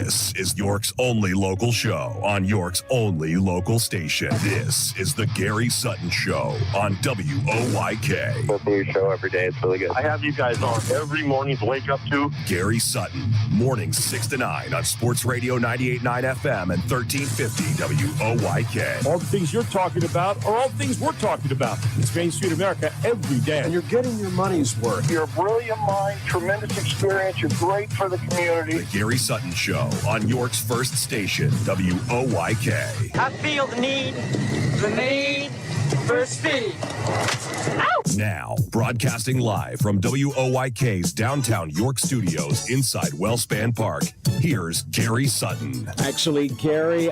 This is York's only local show on York's only local station. This is the Gary Sutton Show on WOYK. Listen to your show every day. It's really good. I have you guys on every morning to wake up to. Gary Sutton, mornings 6 to 9 on Sports Radio 98.9 FM and 1350 WOYK. All the things you're talking about are all things we're talking about. It's Main Street America every day. And you're getting your money's worth. You're a brilliant mind, tremendous experience. You're great for the community. The Gary Sutton Show on York's first station, WOYK. I feel the need for speed. Ow! Now, broadcasting live from WOYK's downtown York studios inside Wellspan Park, here's Gary Sutton. Actually, Gary,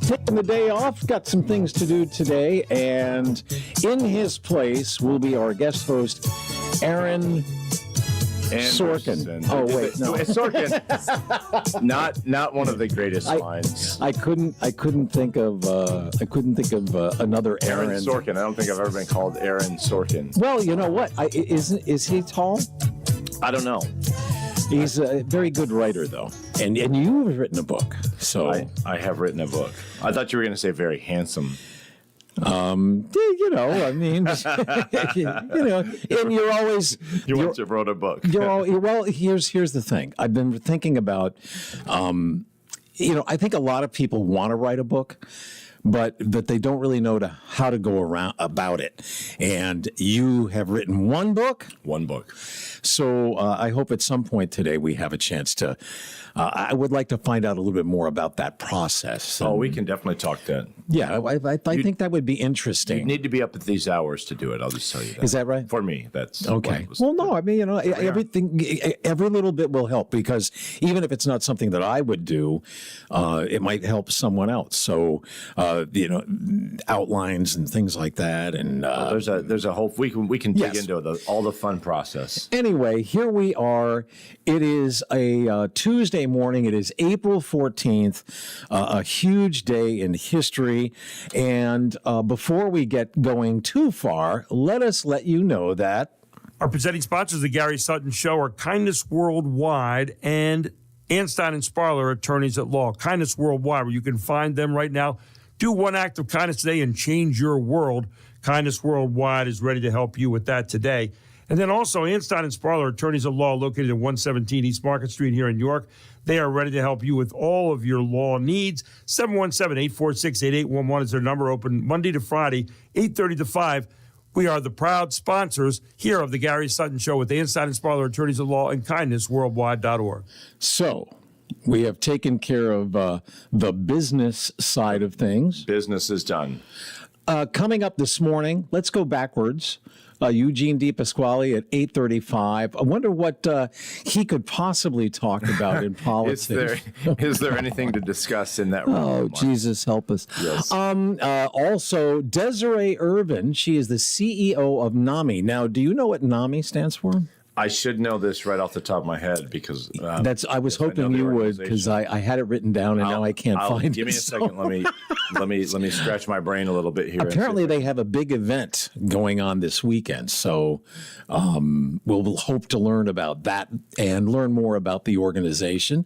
taking the day off, got some things to do today, and in his place will be our guest host, Aaron Sorkin. Oh wait, no, it's Sorkin. not one of the greatest minds. I couldn't think of another Aaron Sorkin. I don't think I've ever been called Aaron Sorkin. Well, you know what? Is he tall? I don't know. He's a very good writer, though, and you've written a book. So I have written a book. I thought you were going to say very handsome. And you're always once wrote a book. Well, here's the thing. I've been thinking about, I think a lot of people want to write a book, but they don't really know how to go around about it. And you have written one book. So I hope at some point today we have a chance to. I would like to find out a little bit more about that process. Oh, we can definitely talk that. Yeah, I think that would be interesting. You need to be up at these hours to do it. I'll just tell you that. Is that right? For me, that's okay. Well, no, I mean, every little bit will help, because even if it's not something that I would do, it might help someone else. So, outlines and things like that, and there's a whole we can dig into all the fun process. Anyway, here we are. It is a Tuesday morning. It is April 14th, a huge day in history. And before we get going too far, let us let you know that our presenting sponsors of the Gary Sutton Show are Kindness Worldwide and Anstein and Sparler, attorneys at law. Kindness Worldwide, where you can find them right now. Do one act of kindness today and change your world. Kindness Worldwide is ready to help you with that today. And then also, Anstein and Sparler, attorneys at law, located at 117 East Market Street here in York. They are ready to help you with all of your law needs. 717-846-8811 is their number, open Monday to Friday, 8:30 to 5. We are the proud sponsors here of the Gary Sutton Show with Anstein and Sparler, attorneys at law, and kindnessworldwide.org. So, we have taken care of the business side of things. Business is done. Coming up this morning, let's go backwards. Eugene DePasquale at 8:35. I wonder what he could possibly talk about in politics. Is there anything to discuss in that room? Oh, Jesus, help us. Yes. Also, Desiree Irvin, she is the CEO of NAMI. Now, do you know what NAMI stands for? I should know this right off the top of my head because I was hoping you would, because I had it written down and now I can't find it. Give me a second. Let me scratch my brain a little bit here. Apparently, they have a big event going on this weekend, so we'll hope to learn about that and learn more about the organization.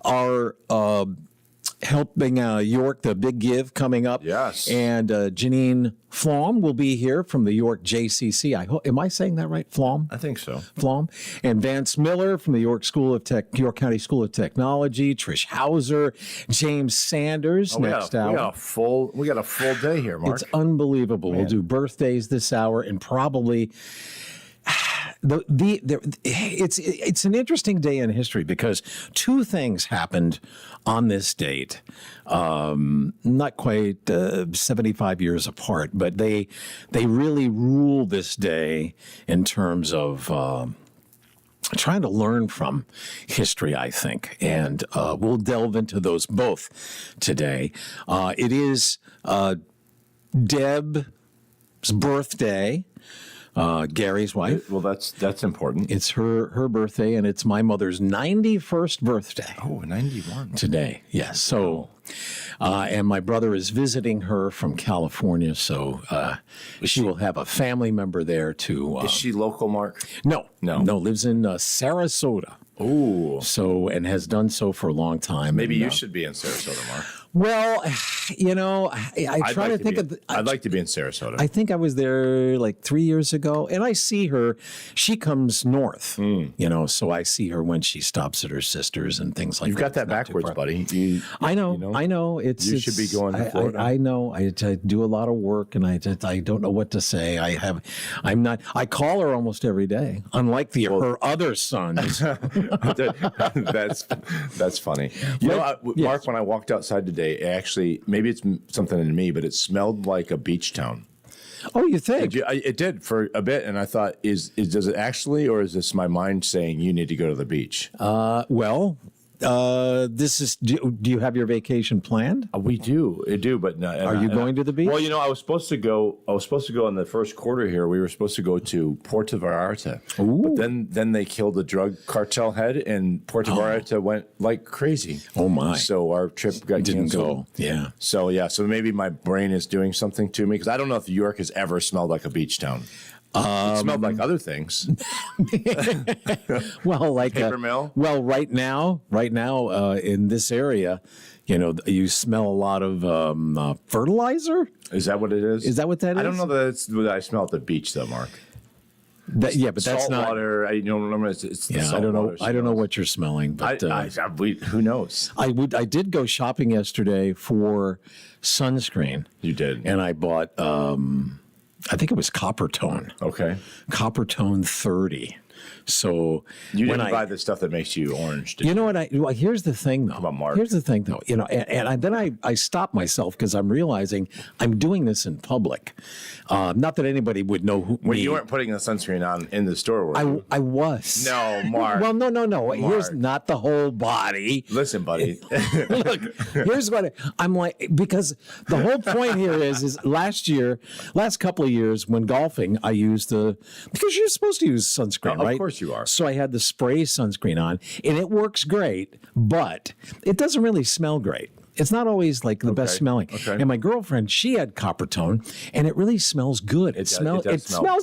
Our helping York, the Big Give coming up. Yes. And Janine Flom will be here from the York JCC. Am I saying that right? Flom? I think so. Flom. And Vance Miller from the York County School of Technology. Trish Hauser, James Sanders next hour. We got a full day here, Mark. It's unbelievable. Man. We'll do birthdays this hour and probably. It's an interesting day in history because two things happened on this date, not quite 75 years apart, but they really rule this day in terms of trying to learn from history, I think, and we'll delve into those both today. It is Deb's birthday. Gary's wife. Well, that's important. It's her birthday, and it's my mother's 91st birthday. Oh, 91. Today, yes. So, and my brother is visiting her from California, so she will have a family member there to. Is she local, Mark? No, lives in Sarasota. Oh, so and has done so for a long time. Maybe and, you should be in Sarasota, Mark. Well, I try to think of. I'd like to be in Sarasota. I think I was there like 3 years ago, and I see her. She comes north, so I see her when she stops at her sister's and things like that. You've got that backwards, buddy. I know. You should be going to Florida. I know. I do a lot of work, and I don't know what to say. I'm not. I call her almost every day, unlike her other sons. That's funny. Mark, when I walked outside today, actually, maybe it's something in me, but it smelled like a beach town. Oh, you think? It did for a bit, and I thought, does it actually, or is this my mind saying you need to go to the beach? This is. Do you have your vacation planned? We do, but no. Are you going to the beach? Well, I was supposed to go. In the first quarter here. We were supposed to go to Puerto Vallarta, but then they killed the drug cartel head, and Puerto Vallarta went like crazy. Oh my! So our trip didn't go. canceled. Yeah. So maybe my brain is doing something to me because I don't know if New York has ever smelled like a beach town. It smelled like other things. Well, like paper mill. Well, right now, in this area, you smell a lot of fertilizer. Is that what it is? Is that what that is? I don't know that it's what I smell at the beach, though, Mark. But that's not water. I don't remember. It's the I don't know. I don't know what you're smelling, but who knows? I did go shopping yesterday for sunscreen. You did, and I bought. I think it was Coppertone. Okay. Coppertone 30. So you didn't buy the stuff that makes you orange, did you? You know what? Here's the thing, though. Come on, Mark. Here's the thing, though. Then I stopped myself because I'm realizing I'm doing this in public. Not that anybody would know who. When you weren't putting the sunscreen on in the store, were you? I was. No, Mark. Well, no. Mark. Here's not the whole body. Listen, buddy. Look, here's what I'm like, because the whole point here is last couple of years when golfing, I used because you're supposed to use sunscreen, right? Of course you are. So I had the spray sunscreen on, and it works great, but it doesn't really smell great. It's not always like the best smelling. Okay. And my girlfriend, she had Coppertone, and it really smells good. It smells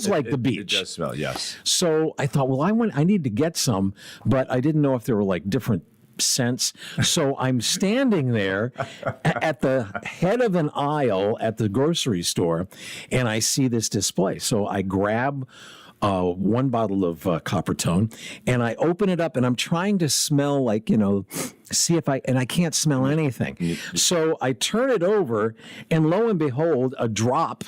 like the beach. It does smell, yes. So I thought, well, I need to get some, but I didn't know if there were like different scents. So I'm standing there at the head of an aisle at the grocery store, and I see this display. So I grab one bottle of Coppertone, and I open it up, and I'm trying to smell see if I can't smell anything. So I turn it over, and lo and behold, a drop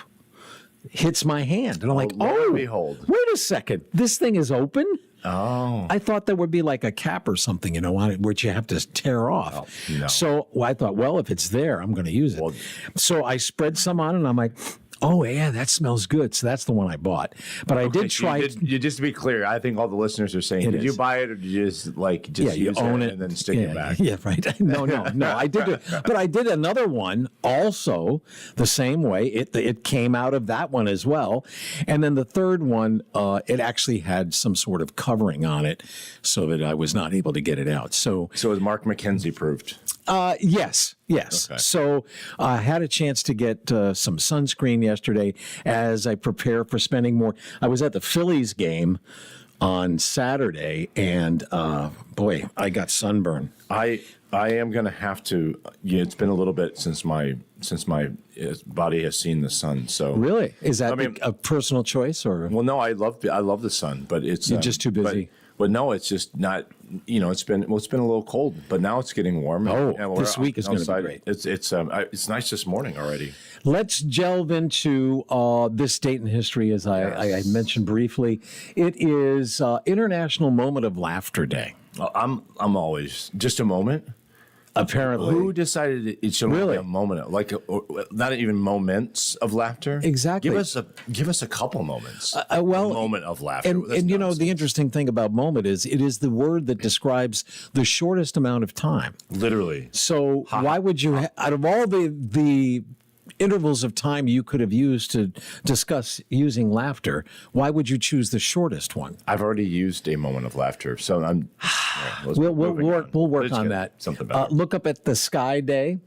hits my hand. And I'm like, lo and behold. Wait a second, this thing is open? Oh. I thought there would be like a cap or something, on it, which you have to tear off. Oh, no. So I thought, well, if it's there, I'm going to use it. So I spread some on, and I'm like, oh, yeah, that smells good. So that's the one I bought. But I did try it. Just to be clear, I think all the listeners are saying, did you buy it or did you just use own it and then stick it back? Yeah, right. No. I did it. But I did another one also the same way. It came out of that one as well. And then the third one, it actually had some sort of covering on it so that I was not able to get it out. So is Mark McKenzie proved? Yes. Okay. So I had a chance to get some sunscreen yesterday as I prepare for spending more. I was at the Phillies game on Saturday, and boy, I got sunburn. I am going to have to. It's been a little bit since my body has seen the sun. So really, is that a personal choice or? Well, no, I love the sun, but it's you're just too busy. But no, it's just not. It's been a little cold, but now it's getting warm. Oh, this week is going to be great. It's nice this morning already. Let's delve into this date in history, as I mentioned briefly. It is International Moment of Laughter Day. I'm always just a moment. Apparently, who decided it should be a moment, not even moments of laughter? Exactly. Give us a couple moments. A moment of laughter. And the interesting thing about moment is it is the word that describes the shortest amount of time. Literally. So why would you, out of all the intervals of time you could have used to discuss using laughter, why would you choose the shortest one? I've already used a moment of laughter, so I'm. We'll work on that. Something better. Look up at the Sky Day.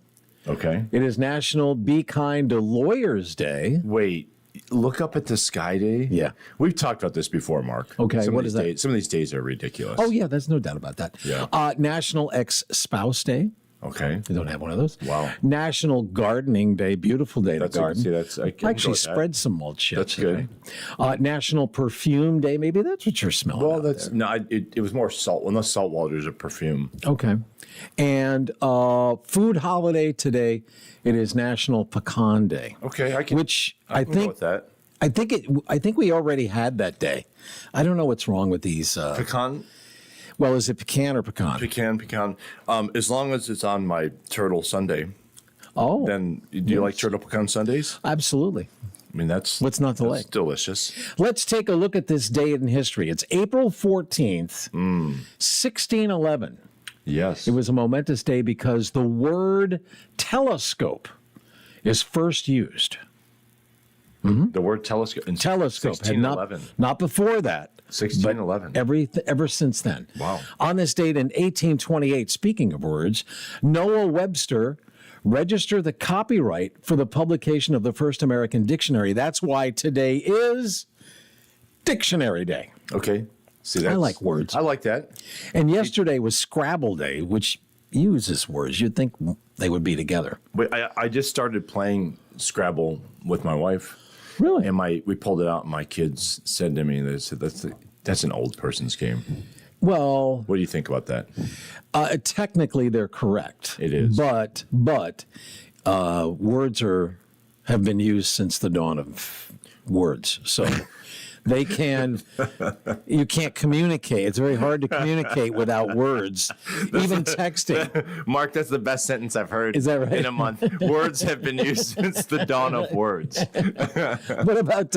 Okay. It is National Be Kind to Lawyers Day. Wait. Look up at the Sky Day. Yeah. We've talked about this before, Mark. Okay, Some what of is these that? Days, some of these days are ridiculous. Oh, yeah, there's no doubt about that. Yeah. National Ex-Spouse Day. Okay. You don't have one of those? Wow. National Gardening Day. Beautiful day to garden. I can I actually enjoy that. spread some mulch That's yesterday. National Perfume Day. Maybe that's what you're smelling. Well, out that's there. no. It was more salt. Well, no, salt water is a perfume. Okay. And food holiday today. It is National Pecan Day. Okay, I can. Which I can go with that. I think we already had that day. I don't know what's wrong with these. Pecan. Well, is it pecan or pecan? Pecan. As long as it's on my turtle sundae, Oh, then do you like turtle pecan sundaes? absolutely. I mean, that's What's not to that's like? delicious. Let's take a look at this day in history. It's April 14th, 1611. Yes. It was a momentous day because the word telescope is first used. the word telescope. In Telescope had 1611. not before that. 1611. Ever since then. Wow. On this date in 1828, speaking of words, Noah Webster registered the copyright for the publication of the first American dictionary. That's why today is Dictionary Day. Okay. See, I like words. I like that. And yesterday was Scrabble Day, which uses words. You'd think they would be together. But I just started playing Scrabble with my wife. Really? And we pulled it out, and my kids said to me, they said, that's an old person's game. Well, What do you think about that? technically they're correct. It is. But words have been used since the dawn of words. So you can't communicate. It's very hard to communicate without words, even texting. Mark, that's the best sentence I've heard Is that right? in a month. Words have been used since the dawn of words. What about,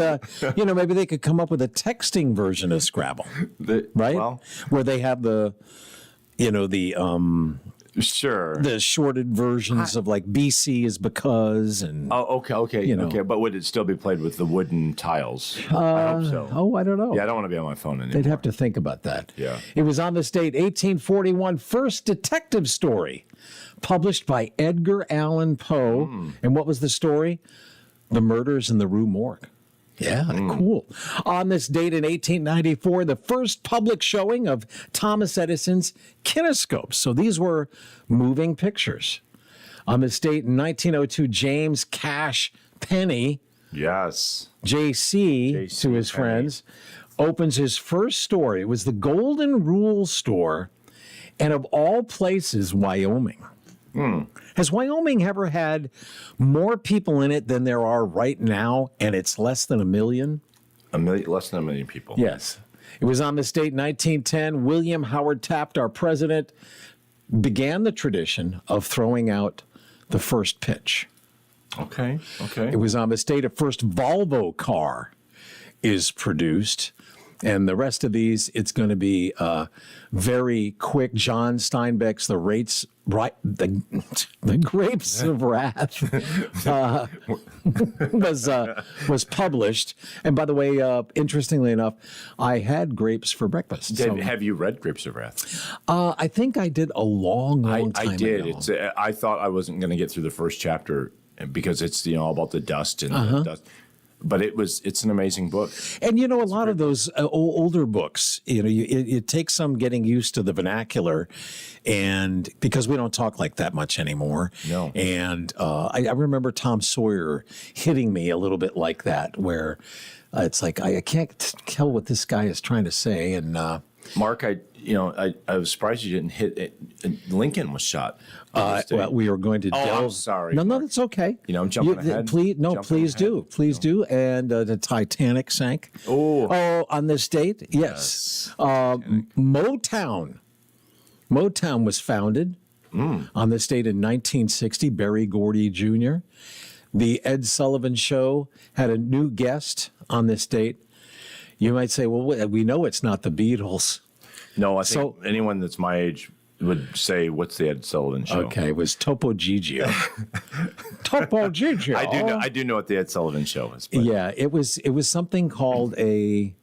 maybe they could come up with a texting version of Scrabble, right? Well, Where they have sure. the shorted versions of like BC is because and Okay. You know. Okay, but would it still be played with the wooden tiles? I hope so. I don't know. Yeah, I don't want to be on my phone anymore. They'd have to think about that. Yeah. It was on this date, 1841, first detective story published by Edgar Allan Poe. And what was the story? The Murders in the Rue Morgue. Yeah, cool. On this date in 1894, the first public showing of Thomas Edison's kinescopes. So these were moving pictures. On this date in 1902, James Cash Penny, Yes. JC to his Penny. friends, opens his first store. It was the Golden Rule store, and of all places, Wyoming. Has Wyoming ever had more people in it than there are right now, and it's less than 1 million? Less than 1 million people. Yes. It was on this date, 1910, William Howard Taft, our president, began the tradition of throwing out the first pitch. Okay. It was on this date a first Volvo car is produced. And the rest of these, it's going to be very quick. John Steinbeck's The Grapes of Wrath was published. And by the way, interestingly enough, I had grapes for breakfast. So, Have you read Grapes of Wrath? I think I did a long time I did. ago. I thought I wasn't going to get through the first chapter because it's all about the dust and the dust. But it's an amazing book. And a lot of those older books, it takes some getting used to the vernacular, and because we don't talk like that much anymore. No. And I remember Tom Sawyer hitting me a little bit like that, where it's like I can't tell what this guy is trying to say. And Mark, I was surprised you didn't hit it. Lincoln was shot. well, we are going to delve. I'm sorry. No, that's okay. I'm jumping ahead. Please Jumping please do. And the Titanic sank. Oh, on this date, yes. Motown was founded on this date in 1960. Berry Gordy Jr. The Ed Sullivan Show had a new guest on this date. You might say, well, we know it's not the Beatles. No, I think anyone that's my age would say, "What's the Ed Sullivan Show?" Okay, it was Topo Gigio. Topo Gigio. I do know what the Ed Sullivan Show is. But Yeah, it was something called a,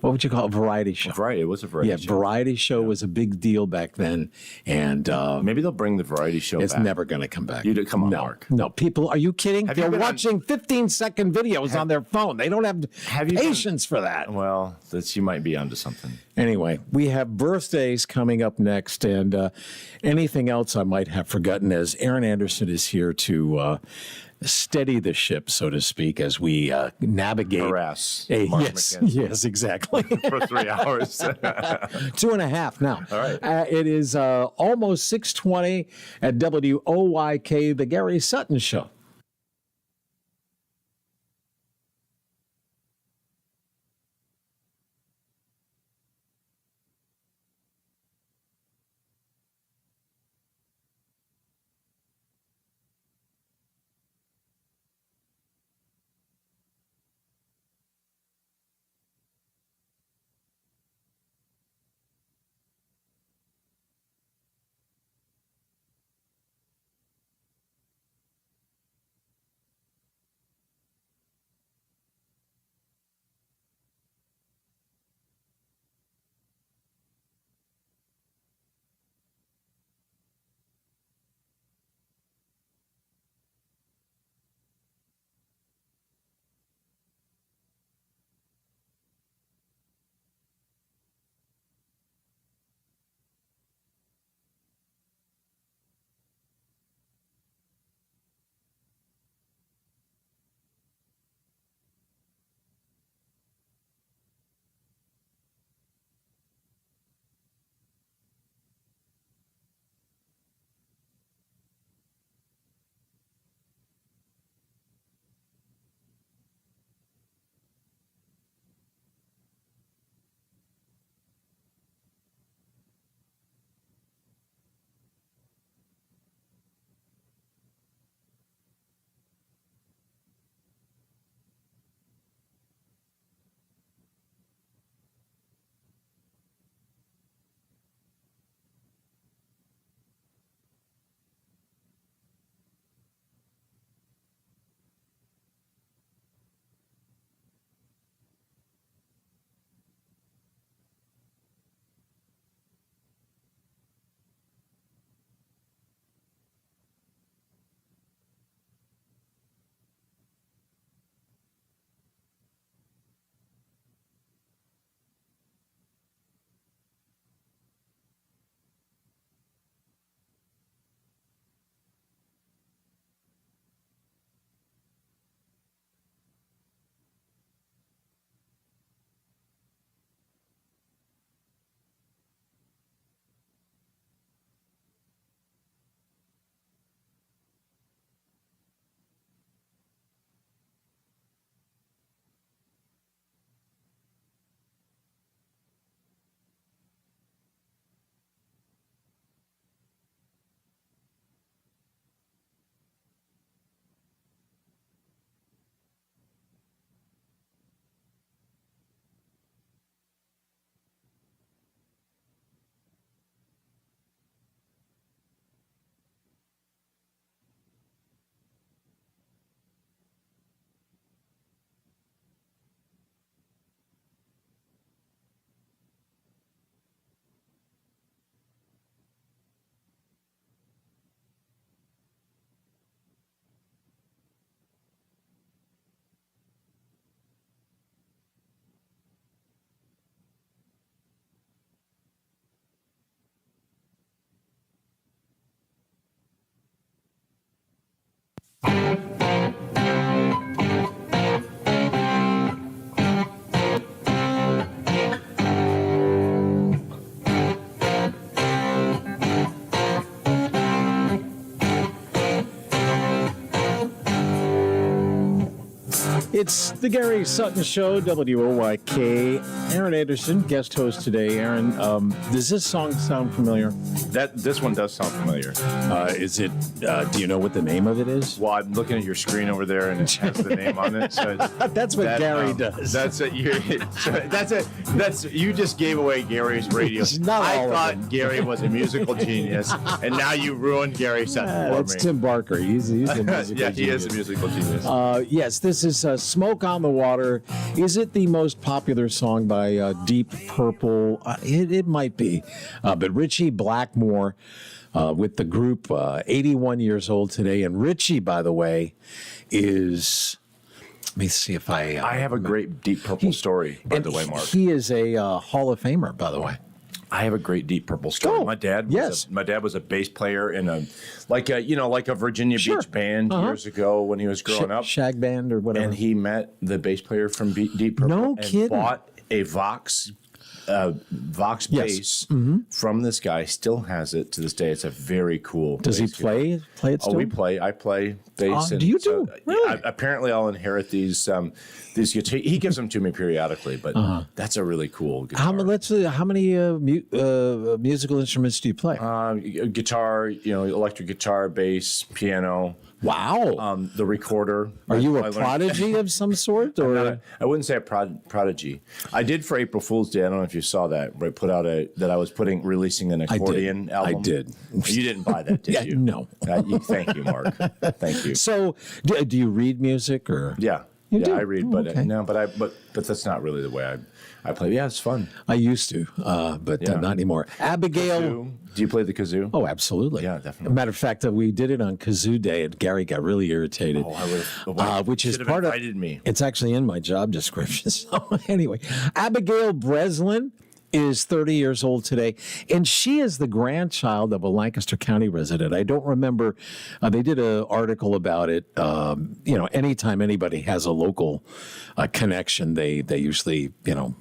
what would you call it? A variety show? Variety. It was a variety Yeah, show. variety show was a big deal back then, and Maybe they'll bring the variety show it's back. never going to come back. Come on, no, Mark. No, people, are you kidding? Have you They're been on- watching 15-second videos on their phone. They don't have you been- patience for that. Well, you might be onto something. Anyway, we have birthdays coming up next, and anything else I might have forgotten, as Aaron Anderson is here to steady the ship, so to speak, as we navigate. Harass. Hey, Mark yes, McKenzie yes, exactly. for 3 hours. 2.5 now. All right. It is almost 6:20 at WOYK, the Gary Sutton Show. It's the Gary Sutton Show, WOYK. Aaron Anderson, guest host today. Aaron, does this song sound familiar? This one does sound familiar. Is it? Do you know what the name of it is? Well, I'm looking at your screen over there, and it has the name on it. So That's what Gary does. That's it. That's you just gave away Gary's radio. Not I all of thought it. Gary was a musical genius, and now you ruined Gary Sutton for That's me. Tim Barker. He's a musical Yeah, he genius. is a musical genius. Yes, this is Smoke on the Water. Is it the most popular song by Deep Purple? It might be. But Richie Blackmore with the group, 81 years old today. And Richie, by the way, is... Let me see if I have a great Deep Purple story, by the way, Mark. He is a Hall of Famer, by the way. I have a great Deep Purple story. Go. My dad was a bass player in a Virginia Sure. Beach band years ago when he was growing up. Shag band or whatever. And he met the bass player from Deep Purple No and kidding. bought a Vox bass from this guy. Still has it to this day. It's a very cool. Does he bass guitar. play it still? Oh, we play. I play bass. Do you do? Really? Apparently, I'll inherit these guitars. He gives them to me periodically, but that's a really cool guitar. How many musical instruments do you play? Guitar, electric guitar, bass, piano. Wow. The recorder. Are you I a learned- prodigy of some sort? Or I wouldn't say a prodigy. I did for April Fool's Day. I don't know if you saw that. But I put out that I was releasing an accordion album. I did. You didn't buy that, did you? No. Thank you, Mark. Thank you. So, do you read music or? Yeah. You do? I read, Oh, but okay. but that's not really the way I play. Yeah, it's fun. I used to, but Yeah. not anymore. Abigail. Kazoo. Do you play the kazoo? Oh, absolutely. Yeah, definitely. Matter of fact, we did it on Kazoo Day, and Gary got really irritated. Oh, I would. Which is Should have part of. invited me. It's actually in my job description. So anyway, Abigail Breslin is 30 years old today, and she is the grandchild of a Lancaster County resident. I don't remember. They did an article about it. Anytime anybody has a local connection, they usually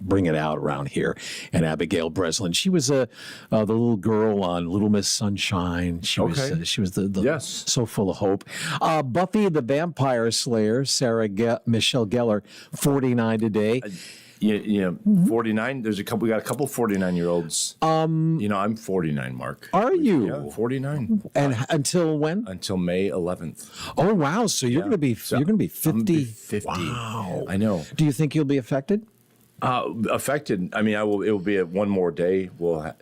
bring it out around here. And Abigail Breslin, she was the little girl on Little Miss Sunshine. She was the Yes. so full of hope. Buffy the Vampire Slayer, Michelle Gellar, 49 today. 49. We got a couple 49-year-olds. I'm 49, Mark. Are you? Yeah, 49. And until when? Until May 11th. Oh wow! So you're going to be 50. I'm gonna be 50. Wow! I know. Do you think you'll be affected? Affected. I mean, I will. It will be one more day. We'll,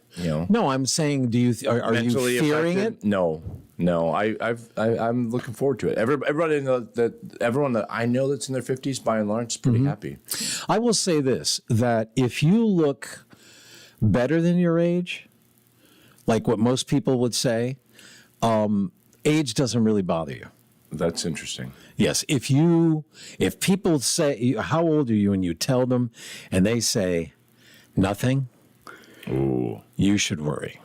No, I'm saying, do you are you mentally fearing affected? it? No. I'm looking forward to it. Everybody everyone that I know that's in their 50s, by and large, is pretty happy. I will say this: that if you look better than your age, like what most people would say, age doesn't really bother you. That's interesting. Yes, if people say, "How old are you?" and you tell them, and they say nothing, Ooh. you should worry.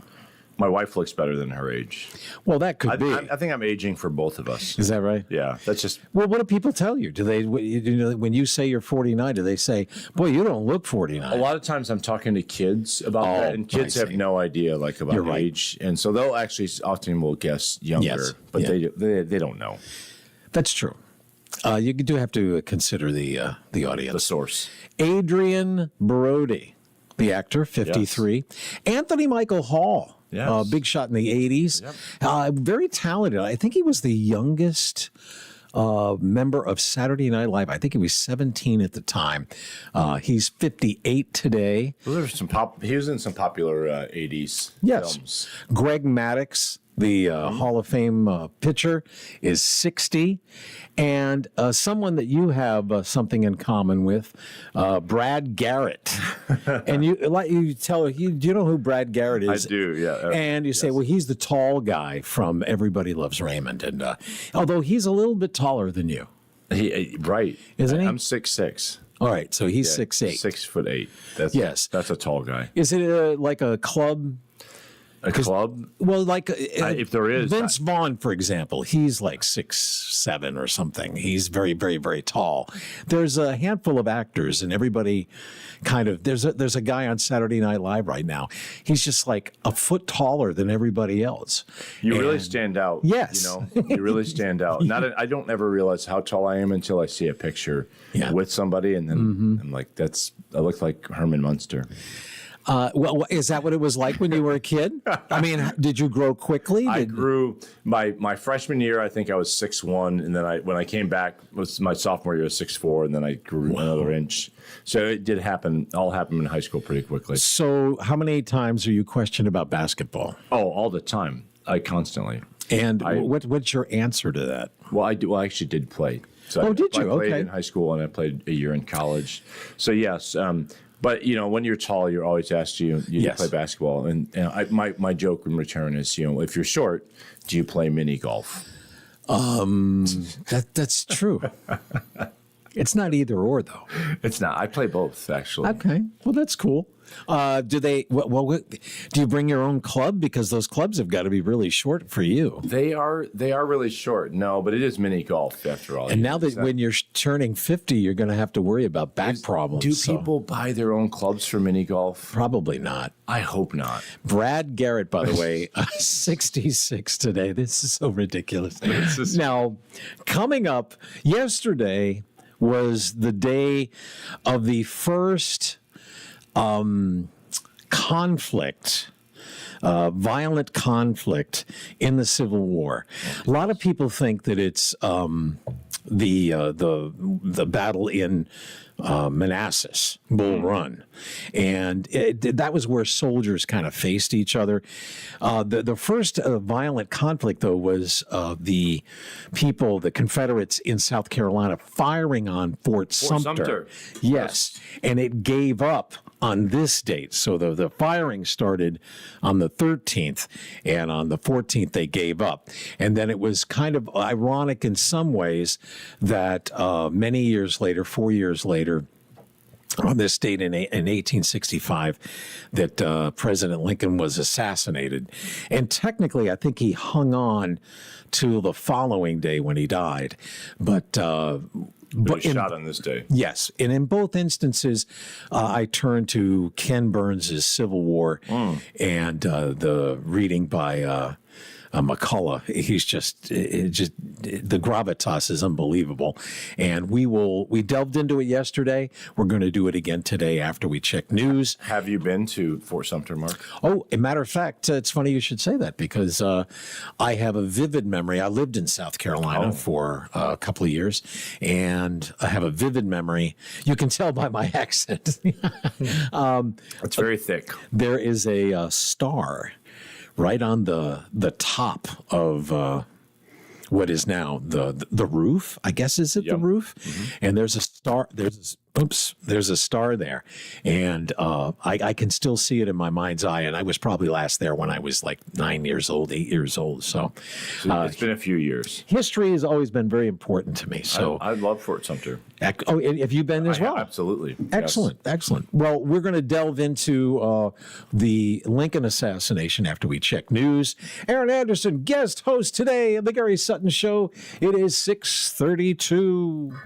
My wife looks better than her age. Well, that could be. I think I'm aging for both of us. Is that right? Yeah, that's just. Well, what do people tell you? Do they, when you say you're 49, do they say, "Boy, you don't look 49"? A lot of times I'm talking to kids about Oh, that, and kids I have see. no idea about You're right. age, and so they'll actually often will guess younger, Yes. but Yeah. they don't know That's true. You do have to consider the the audience. source. Adrian Brody, the actor, 53. Anthony Michael Hall, Yes. big shot in the 80s. Very talented. I think he was the youngest member of Saturday Night Live. I think he was 17 at the time. He's 58 today. Those are he was in some popular 80s Yes. films. Greg Maddux, the Hall of Fame pitcher, is 60. And someone that you have something in common with, Brad Garrett. And do you know who Brad Garrett is? I do, yeah. And you say, well, he's the tall guy from Everybody Loves Raymond. And although he's a little bit taller than you. Right. Isn't he? I'm 6'6". All right, so he's 6'8". 6'8". Yes. That's a tall guy. Is it like a club A club? Well, like if there is, Vince Vaughn, for example, he's like 6'7" or something. He's very, very, very tall. There's a handful of actors, and everybody kind of there's a guy on Saturday Night Live right now. He's just like a foot taller than everybody else. You really stand out. Yes, you really stand out. I don't ever realize how tall I am until I see a picture with somebody, and then I'm like, I look like Herman Munster. Well, is that what it was like when you were a kid? I mean, did you grow quickly? I grew my freshman year. I think I was 6'1", and then when I came back, it was my sophomore year, 6'4", and then I grew another inch. So it did happen. All happened in high school pretty quickly. So, how many times are you questioned about basketball? Oh, all the time. Constantly. And what's your answer to that? Well, I do. Well, I actually did play. So did you? I played Okay. in high school, and I played a year in college. So yes. But when you're tall, you're always asked you Yes. play basketball, and my joke in return is if you're short, do you play mini golf? That's true. It's not either or though. It's not. I play both actually. Okay, well that's cool. Do you bring your own club, because those clubs have got to be really short for you? They are really short. No, but it is mini golf after all. And now that when you're turning 50, you're going to have to worry about back problems. Do people buy their own clubs for mini golf? Probably not. I hope not. Brad Garrett, by the way, 66 today. This is so ridiculous. Now, coming up, yesterday was the day of the first conflict, violent conflict in the Civil War. A lot of people think that it's the battle in Manassas, Bull Run, and that was where soldiers kind of faced each other. The first violent conflict, though, was the Confederates in South Carolina firing on Fort Sumter. Yes, and it gave up on this date. So the firing started on the 13th, and on the 14th they gave up. And then it was kind of ironic in some ways that many years later, 4 years later, on this date in 1865, that President Lincoln was assassinated. And technically, I think he hung on to the following day when he died. But But shot on this day. yes, and in both instances, I turn to Ken Burns' Civil War and the reading by McCullough. He's just the gravitas is unbelievable, and we delved into it yesterday. We're going to do it again today after we check news. Have you been to Fort Sumter, Mark? Oh, a matter of fact, it's funny you should say that, because I have a vivid memory. I lived in South Carolina for a couple of years, and I have a vivid memory. You can tell by my accent. It's very thick. There is a star right on the top of what is now the roof. I guess, is it the roof? Mm-hmm. And there's a star. There's a star there, and I can still see it in my mind's eye. And I was probably last there when I was like 8 years old. So it's been a few years. History has always been very important to me. So I love Fort Sumter. Oh, have you been as well? Absolutely. Excellent, excellent. Well, we're going to delve into the Lincoln assassination after we check news. Aaron Anderson, guest host today of the Gary Sutton Show. It is 6:32.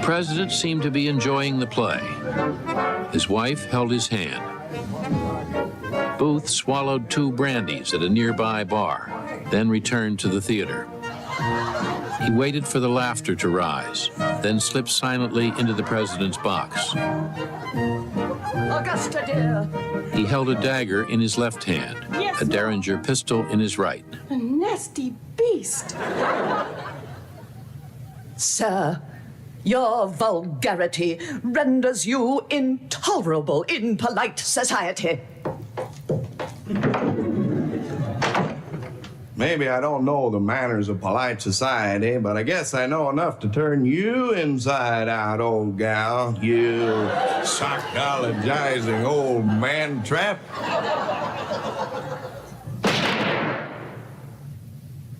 president seemed to be enjoying the play. His wife held his hand. Booth swallowed 2 brandies at a nearby bar, then returned to the theater. He waited for the laughter to rise, then slipped silently into the president's box. Augusta, dear. He held a dagger in his left hand, Yes, a Derringer pistol in his right. A nasty beast. Sir, your vulgarity renders you intolerable in polite society. Maybe I don't know the manners of polite society, but I guess I know enough to turn you inside out, old gal. You psychologizing old man trap.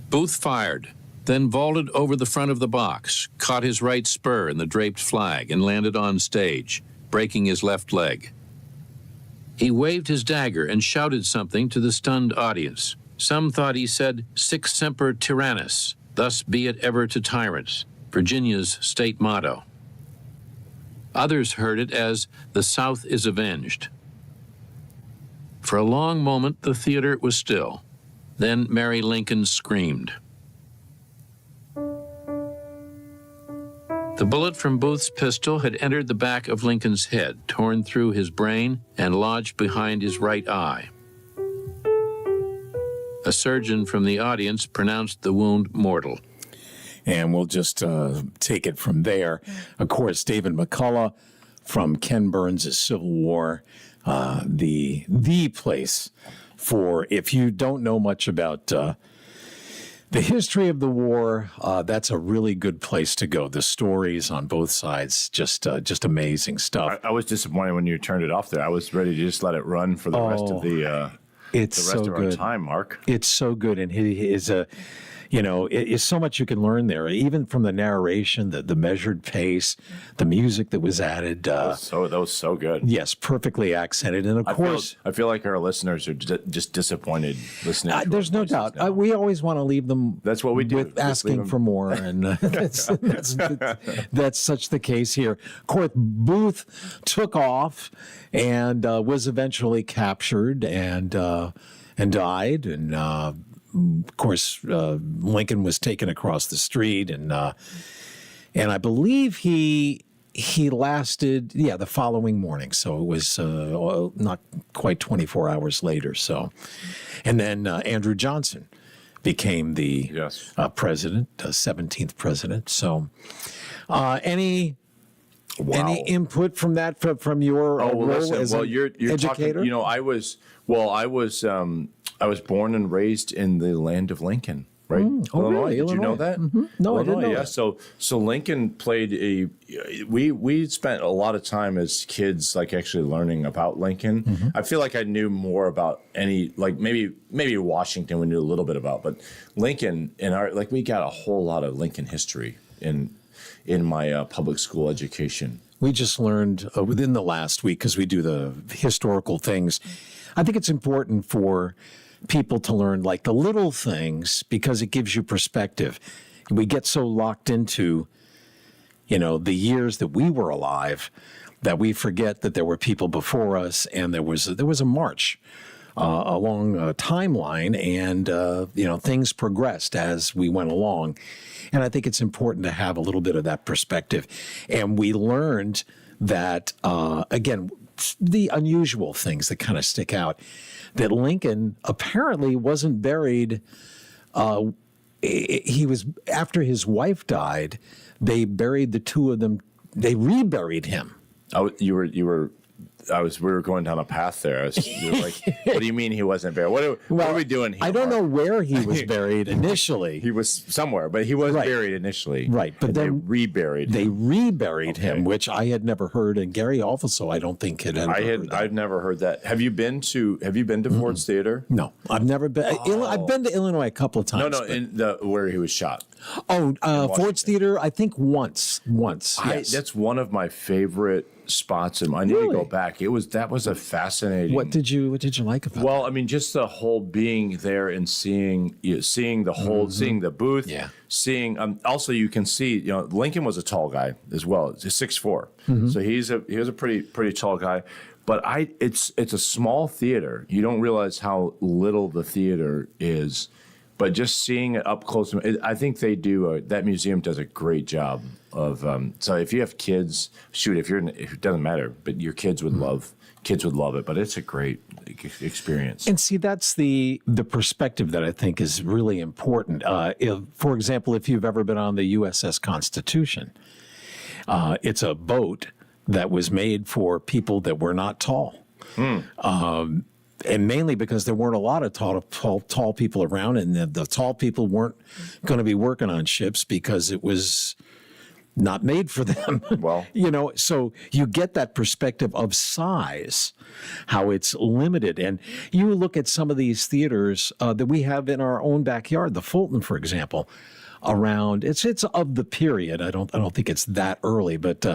Booth fired, then vaulted over the front of the box, caught his right spur in the draped flag, and landed on stage, breaking his left leg. He waved his dagger and shouted something to the stunned audience. Some thought he said, "Sic semper tyrannis," thus be it ever to tyrants, Virginia's state motto. Others heard it as, "The South is avenged." For a long moment, the theater was still. Then Mary Lincoln screamed. The bullet from Booth's pistol had entered the back of Lincoln's head, torn through his brain, and lodged behind his right eye. A surgeon from the audience pronounced the wound mortal. And we'll just take it from there. Of course, David McCullough from Ken Burns' Civil War, the place for, if you don't know much about the history of the war, that's a really good place to go. The stories on both sides, just amazing stuff. I was disappointed when you turned it off there. I was ready to just let it run for the rest of our time, Mark. It's so good, and he is it's so much you can learn there, even from the narration, the measured pace, the music that was added. That was so good. Yes, perfectly accented, and of course, I feel like our listeners are just disappointed listening. There's no doubt. We always want to leave them. That's what we do. With asking for more, and that's such the case here. Of course, Booth took off and was eventually captured and died, and of course Lincoln was taken across the street, and I believe he lasted the following morning, so it was not quite 24 hours later. So, and then Andrew Johnson became the president, 17th president. So, any input from that from your role as an you're educator? Talking, I was born and raised in the land of Lincoln, right? Illinois. Did you know that? Mm-hmm. No, I didn't know that. So Lincoln played we spent a lot of time as kids, like actually learning about Lincoln. Mm-hmm. I feel like I knew more about maybe Washington we knew a little bit about, but Lincoln we got a whole lot of Lincoln history in my public school education. We just learned within the last week, because we do the historical things. I think it's important for people to learn like the little things, because it gives you perspective. We get so locked into, the years that we were alive that we forget that there were people before us, and there was a march along a timeline, and things progressed as we went along. And I think it's important to have a little bit of that perspective. And we learned that, again, the unusual things that kind of stick out, that Lincoln apparently wasn't buried. He was, after his wife died, they buried the two of them. They reburied him. We were going down a path there. You were like, what do you mean he wasn't buried? What are we doing here? I don't know where he was buried initially. He was somewhere, but he was buried initially. Right, but then they reburied him. They reburied him, which I had never heard, and Gary also I don't think had ever heard that. I've never heard that. Have you been to Ford's Theater? No, I've never been. I've been to Illinois a couple of times. No, where he was shot. Ford's Theater, I think once. Yes. That's one of my favorite spots, and I need to go back. That was a fascinating. What did you like about? Well, I mean, just the whole being there and seeing the whole, seeing the booth, seeing. Also, you can see, Lincoln was a tall guy as well. He's 6'4", so he was a pretty tall guy. But it's a small theater. You don't realize how little the theater is. But just seeing it up close, I think they do. That museum does a great job of. So if you have kids, it doesn't matter. But your kids would love it. But it's a great experience. And see, that's the perspective that I think is really important. For example, if you've ever been on the USS Constitution, it's a boat that was made for people that were not tall. And mainly because there weren't a lot of tall people around, and the tall people weren't going to be working on ships because it was not made for them. Well, so you get that perspective of size, how it's limited. And you look at some of these theaters that we have in our own backyard, the Fulton, for example. Around it's of the period. I don't think it's that early, but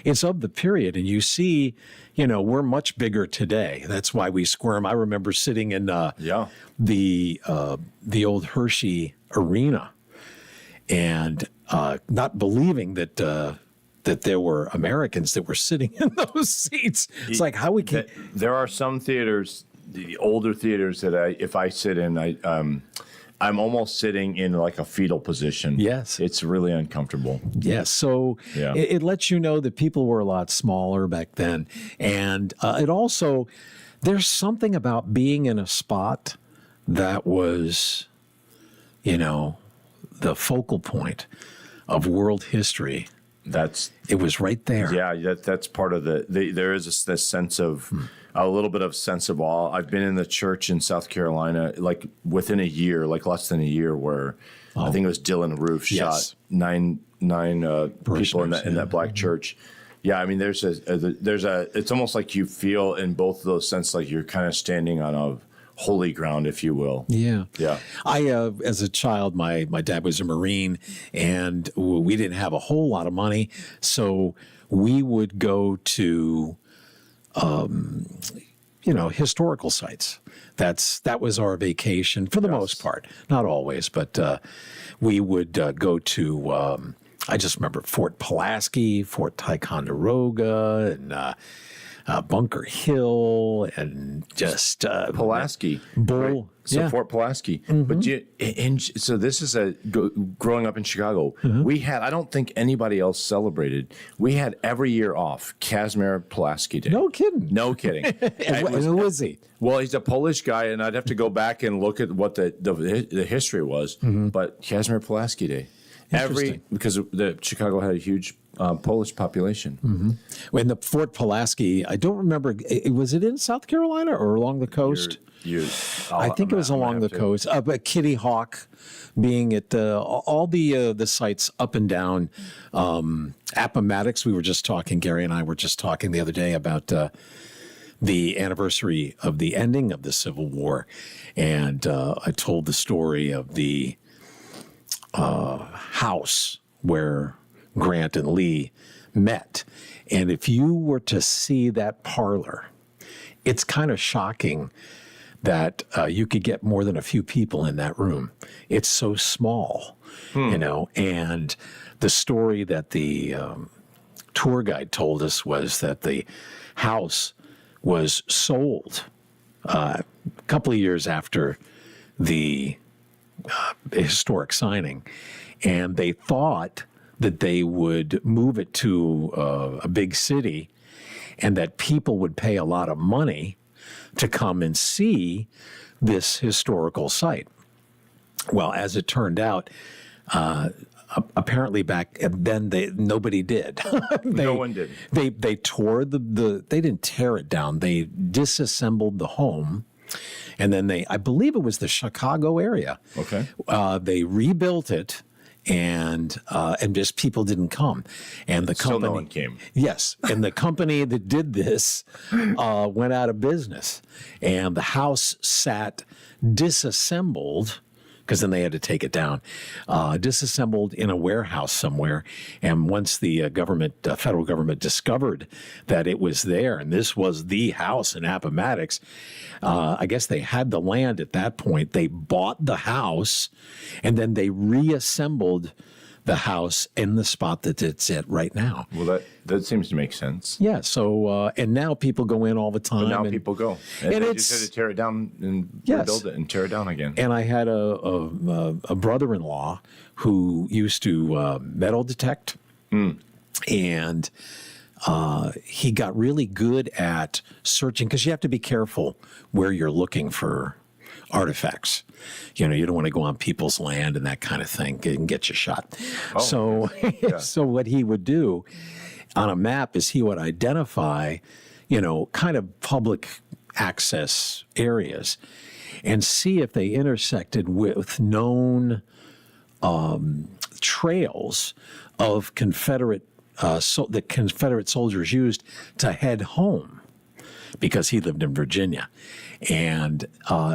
it's of the period, and you see, we're much bigger today. That's why we squirm. I remember sitting in the old Hershey Arena, and not believing that there were Americans that were sitting in those seats. It's like how we can. There are some theaters, the older theaters that if I sit in, I'm almost sitting in like a fetal position. Yes. It's really uncomfortable. Yes. So it lets you know that people were a lot smaller back then. And it also, there's something about being in a spot that was, the focal point of world history. It was right there. Yeah, that's part of there is this sense of a little bit of sense of awe. I've been in the church in South Carolina, like within a year, like less than a year, where I think it was Dylan Roof shot nine people in that black church. Yeah, I mean, there's it's almost like you feel in both of those senses like you're kind of standing on a holy ground, if you will. Yeah. Yeah. I, as a child, my dad was a Marine, and we didn't have a whole lot of money. So we would go to, historical sites. That was our vacation for the most part. Not always, but we would go to, I just remember Fort Pulaski, Fort Ticonderoga, and Bunker Hill, and just Pulaski, Bull. Right? So Fort Pulaski. But so this is growing up in Chicago. We had, I don't think anybody else celebrated. We had every year off Casimir Pulaski Day. No kidding. No kidding. Who was he? Well, he's a Polish guy, and I'd have to go back and look at what the history was. But Casimir Pulaski Day. Because Chicago had a huge Polish population. When the Fort Pulaski, I don't remember, was it in South Carolina or along the coast? I think it was along the coast. But Kitty Hawk being at all the sites up and down. Appomattox, we were just talking, Gary and I were just talking the other day about the anniversary of the ending of the Civil War. And I told the story of the house where Grant and Lee met. And if you were to see that parlor, it's kind of shocking that you could get more than a few people in that room. It's so small, and the story that the tour guide told us was that the house was sold a couple of years after the historic signing, and they thought that they would move it to a big city and that people would pay a lot of money to come and see this historical site. Well, as it turned out, apparently back then nobody did. No one did. They tore they didn't tear it down. They disassembled the home. And then I believe it was the Chicago area. Okay. They rebuilt it, and just people didn't come. And the company, still no one came. Yes, and the company that did this went out of business, and the house sat disassembled because then they had to take it down, disassembled in a warehouse somewhere. And once the federal government discovered that it was there, and this was the house in Appomattox, I guess they had the land at that point. They bought the house, and then they reassembled the house in the spot that it's at right now. Well, that seems to make sense. Yeah. So, and now people go in all the time. But now people go. And they it's, just had to tear it down and yes. rebuild it and tear it down again. And I had a brother-in-law who used to metal detect. And he got really good at searching, because you have to be careful where you're looking for artifacts. You know, you don't want to go on people's land and that kind of thing and get you shot. So what he would do on a map is he would identify, kind of public access areas and see if they intersected with known trails of Confederate that Confederate soldiers used to head home, because he lived in Virginia. And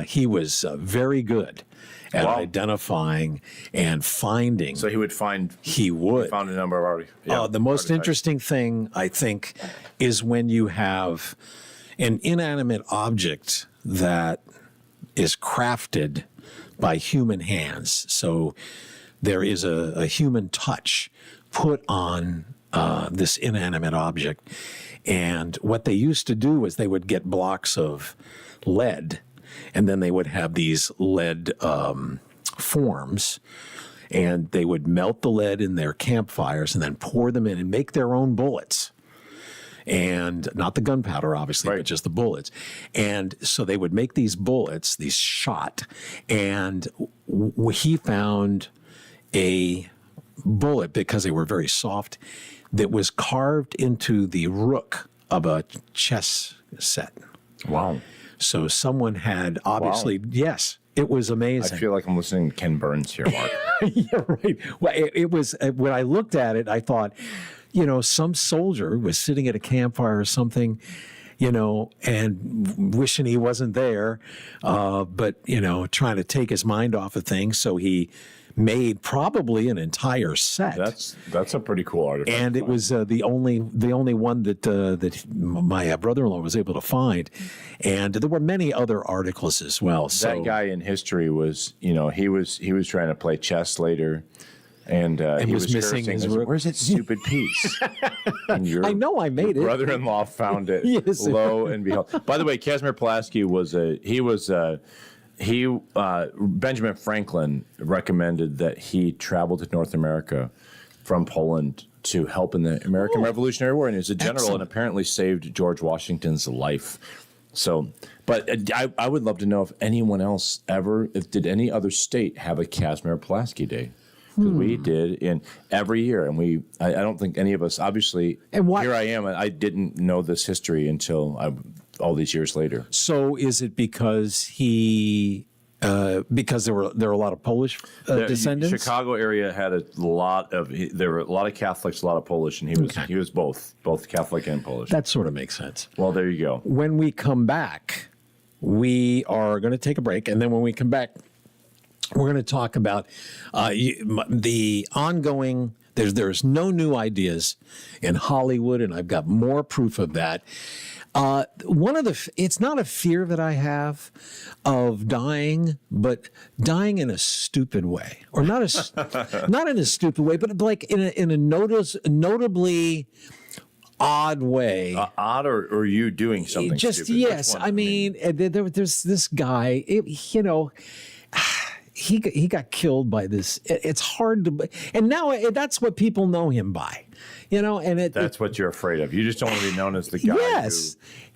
he was very good at identifying and finding. So he would find. He would. He found a number of artifacts. The most interesting thing, I think, is when you have an inanimate object that is crafted by human hands. So there is a human touch put on this inanimate object. And what they used to do was they would get blocks of lead, and then they would have these lead forms, and they would melt the lead in their campfires and then pour them in and make their own bullets. And not the gunpowder, obviously, but just the bullets. And so they would make these bullets, these shot, and he found a bullet, because they were very soft, that was carved into the rook of a chess set. Wow. So someone had obviously, yes, it was amazing. I feel like I'm listening to Ken Burns here, Mark. Yeah, right. Well, it was, when I looked at it, I thought, some soldier was sitting at a campfire or something, and wishing he wasn't there, but, trying to take his mind off of things. So he made probably an entire set. That's a pretty cool artifact. And it was the only one that my brother-in-law was able to find. And there were many other articles as well. So that guy in history was, he was trying to play chess later. And he was missing his rook. Where's that stupid piece? I know I made it. Brother-in-law found it. Yes. Lo and behold. By the way, Casimir Pulaski Benjamin Franklin recommended that he travel to North America from Poland to help in the American Revolutionary War, and he was a general and apparently saved George Washington's life. So, but I would love to know if anyone else did any other state have a Casimir Pulaski Day? Because we did in every year, and I don't think any of us, obviously, here I am, and I didn't know this history until all these years later. So is it because because there were a lot of Polish descendants? Chicago area had there were a lot of Catholics, a lot of Polish, and he was both Catholic and Polish. That sort of makes sense. Well, there you go. When we come back, we are going to take a break, and then when we come back, we're going to talk about the ongoing. There's no new ideas in Hollywood, and I've got more proof of that. It's not a fear that I have of dying, but dying in a stupid way, or not in a stupid way, but like in a notably odd way. Odd, or you doing something just stupid? Yes, I mean, there's this guy. He got killed by this. It's hard to, and now that's what people know him by, and that's what you're afraid of. You just don't want to be known as the guy who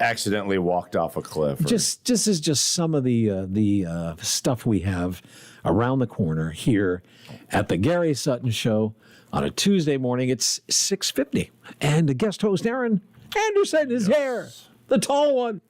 accidentally walked off a cliff. This is just some of the stuff we have around the corner here at the Gary Sutton Show on a Tuesday morning. It's 6:50, and the guest host Aaron Anderson is here, the tall one.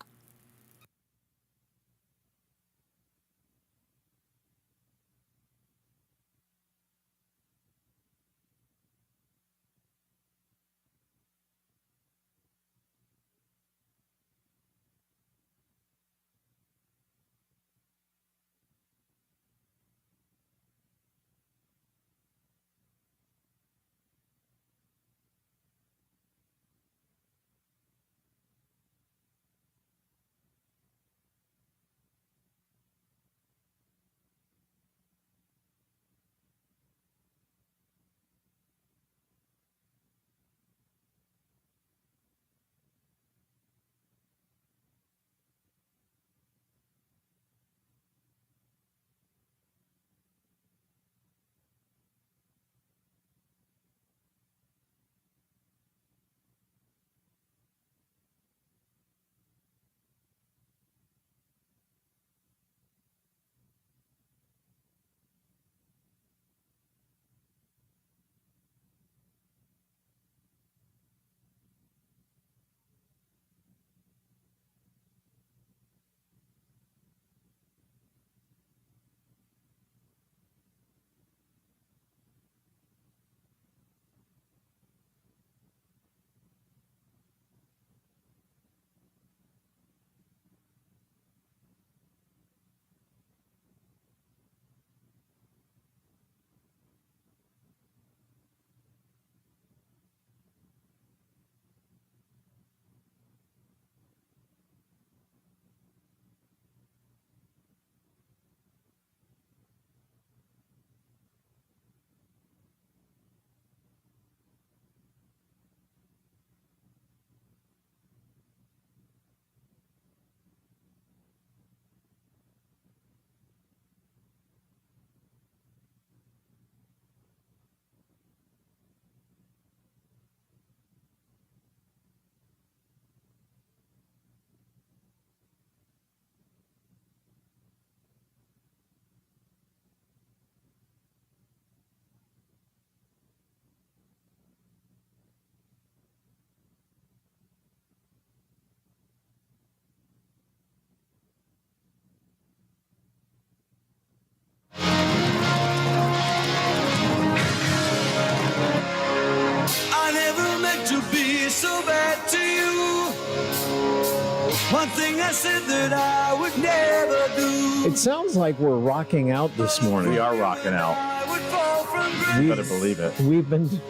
One thing I said that I would never do. It sounds like we're rocking out this morning. We are rocking out. I would fall from grace. You better believe it.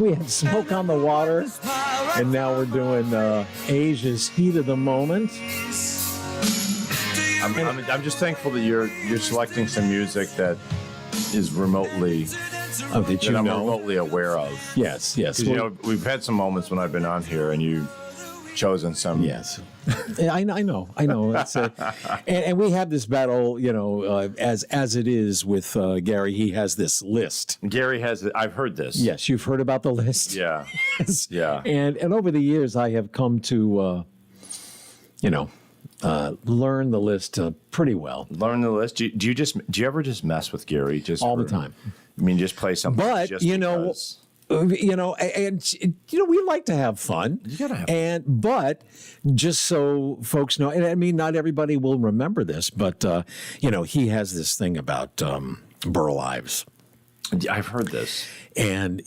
We had Smoke on the Water, and now we're doing Asia's Heat of the Moment. I'm just thankful that you're selecting some music that is remotely That you I'm know. remotely aware of. Yes. Because we've had some moments when I've been on here and you've chosen some. Yes, I know. It's, and we have this battle, as it is with Gary. He has this list. Gary has. I've heard this. Yes, you've heard about the list. Yeah. Yes. Yeah. And over the years, I have come to, learn the list pretty well. Learn the list. Do you ever just mess with Gary? Just All the time. I mean, just play something. But just because. We like to have fun. You gotta have fun. But just so folks know, and I mean, not everybody will remember this, but he has this thing about Burl Ives. I've heard this. And,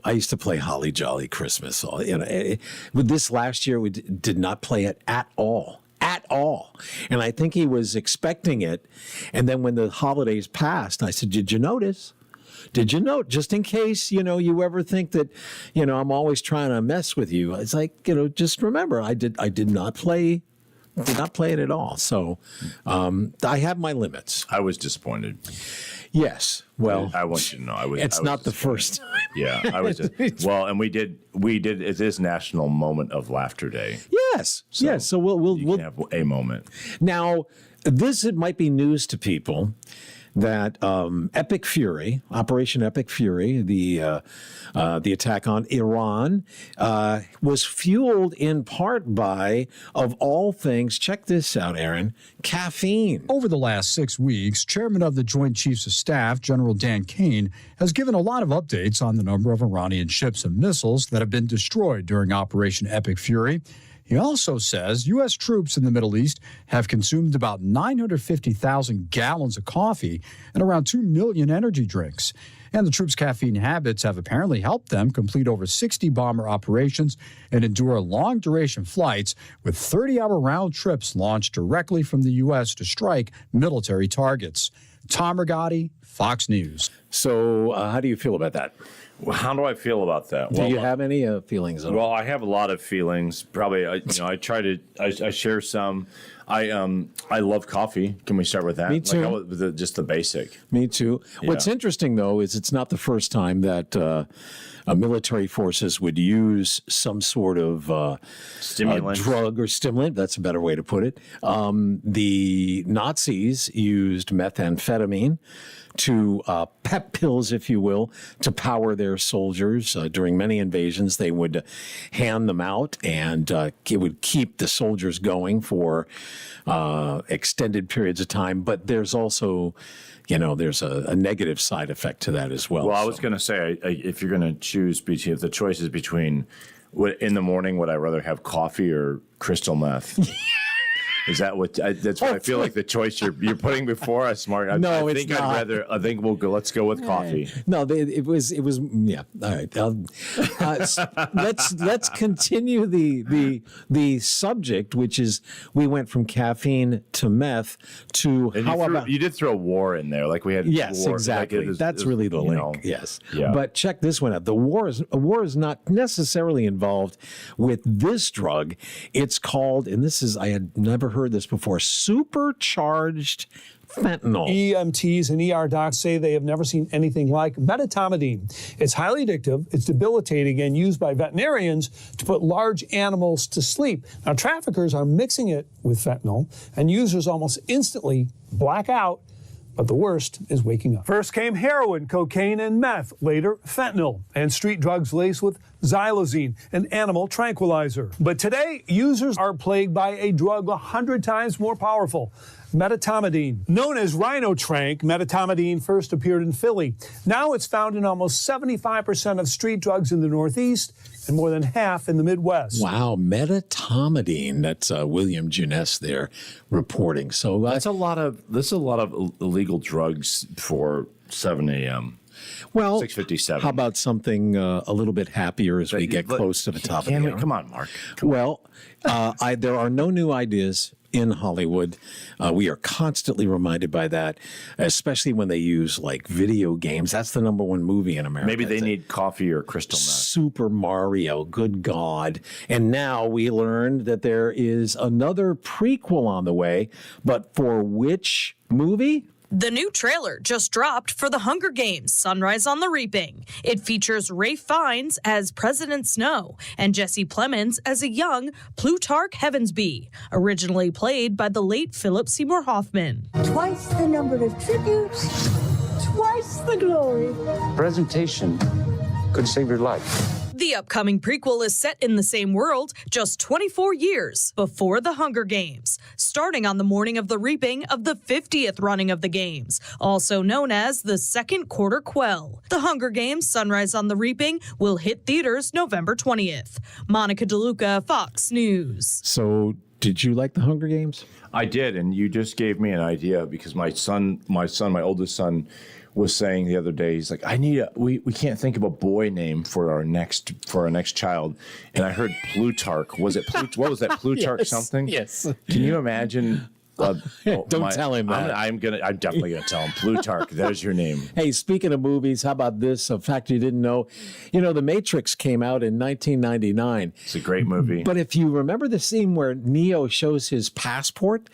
I used to play Holly Jolly Christmas. With this last year, we did not play it at all. At all. And I think he was expecting it. And then when the holidays passed, I said, did you notice? Did you note, just in case, you ever think that, I'm always trying to mess with you. It's like, just remember, I did not play it at all. So I have my limits. I was disappointed. Yes. Well, I want you to know. It's not the first time. Yeah, I was. And we did. It is National Moment of Laughter Day. Yes. Yes. So we'll can have a moment. Now, it might be news to people that Epic Fury, Operation Epic Fury, the attack on Iran, was fueled in part by, of all things, check this out, Aaron, caffeine. Over the last 6 weeks, Chairman of the Joint Chiefs of Staff, General Dan Kane, has given a lot of updates on the number of Iranian ships and missiles that have been destroyed during Operation Epic Fury. He also says U.S. troops in the Middle East have consumed about 950,000 gallons of coffee and around 2 million energy drinks. And the troops' caffeine habits have apparently helped them complete over 60 bomber operations and endure long-duration flights with 30-hour round trips launched directly from the U.S. to strike military targets. Tom Rigotti, Fox News. So how do you feel about that? Well, how do I feel about that? Do you have any feelings at all? Well, I have a lot of feelings. Probably, I share some. I love coffee. Can we start with that? Me too. Just the basic. Me too. Yeah. What's interesting, though, is it's not the first time that military forces would use some sort of Stimulant. drug or stimulant. That's a better way to put it. The Nazis used methamphetamine to pep pills, if you will, to power their soldiers. During many invasions, they would hand them out, and it would keep the soldiers going for extended periods of time. But there's also, there's a negative side effect to that as well. Well, I was going to say, if you're going to choose between, if the choice is between, in the morning, would I rather have coffee or crystal meth? Is that what? That's what I feel like the choice you're putting before us, Mark. No, I it's think not. I think we'll go. Let's go with coffee. No, it was. Yeah. All right. Let's continue the subject, which is we went from caffeine to meth to And you did throw war in there, like we had. Yes, war. exactly. Like That's really the link. Yes. Yeah. But check this one out. The war is not necessarily involved with this drug. It's called, and I had never heard this before, supercharged fentanyl. EMTs and ER docs say they have never seen anything like medetomidine. It's highly addictive, it's debilitating, and used by veterinarians to put large animals to sleep. Now, traffickers are mixing it with fentanyl, and users almost instantly black out. But the worst is waking up. First came heroin, cocaine, and meth. Later, fentanyl and street drugs laced with xylazine, an animal tranquilizer. But today, users are plagued by a drug 100 times more powerful, medetomidine. Known as Rhinotrank, medetomidine first appeared in Philly. Now it's found in almost 75% of street drugs in the Northeast and more than half in the Midwest. Wow, medetomidine. That's William Juness there reporting. So That's a lot of illegal drugs for 7 a.m. Well, 6:57. How about something a little bit happier as we get close to the top of the hour? Come on, Mark. Well, there are no new ideas in Hollywood. We are constantly reminded by that, especially when they use like video games. That's the number one movie in America. Maybe they need coffee or crystal meth. Super Mario, good God. And now we learned that there is another prequel on the way, but for which movie? The new trailer just dropped for The Hunger Games: Sunrise on the Reaping. It features Ralph Fiennes as President Snow and Jesse Plemons as a young Plutarch Heavensbee, originally played by the late Philip Seymour Hoffman. Twice the number of tributes, twice the glory. Presentation could save your life. The upcoming prequel is set in the same world, just 24 years before The Hunger Games, starting on the morning of the reaping of the 50th running of the Games, also known as the Second Quarter Quell. The Hunger Games: Sunrise on the Reaping will hit theaters November 20th. Monica DeLuca, Fox News. So, did you like The Hunger Games? I did, and you just gave me an idea because my oldest son, was saying the other day, he's like, we can't think of a boy name for our next child, and I heard Plutarch. Was it what was that? Plutarch Yes, something? yes. Can you imagine? Don't tell him that. I'm definitely gonna tell him Plutarch. There's your name. Hey, speaking of movies, how about this? A fact you didn't know. You know, The Matrix came out in 1999. It's a great movie. But if you remember the scene where Neo shows his passport,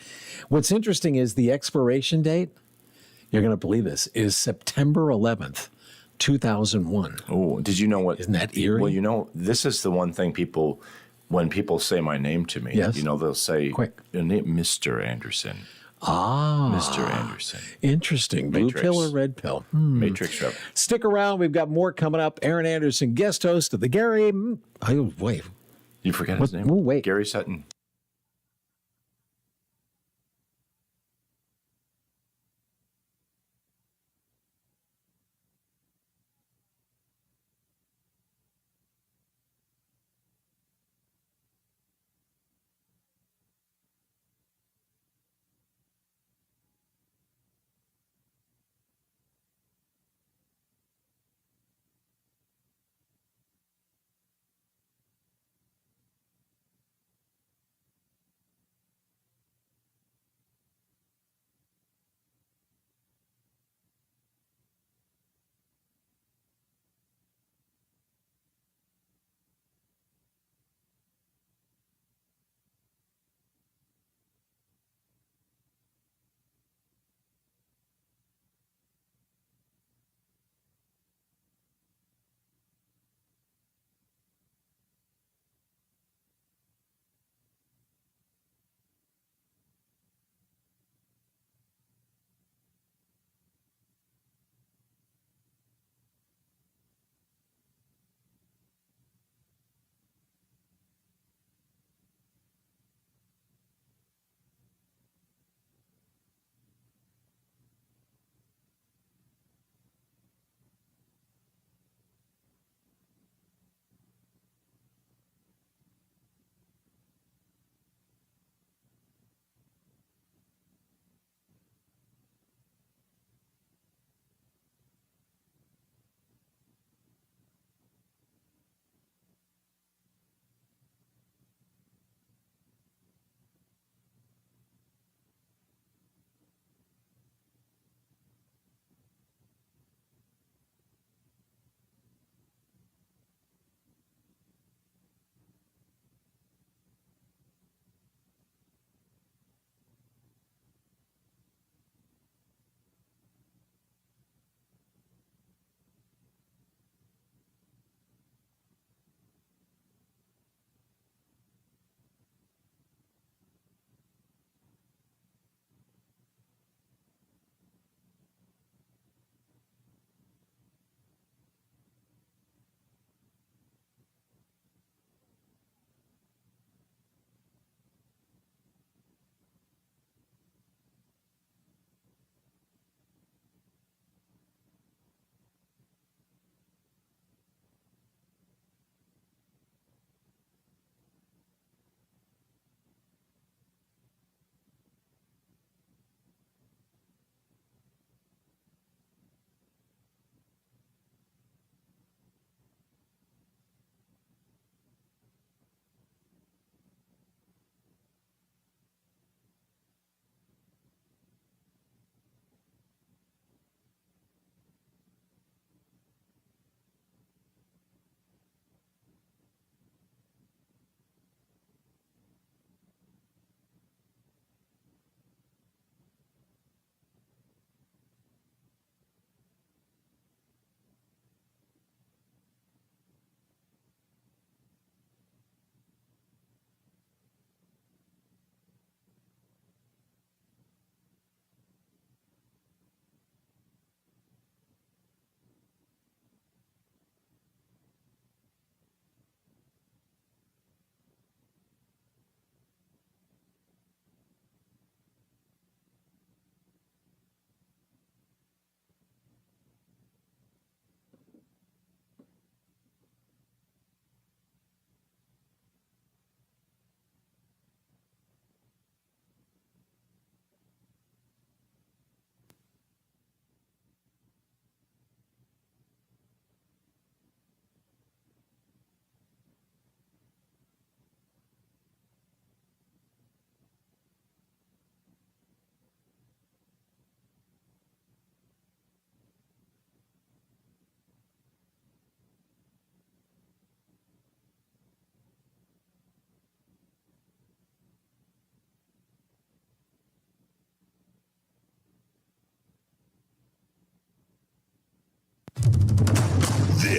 what's interesting is the expiration date. You're going to believe this, is September 11th, 2001. Oh, did you know what? Isn't that eerie? Well, you know, this is the one thing when people say my name to me, yes? You know, they'll say, quick, Mr. Anderson. Mr. Anderson. Interesting. Blue Matrix. pill or red pill? Matrix show. Stick around. We've got more coming up. Aaron Anderson, guest host of the Gary. Wait. You forget his name? Oh, wait. Gary Sutton.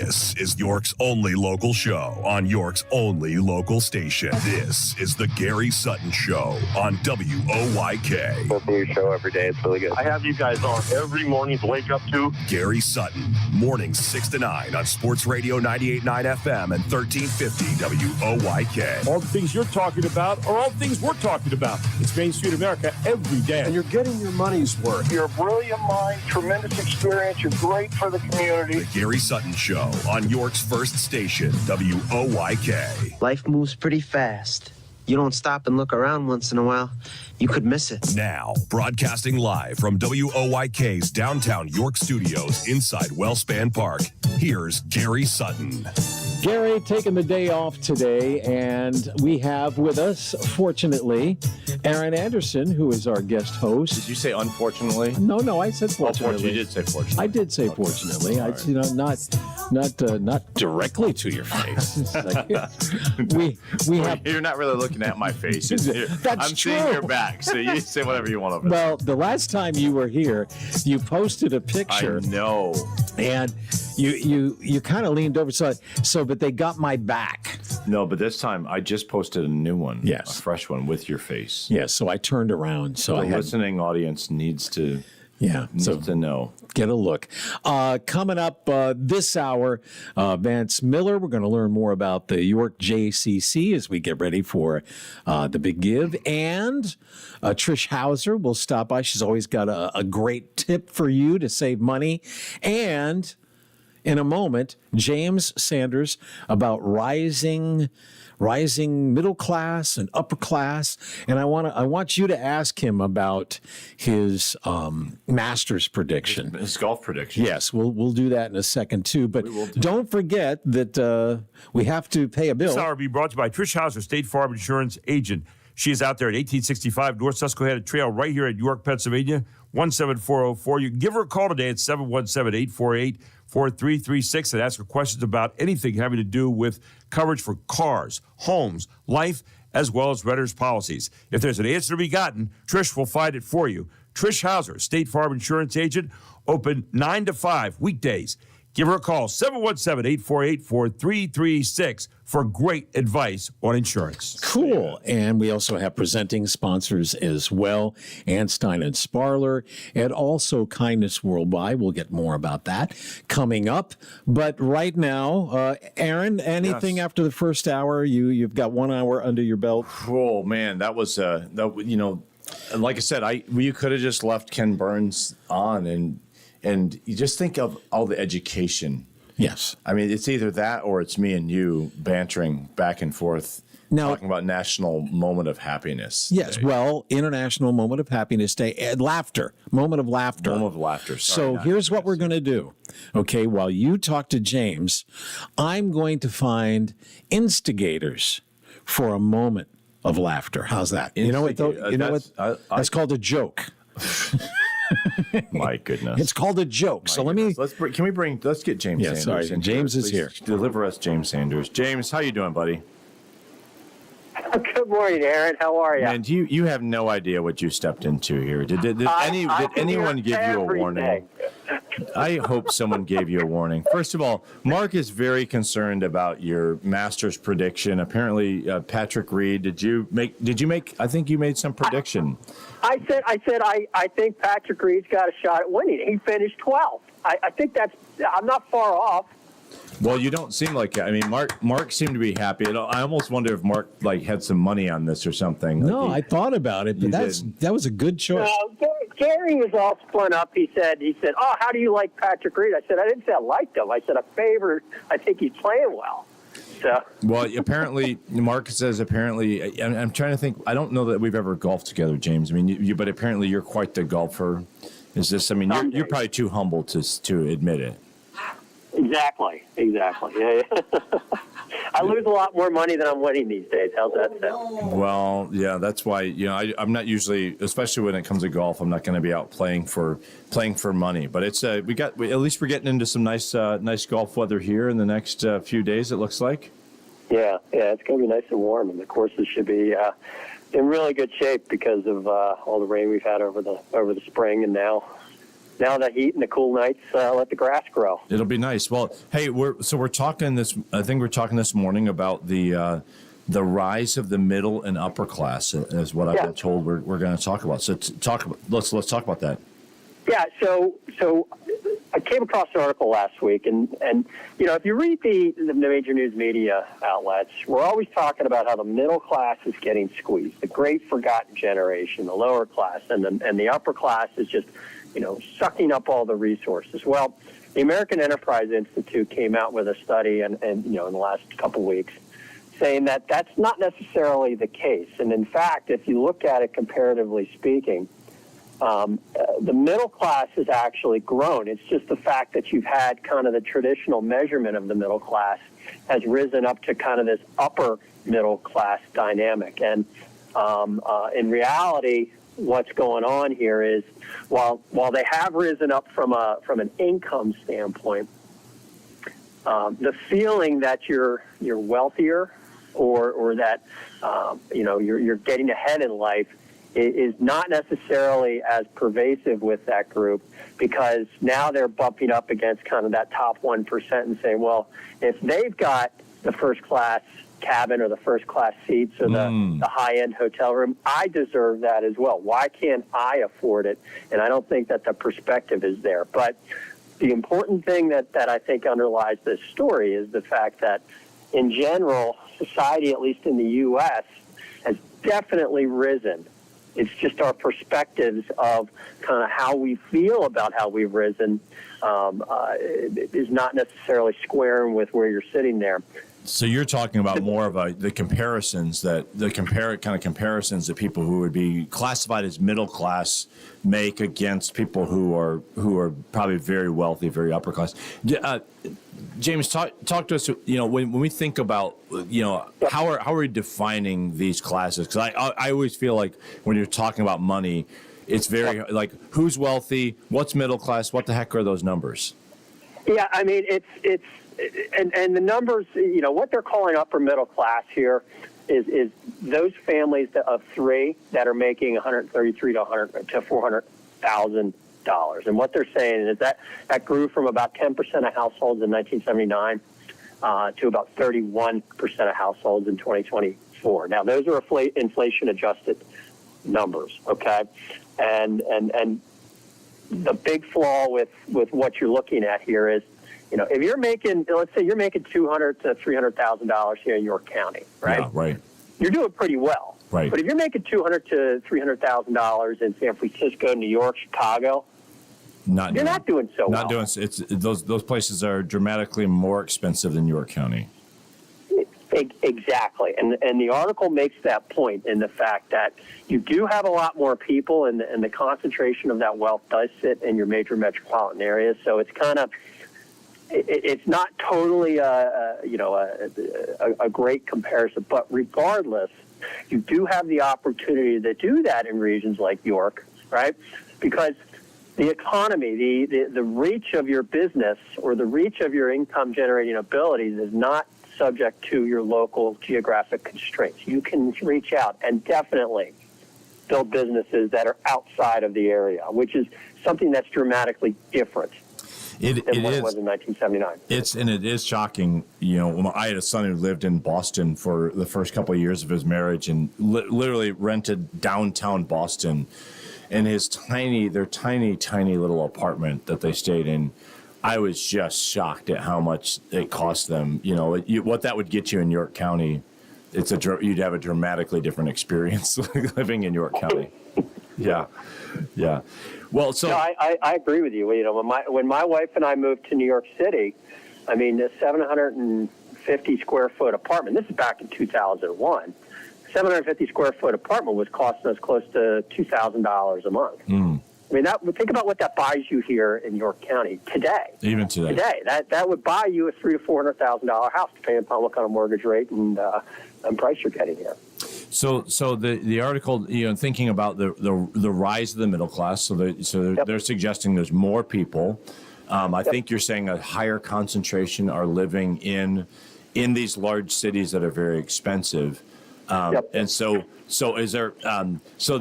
This is York's only local show on York's only local station. This is the Gary Sutton Show on WOYK. Listen to your show every day. It's really good. I have you guys on every morning to wake up to. Gary Sutton, mornings 6 to 9 on Sports Radio 98.9 FM and 1350 WOYK. All the things you're talking about are all the things we're talking about. It's Main Street America every day. And you're getting your money's worth. You're a brilliant mind, tremendous experience. You're great for the community. The Gary Sutton Show on York's first station, WOYK. Life moves pretty fast. You don't stop and look around once in a while, you could miss it. Now, broadcasting live from WOYK's downtown York studios inside Wellspan Park, here's Gary Sutton. Gary taking the day off today, and we have with us, fortunately, Aaron Anderson, who is our guest host. Did you say unfortunately? No, I said fortunately. You did say fortunately. I did say fortunately. Right. Not directly to your face. It's like, we have. You're not really looking at my face. That's I'm true. seeing your back, so you say whatever you want over there. Well, the last time you were here, you posted a picture. I know. And you kind of leaned over, but they got my back. No, but this time I just posted a new one. Yes. A fresh one with your face. Yes, so I turned around. So the listening audience needs to know. Get a look. Coming up this hour, Vance Miller. We're going to learn more about the York JCC as we get ready for the Big Give. And Trish Hauser will stop by. She's always got a great tip for you to save money. And in a moment, James Sanders about rising middle class and upper class, and I want you to ask him about his Masters prediction, his golf prediction. Yes, we'll do that in a second too. But don't forget that we have to pay a bill. This hour will be brought to you by Trish Hauser, State Farm Insurance Agent. She is out there at 1865 North Susquehanna Trail, right here in York, Pennsylvania, 17404. You can give her a call today at 717-848-4336 and ask her questions about anything having to do with coverage for cars, homes, life, as well as renters' policies. If there's an answer to be gotten, Trish will find it for you. Trish Hauser, State Farm Insurance Agent, open 9 to 5 weekdays. Give her a call, 717-848-4336 for great advice on insurance. Cool. And we also have presenting sponsors as well, Anstein and Sparler, and also Kindness Worldwide. We'll get more about that coming up. But right now, Aaron, anything after the first hour? You've got 1 hour under your belt. Oh, man, that was, like I said, you could have just left Ken Burns on and you just think of all the education. Yes. I mean, it's either that or it's me and you bantering back and forth, talking about National Moment of Happiness. Yes, Day. well, International Moment of Happiness Day and Moment of Laughter. Moment of Laughter. So here's what we're going to do. Okay, while you talk to James, I'm going to find instigators for a moment of laughter. How's that? You know what? That's called a joke. My goodness, it's called a joke. Let's get James Sanders. Sorry, James is here. Deliver us James Sanders. James, how you doing, buddy? Good morning, Aaron. How are you? And you have no idea what you stepped into here. Did anyone give you a warning? I hope someone gave you a warning. First of all, Mark is very concerned about your Masters prediction. Apparently, Patrick Reed, did you make? I think you made some prediction. I said I think Patrick Reed's got a shot at winning. He finished 12th. I think I'm not far off. Well, you don't seem like it. I mean, Mark seemed to be happy. I almost wonder if Mark had some money on this or something. No, I thought about it, but that was a good choice. Gary was all spun up. He said, "Oh, how do you like Patrick Reed?" I said, "I didn't say I liked him. I said I think he's playing well." So. Well, apparently, Mark says I'm trying to think. I don't know that we've ever golfed together, James. I mean, but apparently you're quite the golfer. Is this? I mean, you're probably too humble to admit it. Exactly. Yeah. I lose a lot more money than I'm winning these days. How's that sound? Well, yeah, that's why I'm not usually, especially when it comes to golf, I'm not going to be out playing for money. But it's at least we're getting into some nice golf weather here in the next few days. It looks like. Yeah, it's going to be nice and warm, and the courses should be in really good shape because of all the rain we've had over the spring and now now the heat and the cool nights let the grass grow. It'll be nice. Well, hey, we're talking this. I think we're talking this morning about the rise of the middle and upper class, is what I've been told we're going to talk about. So let's talk about that. Yeah. So I came across an article last week, and if you read the major news media outlets, we're always talking about how the middle class is getting squeezed, the great forgotten generation, the lower class, and the upper class is just sucking up all the resources. Well, the American Enterprise Institute came out with a study, and in the last couple of weeks, saying that that's not necessarily the case. And in fact, if you look at it comparatively speaking, the middle class has actually grown. It's just the fact that you've had kind of the traditional measurement of the middle class has risen up to kind of this upper middle class dynamic. And in reality, what's going on here is while they have risen up from an income standpoint, the feeling that you're wealthier or that you're getting ahead in life is not necessarily as pervasive with that group, because now they're bumping up against kind of that top 1% and saying, well, if they've got the first class cabin or the first class seats or the high-end hotel room, I deserve that as well. Why can't I afford it? And I don't think that the perspective is there. But the important thing that I think underlies this story is the fact that in general, society, at least in the U.S., has definitely risen. It's just our perspectives of kind of how we feel about how we've risen is not necessarily squaring with where you're sitting there. So you're talking about more of the comparisons that comparisons that people who would be classified as middle class make against people who are probably very wealthy, very upper class. James, talk to us. When we think about how are we defining these classes? Because I always feel like when you're talking about money, it's very like who's wealthy, what's middle class, what the heck are those numbers? Yeah, I mean it's. And the numbers, what they're calling upper middle class here is those families of three that are making $133,000 to $400,000. And what they're saying is that grew from about 10% of households in 1979 to about 31% of households in 2024. Now, those are inflation-adjusted numbers, okay? And the big flaw with what you're looking at here is, if you're making, let's say you're making $200,000 to $300,000 here in York County, right? Yeah, right. You're doing pretty well. Right. But if you're making $200,000 to $300,000 in San Francisco, New York, Chicago, you're not doing so well. Not doing. It's those places are dramatically more expensive than York County. Exactly, and the article makes that point in the fact that you do have a lot more people, and the concentration of that wealth does sit in your major metropolitan areas. So it's kind of. It's not totally a great comparison, but regardless, you do have the opportunity to do that in regions like York, right? Because the economy, the reach of your business or the reach of your income generating abilities is not subject to your local geographic constraints. You can reach out and definitely build businesses that are outside of the area, which is something that's dramatically different. It was in 1979. It is shocking. I had a son who lived in Boston for the first couple of years of his marriage, and literally rented downtown Boston, in their tiny little apartment that they stayed in. I was just shocked at how much it cost them. What that would get you in York County. You'd have a dramatically different experience living in York County. Yeah. Well, so no, I agree with you. When my wife and I moved to New York City, I mean, the 750 square foot apartment. This is back in 2001. 750 square foot apartment was costing us close to $2,000 a month. I mean, think about what that buys you here in York County today. Even today, that would buy you a $300,000 to $400,000 house, depending upon what kind of mortgage rate and price you're getting here. So the article, thinking about the rise of the middle class. They're suggesting there's more people. I think you're saying a higher concentration are living in these large cities that are very expensive. And so is there? So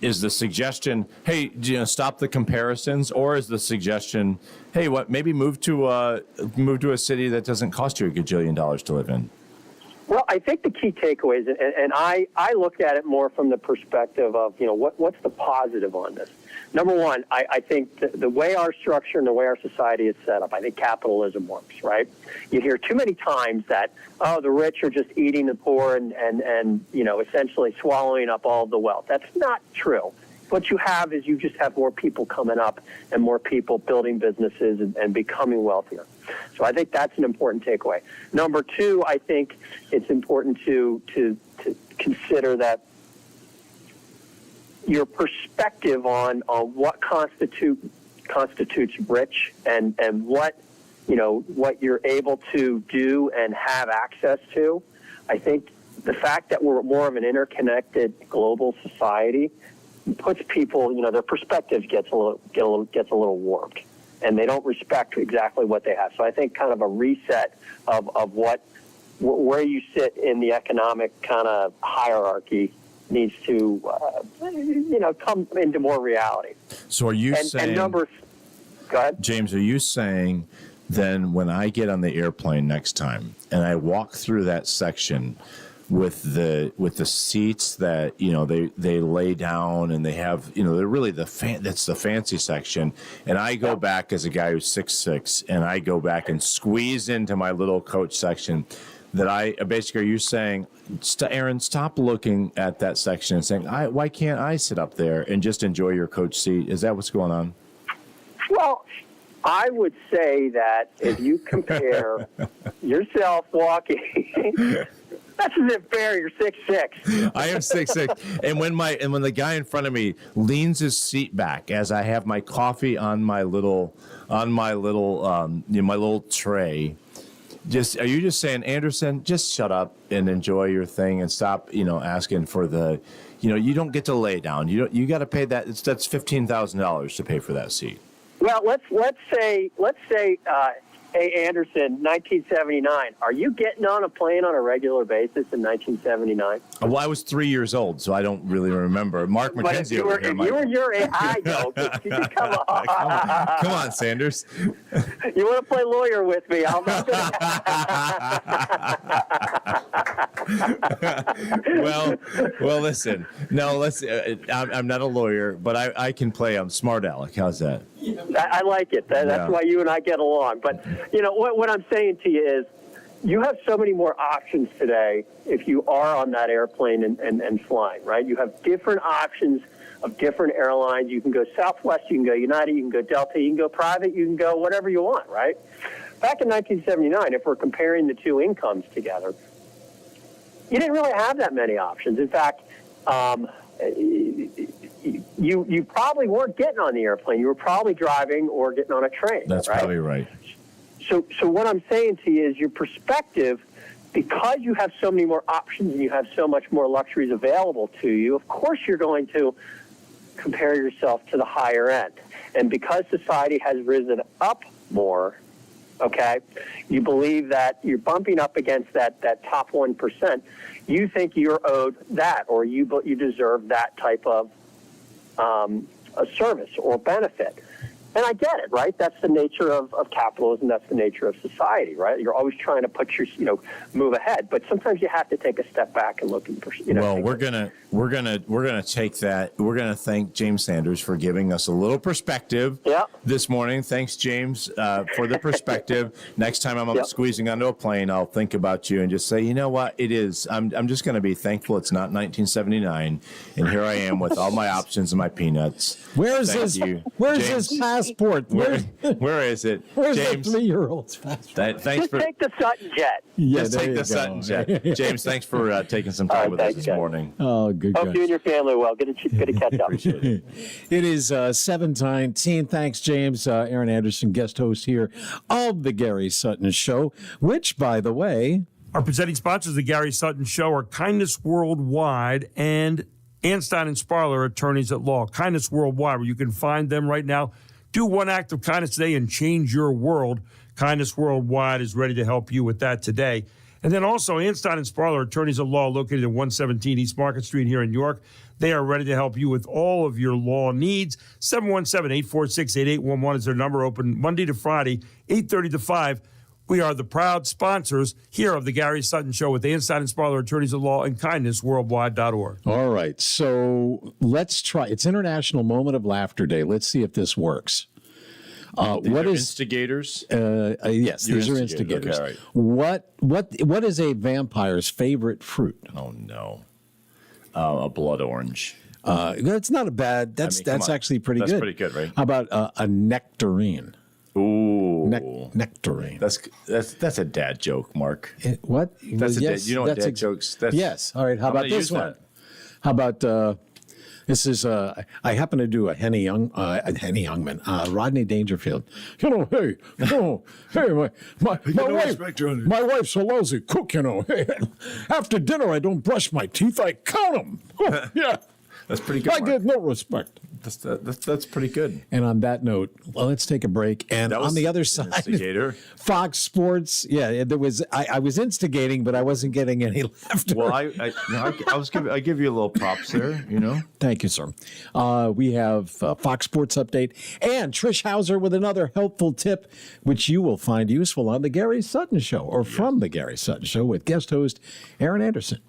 is the suggestion? Hey, stop the comparisons, or is the suggestion? Hey, maybe move to a city that doesn't cost you $1 gajillion to live in. Well, I think the key takeaways, and I look at it more from the perspective of, what's the positive on this? Number one, I think the way our structure and the way our society is set up, I think capitalism works, right? You hear too many times that, the rich are just eating the poor and essentially swallowing up all of the wealth. That's not true. What you have is you just have more people coming up and more people building businesses and becoming wealthier. So I think that's an important takeaway. Number two, I think it's important to consider that your perspective on what constitutes rich and what you're able to do and have access to. I think the fact that we're more of an interconnected global society puts people, their perspectives gets a little warped, and they don't respect exactly what they have. So I think kind of a reset of where you sit in the economic kind of hierarchy needs to, come into more reality. So are you saying? Go ahead, James. Are you saying then when I get on the airplane next time and I walk through that section with the seats that they lay down and they have they're really that's the fancy section, and I go back as a guy who's 6'6", and I go back and squeeze into my little coach section, that I basically, are you saying, Aaron, stop looking at that section and saying, why can't I sit up there and just enjoy your coach seat? Is that what's going on? Well, I would say that if you compare yourself walking. That's isn't fair. You're 6'6". I am 6'6", and when the guy in front of me leans his seat back as I have my coffee on my little tray, are you just saying, Anderson, just shut up and enjoy your thing and stop asking for the, you don't get to lay down. You got to pay that. That's $15,000 to pay for that seat. Well, let's say. Hey, Anderson, 1979. Are you getting on a plane on a regular basis in 1979? Well, I was 3 years old, so I don't really remember. Mark McKenzie you were your age, I know. Come on. Come on, Sanders. You want to play lawyer with me? I'll well, listen. No, I'm not a lawyer, but I can play. I'm smart aleck. How's that? I like it. That's why you and I get along. But what I'm saying to you is, you have so many more options today if you are on that airplane and flying, right? You have different options of different airlines. You can go Southwest, you can go United, you can go Delta, you can go private, you can go whatever you want, right? Back in 1979, if we're comparing the two incomes together, you didn't really have that many options. In fact, you probably weren't getting on the airplane. You were probably driving or getting on a train. That's right? probably right. So what I'm saying to you is your perspective, because you have so many more options and you have so much more luxuries available to you, of course you're going to compare yourself to the higher end. And because society has risen up more, okay, you believe that you're bumping up against that top 1%. You think you're owed that, or you deserve that type of a service or benefit. And I get it, right? That's the nature of capitalism. That's the nature of society, right? You're always trying to put move ahead, but sometimes you have to take a step back and look. Well, we're gonna take that. We're gonna thank James Sanders for giving us a little perspective this morning. Thanks, James, for the perspective. Next time I'm squeezing onto a plane, I'll think about you and just say, you know what, it is. I'm just gonna be thankful it's not 1979, and here I am with all my options and my peanuts. Where's his passport? Where is it? Where's James? the 3-year-old's passport? Just take the Sutton jet. Just take the Sutton jet. James, thanks for taking some time with us this morning. Oh, good. Hope you and your family are well. Good to catch up. It is 7:19. Thanks, James. Aaron Anderson, guest host here of the Gary Sutton Show, which, by the way, our presenting sponsors of the Gary Sutton Show are Kindness Worldwide and Anstein and Sparler, attorneys at law. Kindness Worldwide, where you can find them right now. Do one act of kindness today and change your world. Kindness Worldwide is ready to help you with that today. And then also, Anstein and Sparler, attorneys at law located at 117 East Market Street here in York. They are ready to help you with all of your law needs. 717-846-8811 is their number, open Monday to Friday, 8:30 to 5. We are the proud sponsors here of the Gary Sutton Show with Anstein and Sparler, attorneys at law, and kindnessworldwide.org. All right, so let's try. It's International Moment of Laughter Day. Let's see if this works. What is instigators? Yes, these are instigators. Okay, right. What is a vampire's favorite fruit? Oh no, a blood orange. That's not a bad. That's actually pretty good. That's pretty good, right? How about a nectarine? Ooh, nectarine. That's a dad joke, Mark. What? That's yes, you know what dad jokes? That's, yes. All right. How about this one? How about this is I happen to do a Henny Youngman, Rodney Dangerfield. You know, hey, my wife's a lousy cook. You know, after dinner I don't brush my teeth. I count them. Oh, yeah. That's pretty good. I get no respect. That's pretty good. And on that note, well, let's take a break. And on the other side, Fox Sports. Yeah, there was. I was instigating, but I wasn't getting any laughter. Well, I give you a little props there. You know. Thank you, sir. We have Fox Sports update and Trish Hauser with another helpful tip, which you will find useful on the Gary Sutton Show or from the Gary Sutton Show with guest host Aaron Anderson.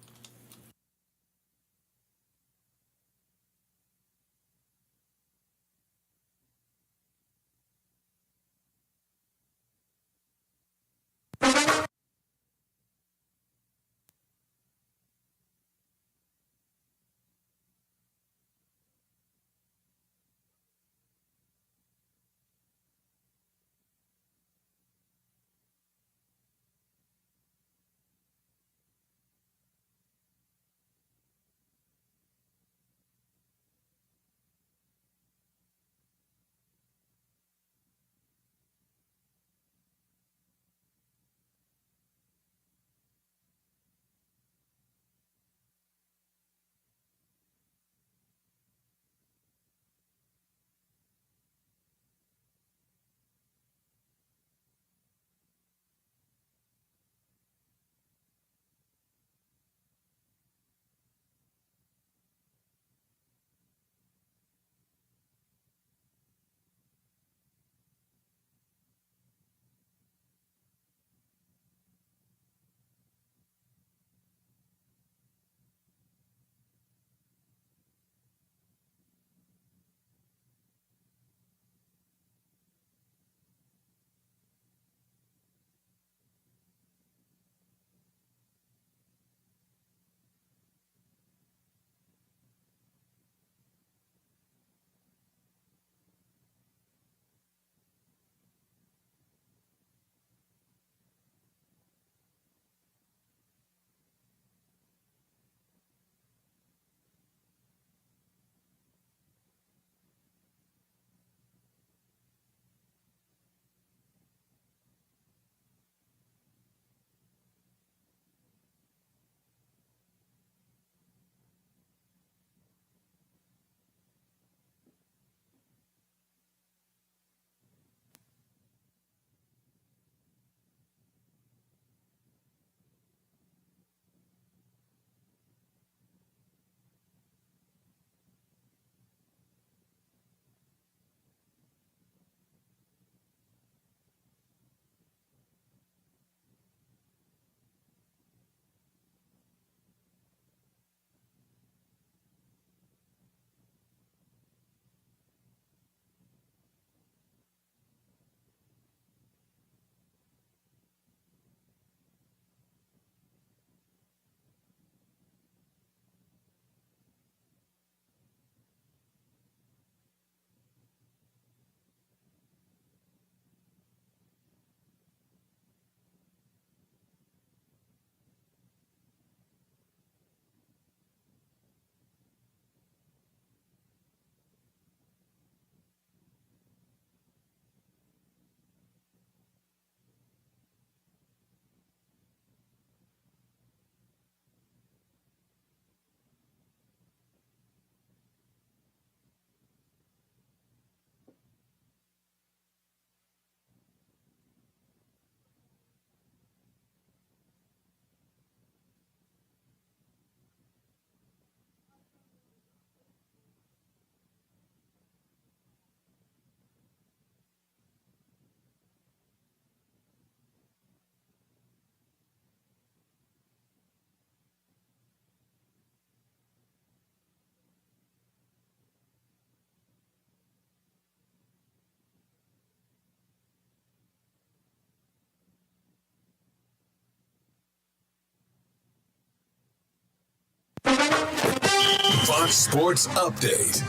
Fox Sports Update.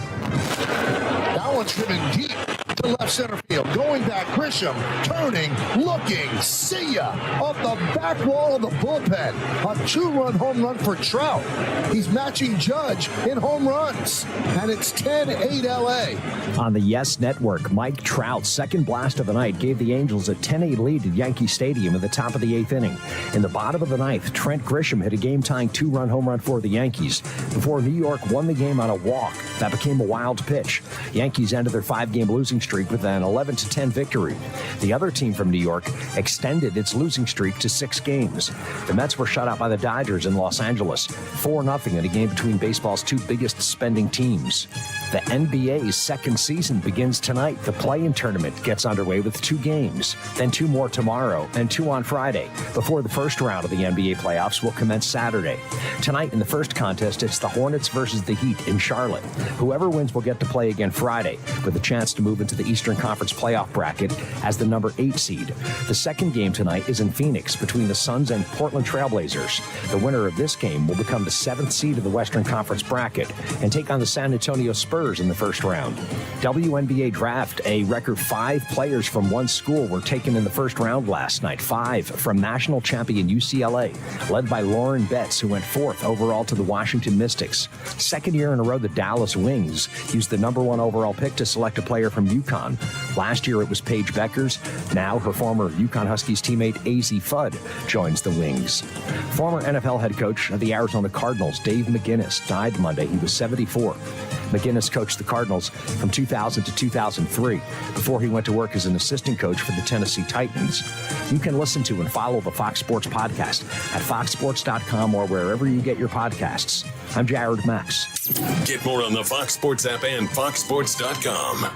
That one's driven deep to left center field. Going back, Grisham turning, looking, see ya, off the back wall of the bullpen. A 2-run home run for Trout. He's matching Judge in home runs. And it's 10-8 LA. On the Yes Network, Mike Trout's second blast of the night gave the Angels a 10-8 lead at Yankee Stadium in the top of the 8th inning. In the bottom of the 9th, Trent Grisham hit a game-tying 2-run home run for the Yankees before New York won the game on a walk. That became a wild pitch. Yankees ended their 5-game losing streak with an 11-10 victory. The other team from New York extended its losing streak to 6 games. The Mets were shut out by the Dodgers in Los Angeles, 4-0 in a game between baseball's two biggest spending teams. The NBA's second season begins tonight. The play-in tournament gets underway with 2 games, then 2 more tomorrow and 2 on Friday, before the first round of the NBA playoffs will commence Saturday. Tonight in the first contest, it's the Hornets versus the Heat in Charlotte. Whoever wins will get to play again Friday, with a chance to move into the Eastern Conference playoff bracket as the number 8 seed. The second game tonight is in Phoenix between the Suns and Portland Trailblazers. The winner of this game will become the 7th seed of the Western Conference bracket and take on the San Antonio Spurs in the first round. WNBA draft, a record 5 players from one school were taken in the first round last night. 5 from national champion UCLA, led by Lauren Betts, who went 4th overall to the Washington Mystics. Second year in a row, the Dallas Wings used the number 1 overall pick to select a player from UConn. Last year, it was Paige Beckers. Now, her former UConn Huskies teammate A.Z. Fudd joins the Wings. Former NFL head coach of the Arizona Cardinals, Dave McGinnis, died Monday. He was 74. McGinnis coached the Cardinals from 2000 to 2003 before he went to work as an assistant coach for the Tennessee Titans. You can listen to and follow the Fox Sports Podcast at foxsports.com or wherever you get your podcasts. I'm Jared Max. Get more on the Fox Sports app and foxsports.com.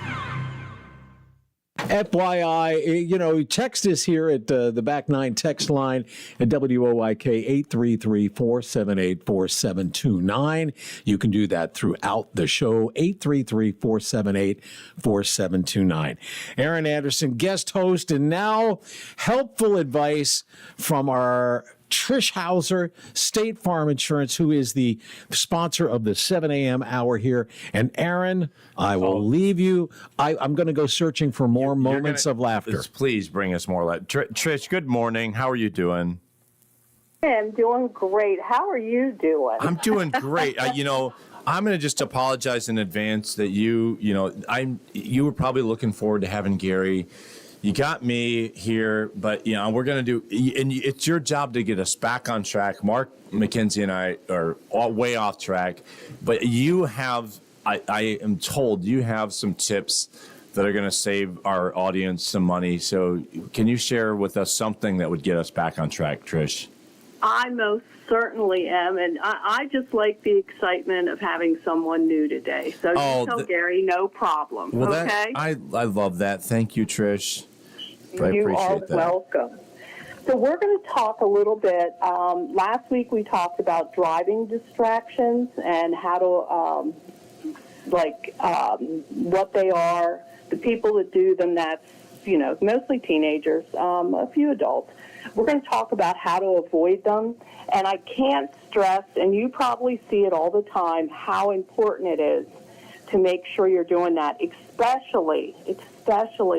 FYI, text us here at the Back 9 text line at WOIK 833-478-4729. You can do that throughout the show, 833-478-4729. Aaron Anderson, guest host, and now helpful advice from our Trish Hauser, State Farm Insurance, who is the sponsor of the 7 a.m. hour here. And Aaron, I will leave you. I'm going to go searching for more moments of laughter. Please bring us more laughter. Trish, good morning. How are you doing? I'm doing great. How are you doing? I'm doing great. I'm going to just apologize in advance that you were probably looking forward to having Gary. You got me here, but we're going to do, and it's your job to get us back on track. Mark McKenzie and I are all way off track, but you have, I am told you have some tips that are going to save our audience some money. So can you share with us something that would get us back on track, Trish? I most certainly am, and I just like the excitement of having someone new today. So you tell Gary, no problem. Well, okay? I love that. Thank you, Trish. I You appreciate are that. welcome. So we're going to talk a little bit. Last week we talked about driving distractions and how to, what they are. The people that do them, that's, mostly teenagers, a few adults. We're going to talk about how to avoid them. And I can't stress, and you probably see it all the time, how important it is to make sure you're doing that, especially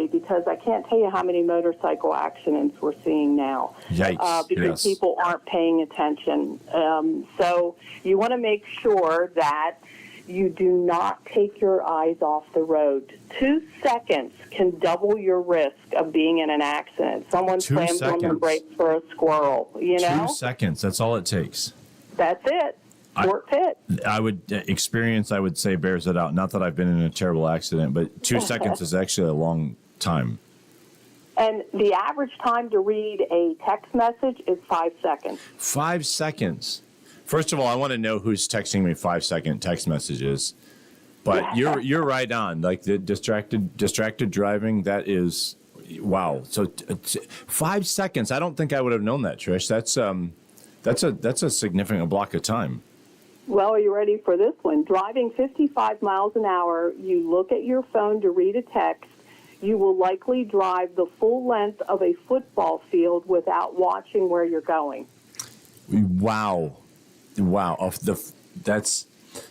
because I can't tell you how many motorcycle accidents we're seeing now. Yikes. Because people aren't paying attention. So you want to make sure that you do not take your eyes off the road. 2 seconds can double your risk of being in an accident. Someone 2 slams on the seconds. brakes for a squirrel, 2 seconds. That's all it takes. That's it. Short pit. I would experience, I would say, bears it out. Not that I've been in a terrible accident, but 2 seconds is actually a long time. And the average time to read a text message is 5 seconds. 5 seconds. First of all, I want to know who's texting me 5-second text messages. But you're right on. Like the distracted driving, that is, wow. So 5 seconds. I don't think I would have known that, Trish. That's a significant block of time. Well, are you ready for this one? Driving 55 miles an hour, you look at your phone to read a text, you will likely drive the full length of a football field without watching where you're going. Wow. That's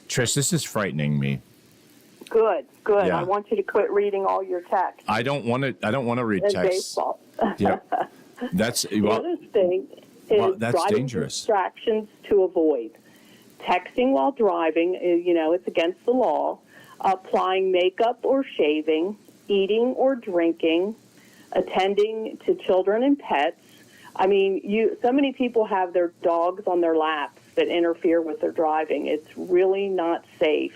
Trish, this is frightening me. Good. Yeah. I want you to quit reading all your texts. I don't want to read And texts. baseball. Yeah, that's The other thing is that's driving dangerous. distractions to avoid. Texting while driving, it's against the law. Applying makeup or shaving, eating or drinking, attending to children and pets. I mean, so many people have their dogs on their laps that interfere with their driving. It's really not safe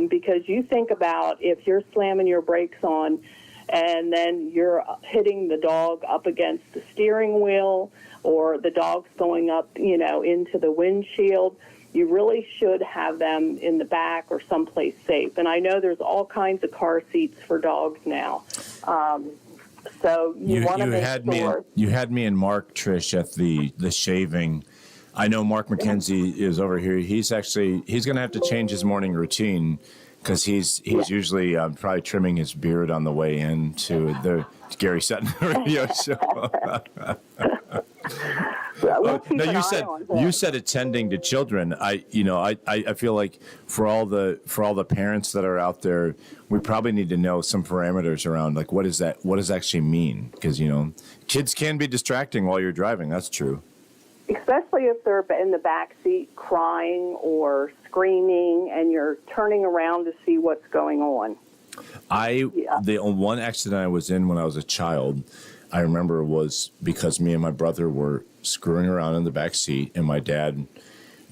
because you think about if you're slamming your brakes on and then you're hitting the dog up against the steering wheel or the dog's going up, into the windshield. You really should have them in the back or someplace safe. And I know there's all kinds of car seats for dogs now. So you want to make sure. You had me and Mark, Trish, at the shaving. I know Mark McKenzie is over here. He's going to have to change his morning routine because he's usually probably trimming his beard on the way into the Gary Sutton radio show. You said attending to children. I feel like for all the parents that are out there, we probably need to know some parameters around like what does that actually mean? Because kids can be distracting while you're driving. That's true. Especially if they're in the back seat crying or screaming, and you're turning around to see what's going on. The one accident I was in when I was a child, I remember was because me and my brother were screwing around in the back seat, and my dad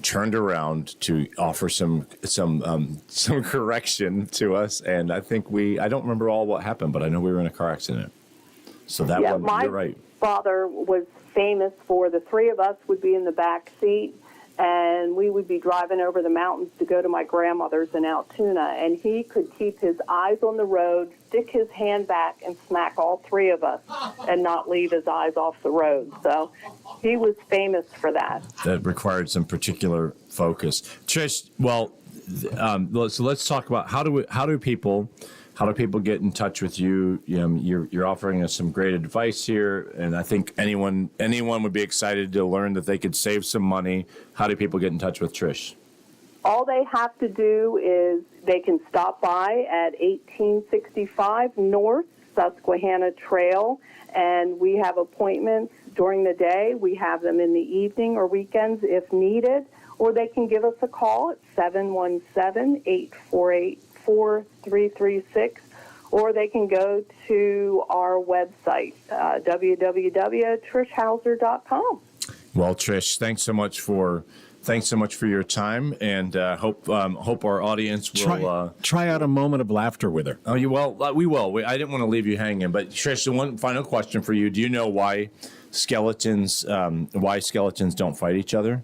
turned around to offer some correction to us, and I don't remember all what happened, but I know we were in a car accident. So that one, you're right. My father was famous for the three of us would be in the back seat, and we would be driving over the mountains to go to my grandmother's in Altoona, and he could keep his eyes on the road, stick his hand back, and smack all three of us and not leave his eyes off the road. So he was famous for that. That required some particular focus. Trish, so let's talk about how do people get in touch with you? You're offering us some great advice here, and I think anyone would be excited to learn that they could save some money. How do people get in touch with Trish? All they have to do is they can stop by at 1865 North Susquehanna Trail, and we have appointments during the day. We have them in the evening or weekends if needed, or they can give us a call at 717-848-4336, or they can go to our website, www.trishhauser.com. Well, Trish, thanks so much for your time, and hope our audience will try out a moment of laughter with her. Oh, we will. I didn't want to leave you hanging, but Trish, the one final question for you: do you know why skeletons don't fight each other?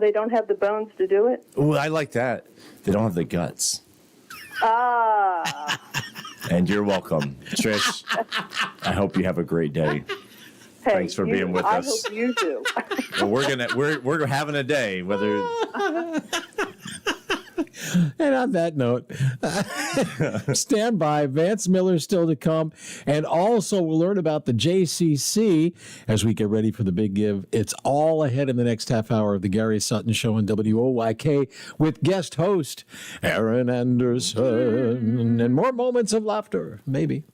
They don't have the bones to do it. Oh, I like that. They don't have the guts. Ah. And you're welcome, Trish. I hope you have a great day. Hey, thanks for being with us. I hope you do. Well, we're having a day. Whether. And on that note, stand by. Vance Miller's still to come. And also, we'll learn about the JCC as we get ready for the big give. It's all ahead in the next half hour of the Gary Sutton Show on WOYK with guest host Aaron Anderson. And more moments of laughter, maybe.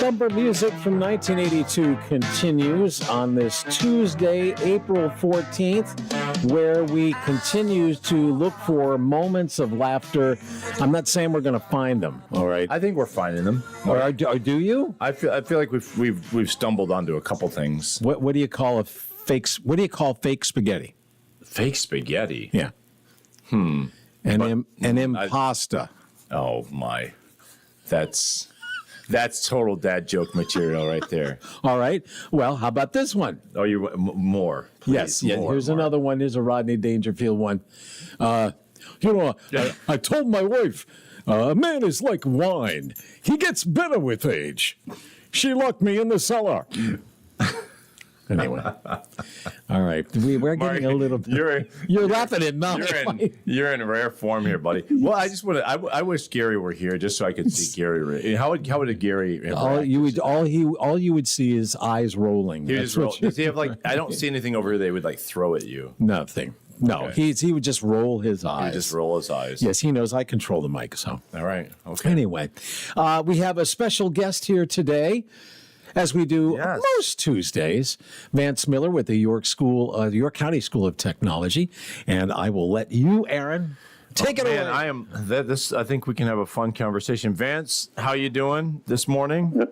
Bumper music from 1982 continues on this Tuesday, April 14th, where we continue to look for moments of laughter. I'm not saying we're going to find them, all right? I think we're finding them. Or do you? I feel like we've stumbled onto a couple things. What do you call fake spaghetti? Fake spaghetti? Yeah. An impasta. Oh my. That's total dad joke material right there. All right. Well, how about this one? Oh, you more? Please, yes. Yeah. Here's another one. Here's a Rodney Dangerfield one. I told my wife, a man is like wine. He gets better with age. She locked me in the cellar. Anyway, all right. We're getting a little. You're laughing at nothing. You're in rare form here, buddy. Well, I just want to. I wish Gary were here just so I could see Gary. How would a Gary? All you would see is eyes rolling. He would just roll. Does he have I don't see anything over here they would throw at you. Nothing. No, okay. he would just roll his eyes. He would just roll his eyes. Yes, he knows I control the mic. So all right. Okay. Anyway, we have a special guest here today. As we do most Tuesdays, Vance Miller with the York County School of Technology, and I will let you, Aaron, take it away. I think we can have a fun conversation. Vance, how you doing this morning?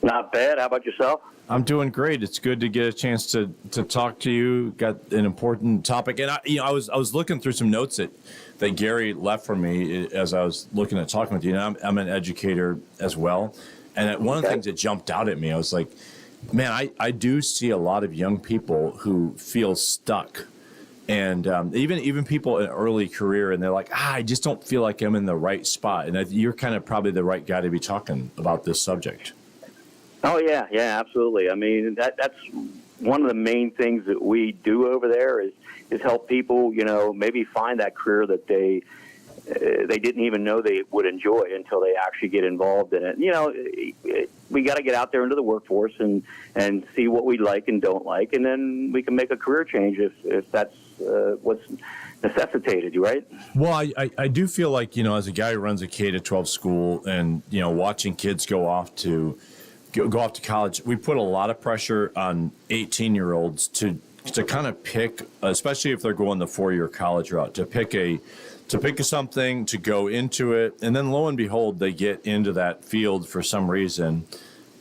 Not bad. How about yourself? I'm doing great. It's good to get a chance to talk to you. Got an important topic, and I was looking through some notes that Gary left for me as I was looking at talking with you. And I'm an educator as well. And one of the things that jumped out at me, I was like, man, I do see a lot of young people who feel stuck. And even people in early career, and they're like, I just don't feel like I'm in the right spot. And you're kind of probably the right guy to be talking about this subject. Oh, yeah, absolutely. I mean, that's one of the main things that we do over there is help people, maybe find that career that they didn't even know they would enjoy until they actually get involved in it. We got to get out there into the workforce and see what we like and don't like, and then we can make a career change if that's what's necessitated, right? Well, I do feel like, as a guy who runs a K-12 school and, watching kids go off to college, we put a lot of pressure on 18-year-olds to kind of pick, especially if they're going the 4-year college route, to pick something, to go into it, and then lo and behold, they get into that field for some reason,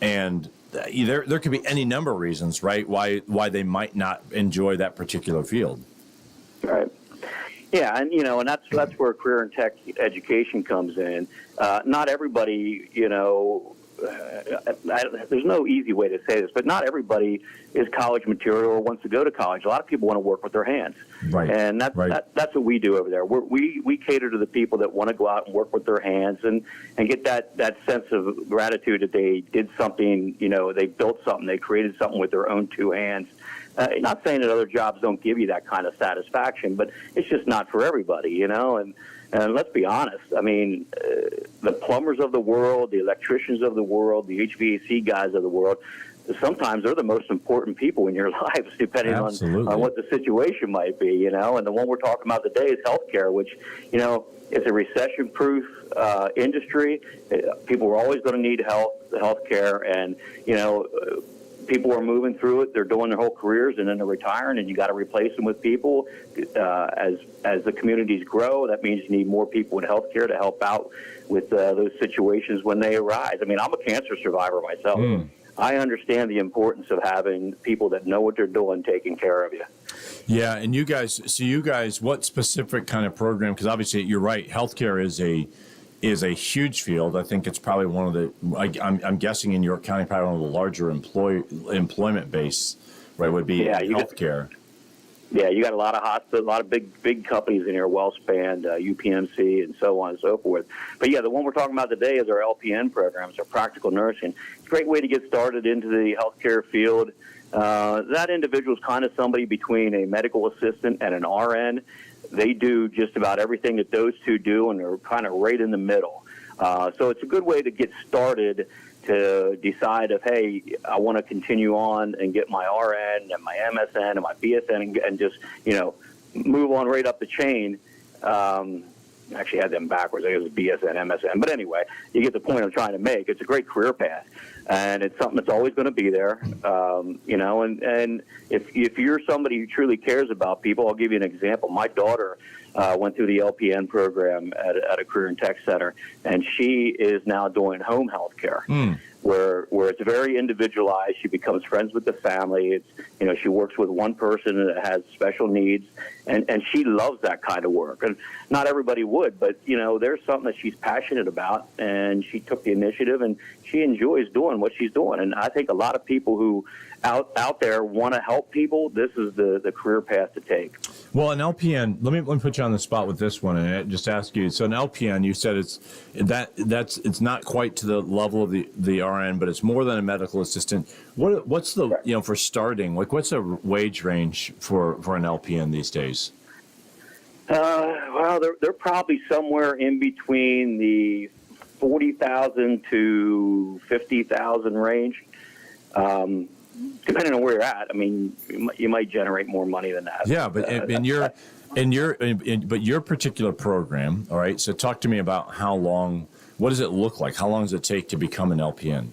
and there could be any number of reasons, right? Why they might not enjoy that particular field. Right. Yeah, and that's where career and tech education comes in. Not everybody, there's no easy way to say this, but not everybody is college material or wants to go to college. A lot of people want to work with their hands, right? And that's what we do over there. We cater to the people that want to go out and work with their hands and get that sense of gratitude that they did something. They built something, they created something with their own two hands. Not saying that other jobs don't give you that kind of satisfaction, but it's just not for everybody, And let's be honest, I mean, the plumbers of the world, the electricians of the world, the HVAC guys of the world, sometimes they're the most important people in your lives, depending on what the situation might be, And the one we're talking about today is healthcare, which, is a recession-proof industry. People are always going to need healthcare, and, people are moving through it. They're doing their whole careers, and then they're retiring, and you got to replace them with people. As the communities grow, that means you need more people in healthcare to help out with those situations when they arise. I mean, I'm a cancer survivor myself. I understand the importance of having people that know what they're doing taking care of you. Yeah, and you guys, what specific kind of program? Because obviously, you're right. Healthcare is a huge field. I think it's probably one of the. I'm guessing in York County, probably one of the larger employment base, right? Would be healthcare. You got a lot of hospitals, a lot of big companies in here, WellSpan, UPMC, and so on and so forth. But the one we're talking about today is our LPN programs, our practical nursing. It's a great way to get started into the healthcare field. That individual is kind of somebody between a medical assistant and an RN. They do just about everything that those two do, and they're kind of right in the middle. So it's a good way to get started to decide if, hey, I want to continue on and get my RN and my MSN and my BSN and just, move on right up the chain. actually had them backwards. I guess it was BSN, MSN. But anyway, you get the point I'm trying to make. It's a great career path, and it's something that's always going to be there. You know, and if you're somebody who truly cares about people, I'll give you an example. My daughter went through the LPN program at a career and tech center, and she is now doing home health care. Where it's very individualized. She becomes friends with the family. It's, you know, she works with one person that has special needs, and she loves that kind of work. And not everybody would, but, you know, there's something that she's passionate about, and she took the initiative, and she enjoys doing what she's doing. And I think a lot of people who out there want to help people, this is the career path to take. Well, an LPN, let me put you on the spot with this one and just ask you. So an LPN, you said it's not quite to the level of the RN, but it's more than a medical assistant. What's the, you know, for starting, like what's a wage range for an LPN these days? Well, they're probably somewhere in between the 40,000 to 50,000 range. Depending on where you're at, I mean, you might generate more money than that. Yeah, but but your particular program, all right. So talk to me about how long. What does it look like? How long does it take to become an LPN?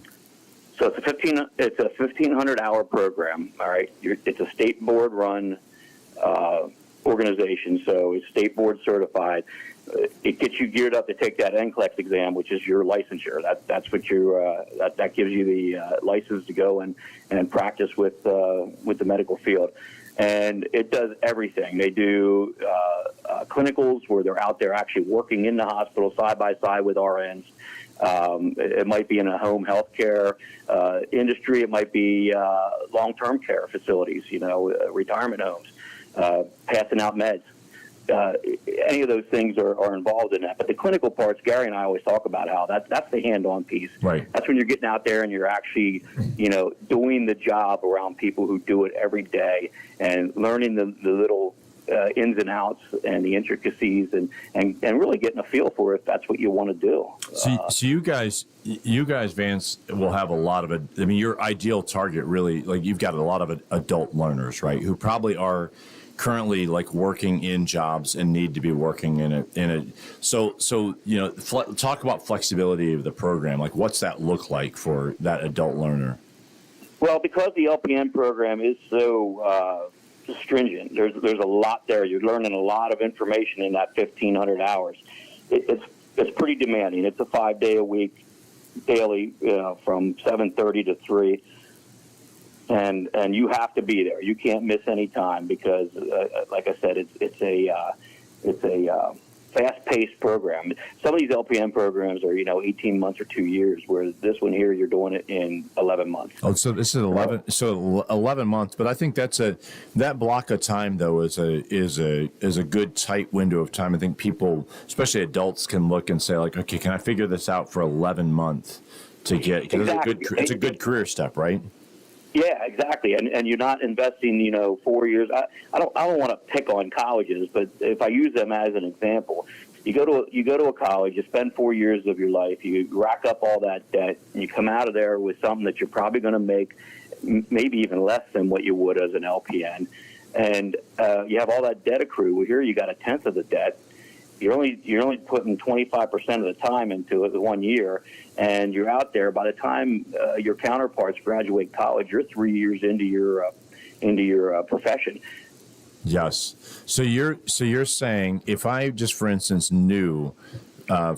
So it's a 1,500-hour program. All right, it's a state board run organization, so it's state board certified. It gets you geared up to take that NCLEX exam, which is your licensure. That's what that gives you the license to go and practice with the medical field. And it does everything. They do clinicals where they're out there actually working in the hospital side by side with RNs. It might be in a home health care industry. It might be long-term care facilities, you know, retirement homes, passing out meds. Any of those things are involved in that. But the clinical parts, Gary and I always talk about how that's the hands-on piece. Right. That's when you're getting out there and you're actually, you know, doing the job around people who do it every day and learning the little ins and outs and the intricacies and really getting a feel for if that's what you want to do. So you guys, Vance, will have a lot of it. I mean, your ideal target really, like you've got a lot of adult learners, right, who probably are currently like working in jobs and need to be working in a so you know, talk about flexibility of the program. Like what's that look like for that adult learner? Well, because the LPN program is so stringent, there's a lot there. You're learning a lot of information in that 1,500 hours. It's pretty demanding. It's a 5-day-a-week daily, you know, from 7:30 to 3. And you have to be there. You can't miss any time because, like I said, it's a fast-paced program. Some of these LPN programs are, you know, 18 months or 2 years, whereas this one here, you're doing it in 11 months. Oh, so this is 11. So 11 months. But I think that block of time though is a good tight window of time. I think people, especially adults, can look and say like, okay, can I figure this out for 11 months to get? Exactly. It's a good career step, right? Yeah, exactly. And you're not investing, you know, 4 years. I don't want to pick on colleges, but if I use them as an example, you go to a college, you spend 4 years of your life, you rack up all that debt, and you come out of there with something that you're probably going to make maybe even less than what you would as an LPN, and you have all that debt accrued. Well, here you got a tenth of the debt. You're only putting 25% of the time into it 1 year, and you're out there. By the time your counterparts graduate college, you're 3 years into your profession. Yes. So you're saying if I just, for instance, knew, a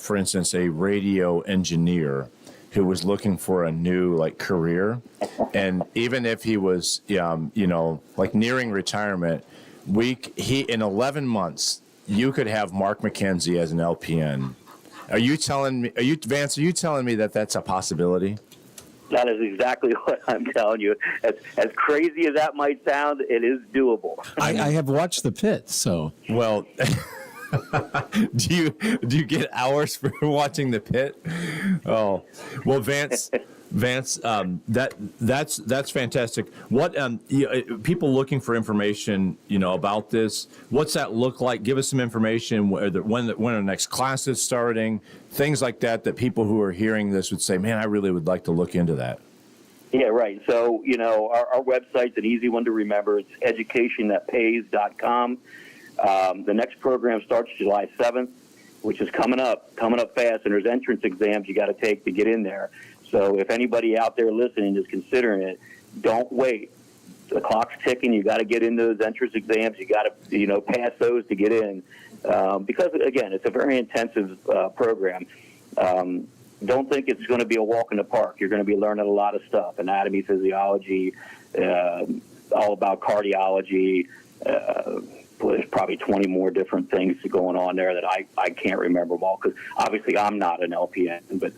radio engineer who was looking for a new like career, and even if he was, you know, like nearing retirement, in 11 months. You could have Mark McKenzie as an LPN. Vance, are you telling me that that's a possibility? That is exactly what I'm telling you. As crazy as that might sound, it is doable. I have watched The Pit, so. Well, do you get hours for watching The Pit? Oh, well, Vance, that's fantastic. What people looking for information, you know, about this? What's that look like? Give us some information. When the next class is starting, things like that. That people who are hearing this would say, "Man, I really would like to look into that." Yeah, right. So, you know, our website's an easy one to remember. It's educationthatpays.com. The next program starts July 7th. which is coming up fast, and there's entrance exams you got to take to get in there. So if anybody out there listening is considering it, don't wait. The clock's ticking. You got to get in those entrance exams. You got to, pass those to get in, because again, it's a very intensive program. Don't think it's going to be a walk in the park. You're going to be learning a lot of stuff: anatomy, physiology, all about cardiology. There's probably 20 more different things going on there that I can't remember them all, because obviously I'm not an LPN. But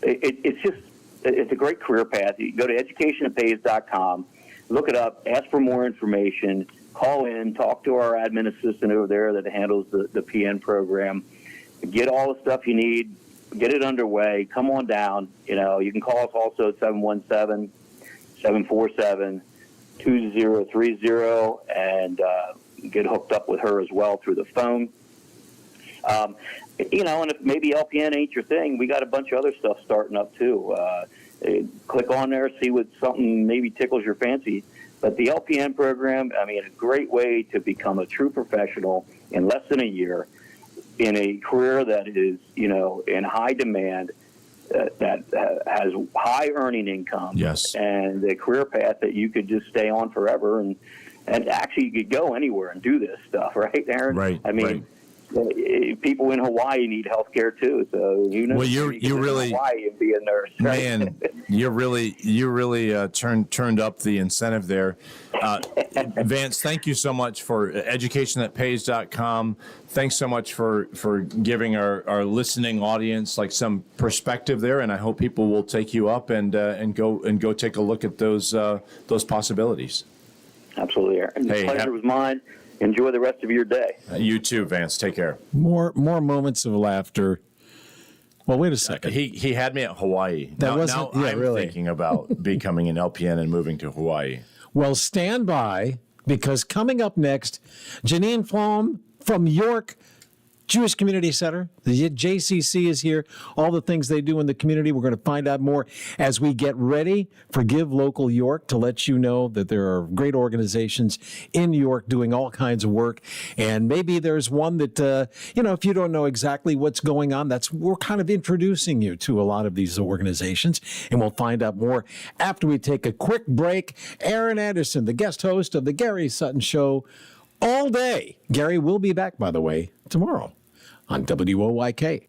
it's a great career path. You go to educationitpays.com, look it up, ask for more information, call in, talk to our admin assistant over there that handles the PN program, get all the stuff you need, get it underway, come on down. You can call us also at 717-747-2030 and get hooked up with her as well through the phone. And if maybe LPN ain't your thing, we got a bunch of other stuff starting up too. Click on there, see what something maybe tickles your fancy. But the LPN program, a great way to become a true professional in less than a year in a career that is, in high demand, that has high earning income. Yes. And a career path that you could just stay on forever, and actually you could go anywhere and do this stuff, right, Aaron? Right. People in Hawaii need health care too, so Well, you really, in Hawaii and be a nurse, right? Man, you really turned up the incentive there. Vance, thank you so much for educationthatpays.com. Thanks so much for giving our listening audience some perspective there, and I hope people will take you up and go take a look at those possibilities. Absolutely, Aaron. The pleasure was mine. Enjoy the rest of your day. You too, Vance. Take care. More moments of laughter. Well, wait a second. He had me at Hawaii. Now I'm thinking about becoming an LPN and moving to Hawaii. Well, stand by, because coming up next, Janine Flom from York Jewish Community Center. The JCC is here. All the things they do in the community. We're going to find out more as we get ready for Give Local York, to let you know that there are great organizations in York doing all kinds of work. And maybe there's one that, if you don't know exactly what's going on, we're kind of introducing you to a lot of these organizations. And we'll find out more after we take a quick break. Aaron Anderson, the guest host of the Gary Sutton Show, all day. Gary will be back, by the way, tomorrow on WOYK.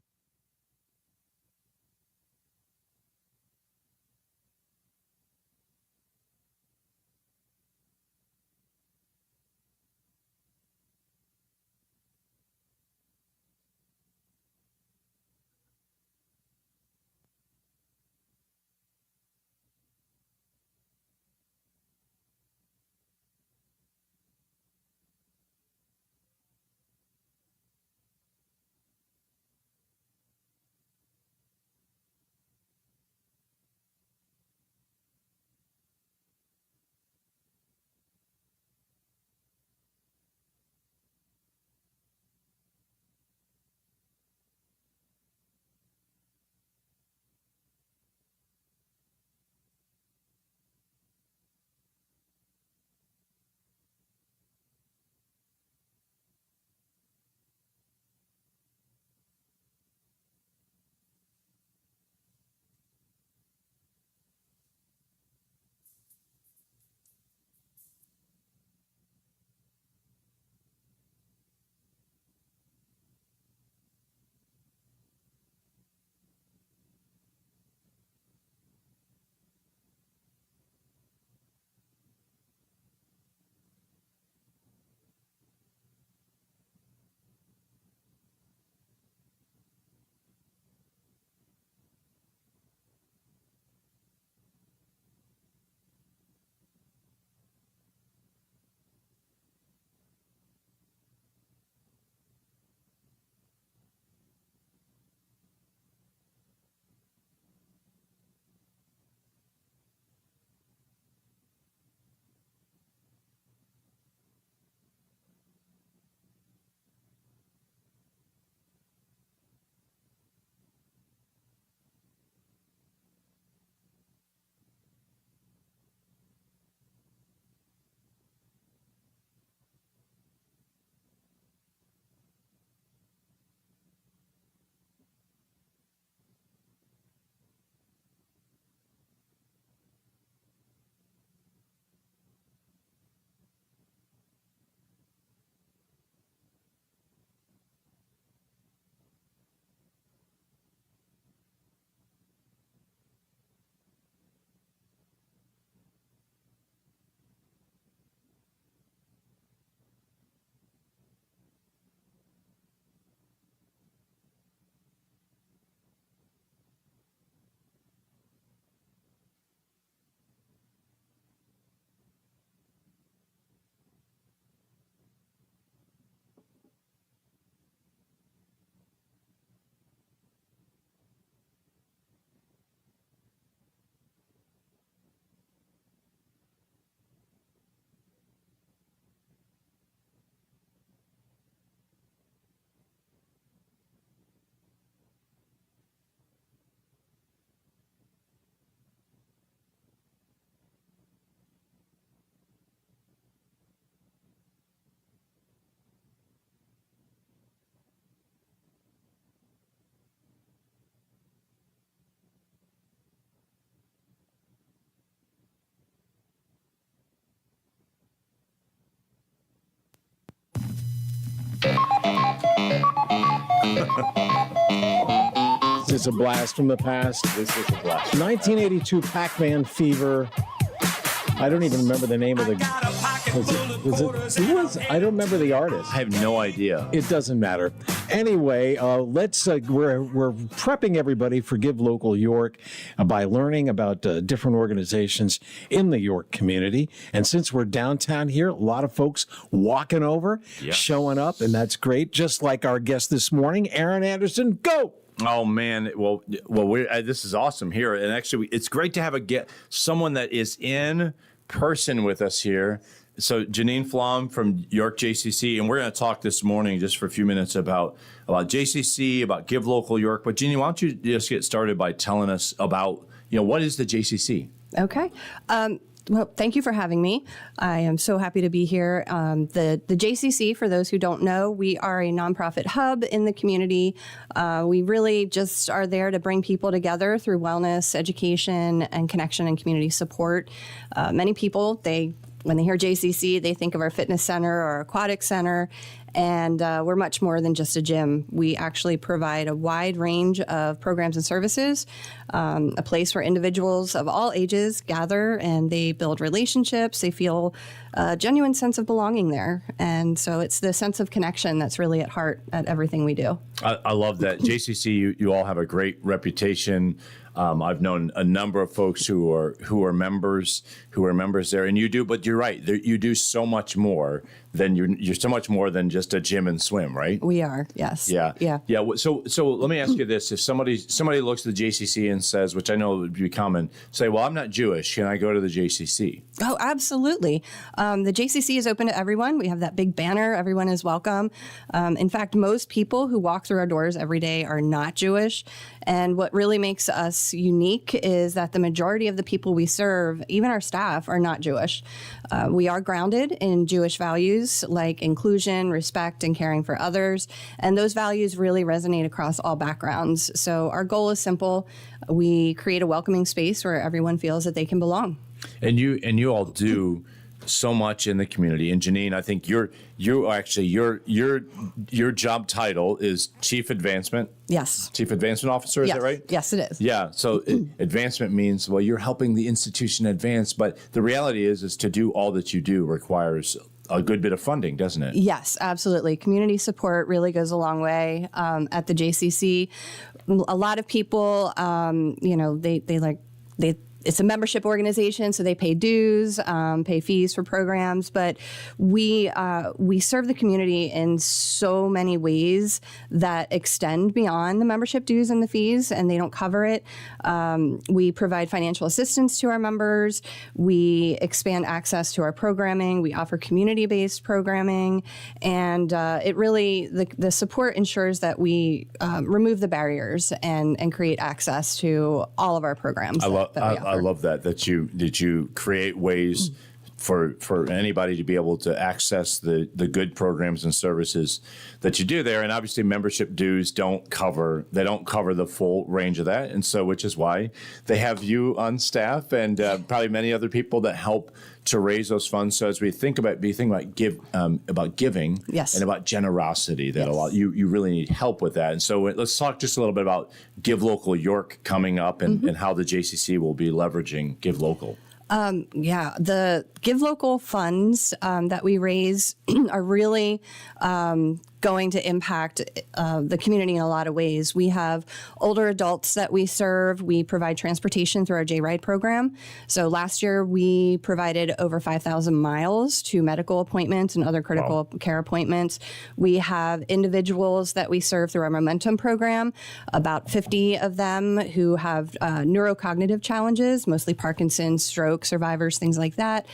Is this a blast from the past? This is a blast. 1982 Pac-Man Fever. I don't even remember the name of the. Who was? I don't remember the artist. I have no idea. It doesn't matter. Anyway, let's. We're prepping everybody for Give Local York by learning about different organizations in the York community. And since we're downtown here, a lot of folks walking over, showing up, and that's great. Just like our guest this morning, Aaron Anderson. Go. Oh man! Well, this is awesome here, and actually, it's great to have someone that is in person with us here. So Janine Flom from York JCC, and we're going to talk this morning just for a few minutes about JCC, about Give Local York. But Janine, why don't you just get started by telling us about what is the JCC? Okay. Well, thank you for having me. I am so happy to be here. The JCC, for those who don't know, we are a nonprofit hub in the community. We really just are there to bring people together through wellness, education, and connection and community support. Many people, when they hear JCC, they think of our fitness center or aquatic center, and we're much more than just a gym. We actually provide a wide range of programs and services, a place where individuals of all ages gather and they build relationships. They feel a genuine sense of belonging there. And so it's the sense of connection that's really at heart at everything we do. I love that. JCC, you all have a great reputation. I've known a number of folks who are members there, and you do. But you're right. You do so much more than you're so much more than just a gym and swim, right? We are, yes. Yeah. Yeah. So let me ask you this: if somebody looks at the JCC and says, which I know would be common, say, "Well, I'm not Jewish. Can I go to the JCC?" Oh, absolutely. The JCC is open to everyone. We have that big banner. Everyone is welcome. In fact, most people who walk through our doors every day are not Jewish. And what really makes us unique is that the majority of the people we serve, even our staff, are not Jewish. We are grounded in Jewish values like inclusion, respect, and caring for others. And those values really resonate across all backgrounds. So our goal is simple. We create a welcoming space where everyone feels that they can belong. And you all do so much in the community. And Janine, I think your job title is Chief Advancement. Yes. Chief Advancement Officer, is that right? Yes, it is. Yeah. So advancement means, well, you're helping the institution advance, but the reality is to do all that you do requires a good bit of funding, doesn't it? Yes, absolutely. Community support really goes a long way at the JCC. A lot of people, it's a membership organization, so they pay dues, pay fees for programs. But we serve the community in so many ways that extend beyond the membership dues and the fees, and they don't cover it. We provide financial assistance to our members. We expand access to our programming. We offer community-based programming, and it really the support ensures that we remove the barriers and create access to all of our programs. I love that you create ways for anybody to be able to access the good programs and services that you do there. And obviously membership dues don't cover the full range of that. And so, which is why they have you on staff and probably many other people that help to raise those funds. So as we think about giving yes. and about generosity, that yes. a lot you really need help with that. And so let's talk just a little bit about Give Local York coming up and how the JCC will be leveraging Give Local. The Give Local funds that we raise are really going to impact the community in a lot of ways. We have older adults that we serve. We provide transportation through our J-Ride program. So last year we provided over 5,000 miles to medical appointments and other critical care appointments. We have individuals that we serve through our Momentum program, about 50 of them who have neurocognitive challenges, mostly Parkinson's, stroke survivors, things like that.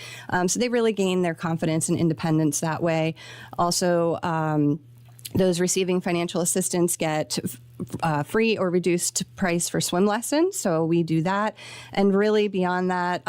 So they really gain their confidence and independence that way. Also, those receiving financial assistance get free or reduced price for swim lessons. So we do that. And really beyond that,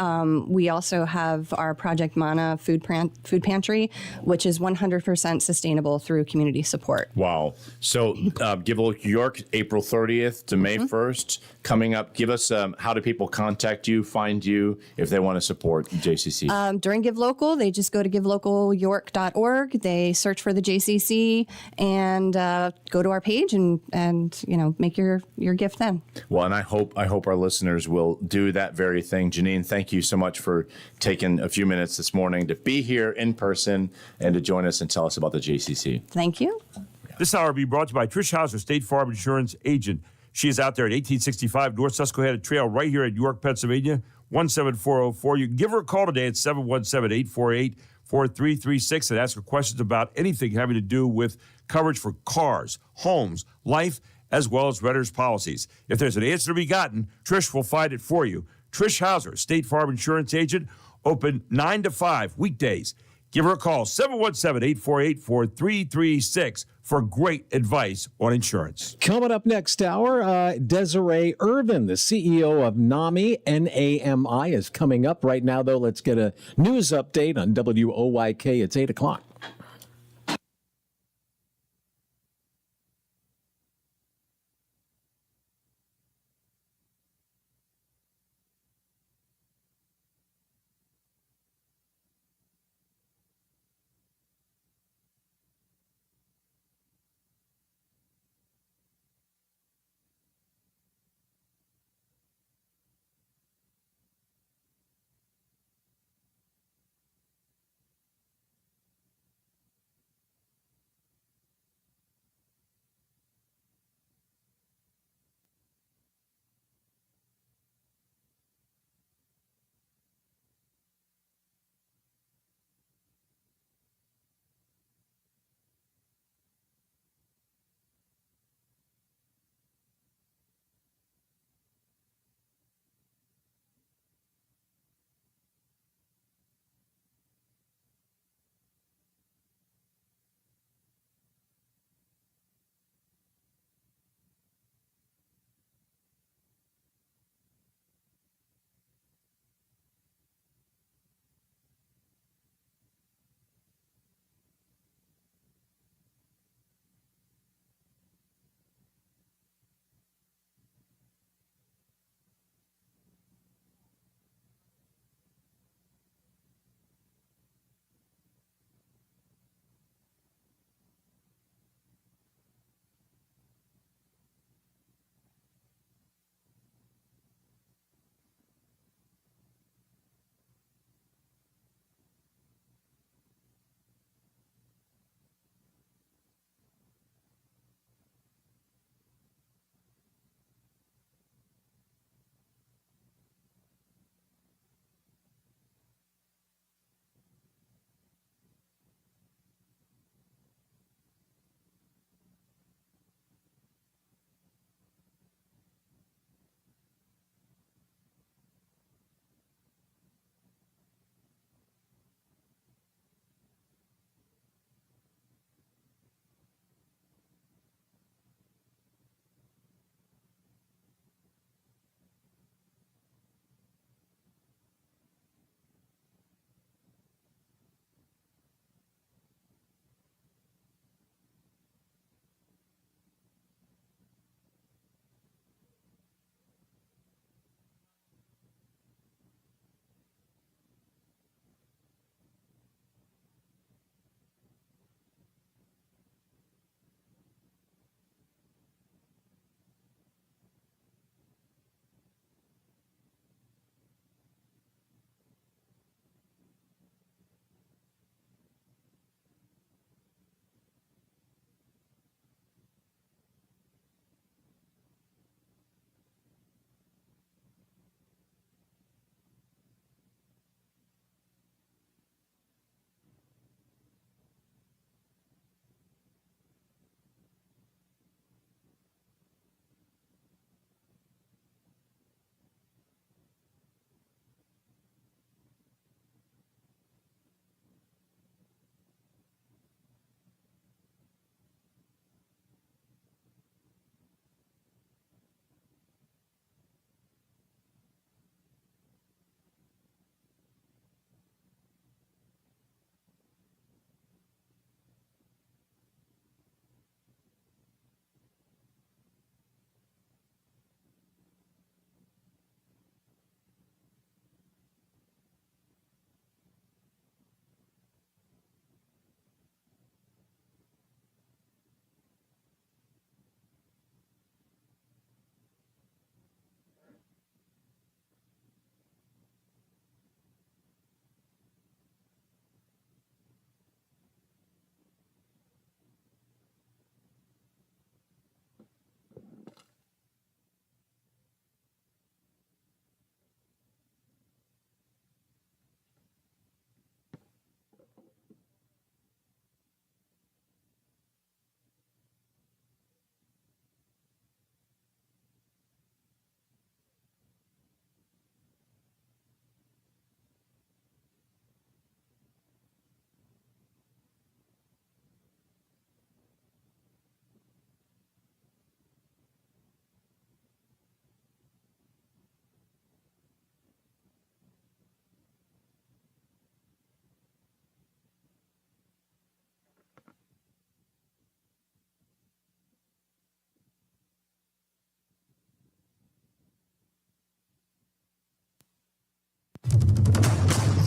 we also have our Project Mana food pantry, which is 100% sustainable through community support. Wow. So Give a Look York, April 30th to May 1st coming up. Give us how do people contact you, find you if they want to support JCC? During Give Local, they just go to givelocalyork.org. They search for the JCC and go to our page and make your gift then. Well, and I hope our listeners will do that very thing. Janine, thank you so much for taking a few minutes this morning to be here in person and to join us and tell us about the JCC. Thank you. This hour will be brought to you by Trish Hauser, State Farm Insurance Agent. She is out there at 1865 North Susquehanna Trail right here in York, Pennsylvania, 17404. You can give her a call today at 717-848-4336 and ask her questions about anything having to do with coverage for cars, homes, life, as well as renters policies. If there's an answer to be gotten, Trish will find it for you. Trish Hauser, State Farm Insurance Agent, open 9 to 5 weekdays. Give her a call, 717-848-4336 for great advice on insurance. Coming up next hour, Desiree Irvin, the CEO of NAMI, N-A-M-I, is coming up. Right now, though, let's get a news update on WOYK. It's 8 o'clock.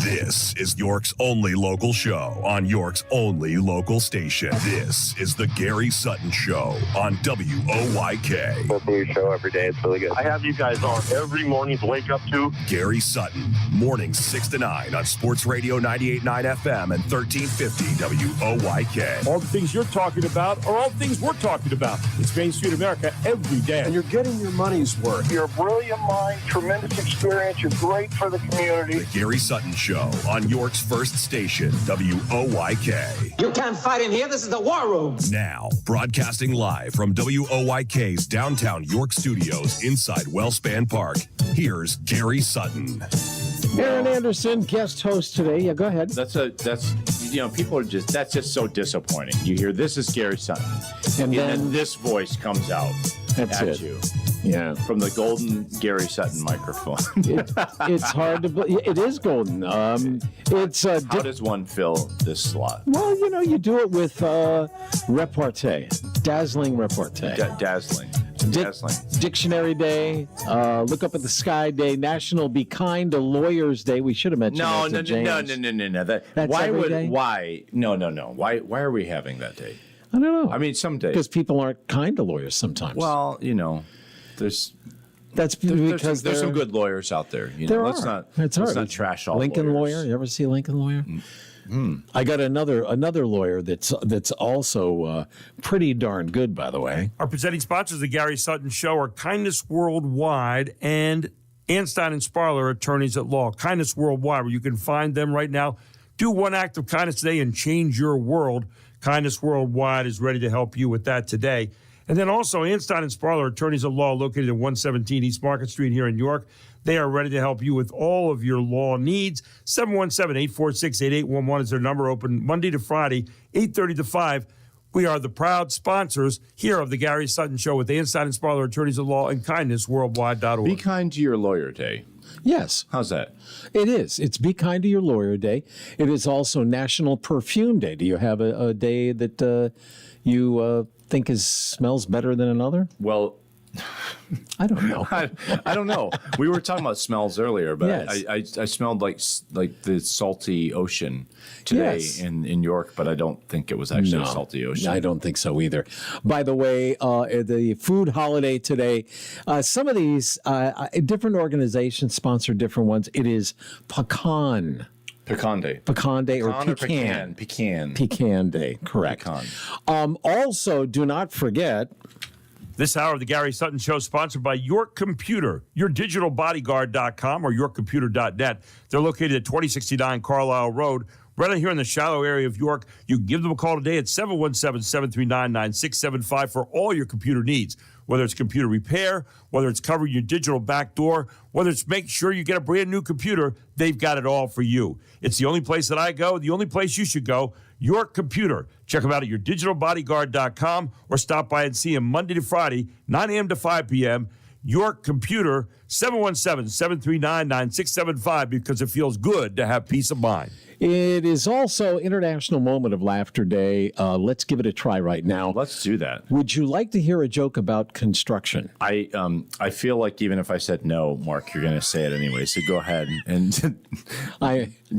This is York's only local show on York's only local station. This is the Gary Sutton Show on WOYK. Listen to your show every day. It's really good. I have you guys on every morning to wake up to. Gary Sutton, mornings 6 to 9 on Sports Radio 98.9 FM and 1350 WOYK. All the things you're talking about are all things we're talking about. It's Main Street America every day. And you're getting your money's worth. You're a brilliant mind, tremendous experience. You're great for the community. The Gary Sutton Show on York's first station, WOYK. You can't fight in here. This is the war room. Now, broadcasting live from WOYK's downtown York studios inside Wellspan Park, here's Gary Sutton. Aaron Anderson, guest host today. Yeah, go ahead. That's people are that's just so disappointing. You hear this is Gary Sutton, and then this voice comes out at you. Yeah, from the golden Gary Sutton microphone. It's hard to believe. It is golden. How does one fill this slot? Well, you do it with repartee, dazzling repartee. Dazzling. Dictionary Day, Look Up at the Sky Day, National Be Kind to Lawyers Day. We should have mentioned No. That's Why every would day? why? No. Why are we having that day? I don't know. I mean, some days because people aren't kind to lawyers sometimes. Well, there's because there's some good lawyers out there. Let's not trash all Lincoln lawyers. Lawyer. You ever see Lincoln Lawyer? I got another lawyer that's also pretty darn good, by the way. Our presenting sponsors of the Gary Sutton Show are Kindness Worldwide and Anstein and Sparler, attorneys at law. Kindness Worldwide, where you can find them right now. Do one act of kindness today and change your world. Kindness Worldwide is ready to help you with that today. And then also Anstein and Sparler, attorneys at law, located at 117 East Market Street here in New York. They are ready to help you with all of your law needs. 717-846-8811 is their number, open Monday to Friday, 8:30 to 5. We are the proud sponsors here of the Gary Sutton Show with Anstein and Sparler, attorneys at law, and kindnessworldwide.org. Be kind to your lawyer day. Yes. How's that? It is. It's Be Kind to Your Lawyer Day. It is also National Perfume Day. Do you have a day that you think smells better than another? Well, I don't know. I don't know. We were talking about smells earlier, but Yes. I smelled like the salty ocean today in York, but I don't think it was actually a salty ocean. I don't think so either. By the way, the food holiday today, some of these different organizations sponsor different ones. It is Pecan. Pecan Day. Pecan Day or Pecan Pecan. Pecan. Pecan Day, correct. Pecan. Also, do not forget... This hour of the Gary Sutton Show is sponsored by York Computer, yourdigitalbodyguard.com or yorkcomputer.net. They're located at 2069 Carlisle Road, right out here in the shallow area of York. You can give them a call today at 717-739-9675 for all your computer needs, whether it's computer repair, whether it's covering your digital back door, whether it's make sure you get a brand new computer, they've got it all for you. It's the only place that I go, the only place you should go, York Computer. Check them out at yourdigitalbodyguard.com or stop by and see them Monday to Friday, 9 a.m. to 5 p.m. York Computer, 717-739-9675, because it feels good to have peace of mind. It is also International Moment of Laughter Day. Let's give it a try right now. Let's do that. Would you like to hear a joke about construction? I feel like even if I said no, Mark, you're going to say it anyway. So go ahead and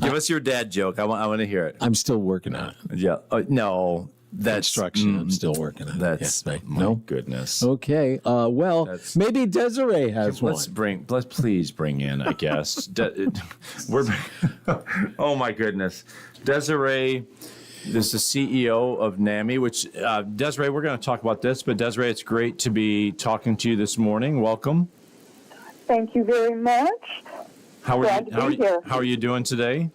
give us your dad joke. I want to hear it. I'm still working on it. Yeah. No. That's construction. I'm still working on it. That's my goodness. Okay. Maybe Desiree has one. Let's please bring in, I guess. Oh my goodness, Desiree. This is the CEO of NAMI. Which Desiree, we're going to talk about this. But Desiree, it's great to be talking to you this morning. Welcome. Thank you very much. How are you doing today?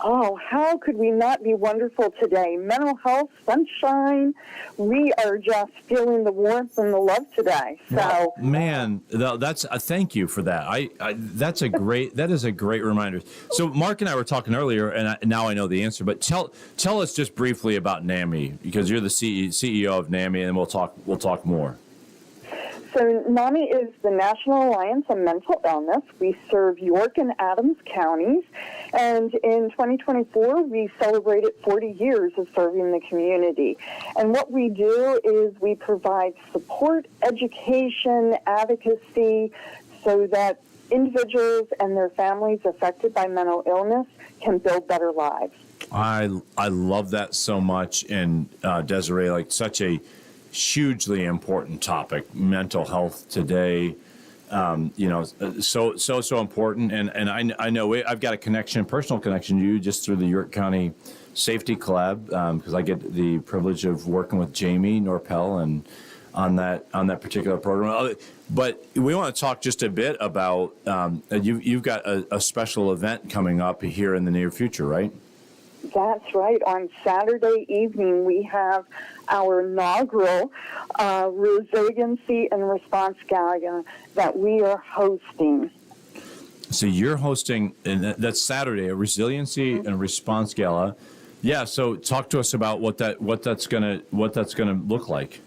Oh, how could we not be wonderful today? Mental health, sunshine. We are just feeling the warmth and the love today. So, man, that's thank you for that. That is a great reminder. So, Mark and I were talking earlier, and now I know the answer. But tell us just briefly about NAMI, because you're the CEO of NAMI, and we'll talk more. So NAMI is the National Alliance on Mental Illness. We serve York and Adams counties. And in 2024, we celebrated 40 years of serving the community. And what we do is we provide support, education, advocacy, so that individuals and their families affected by mental illness can build better lives. I love that so much, and Desiree, like such a hugely important topic, mental health today. So important, and I know I've got a personal connection to you just through the York County Safety Collab, because I get the privilege of working with Jamie Norpel and on that particular program. But we want to talk just a bit about you've got a special event coming up here in the near future, right? That's right. On Saturday evening, we have our inaugural Resiliency and Response Gala that we are hosting. So you're hosting, and that's Saturday, a Resiliency and Response Gala. Yeah. So talk to us about what that's gonna look like.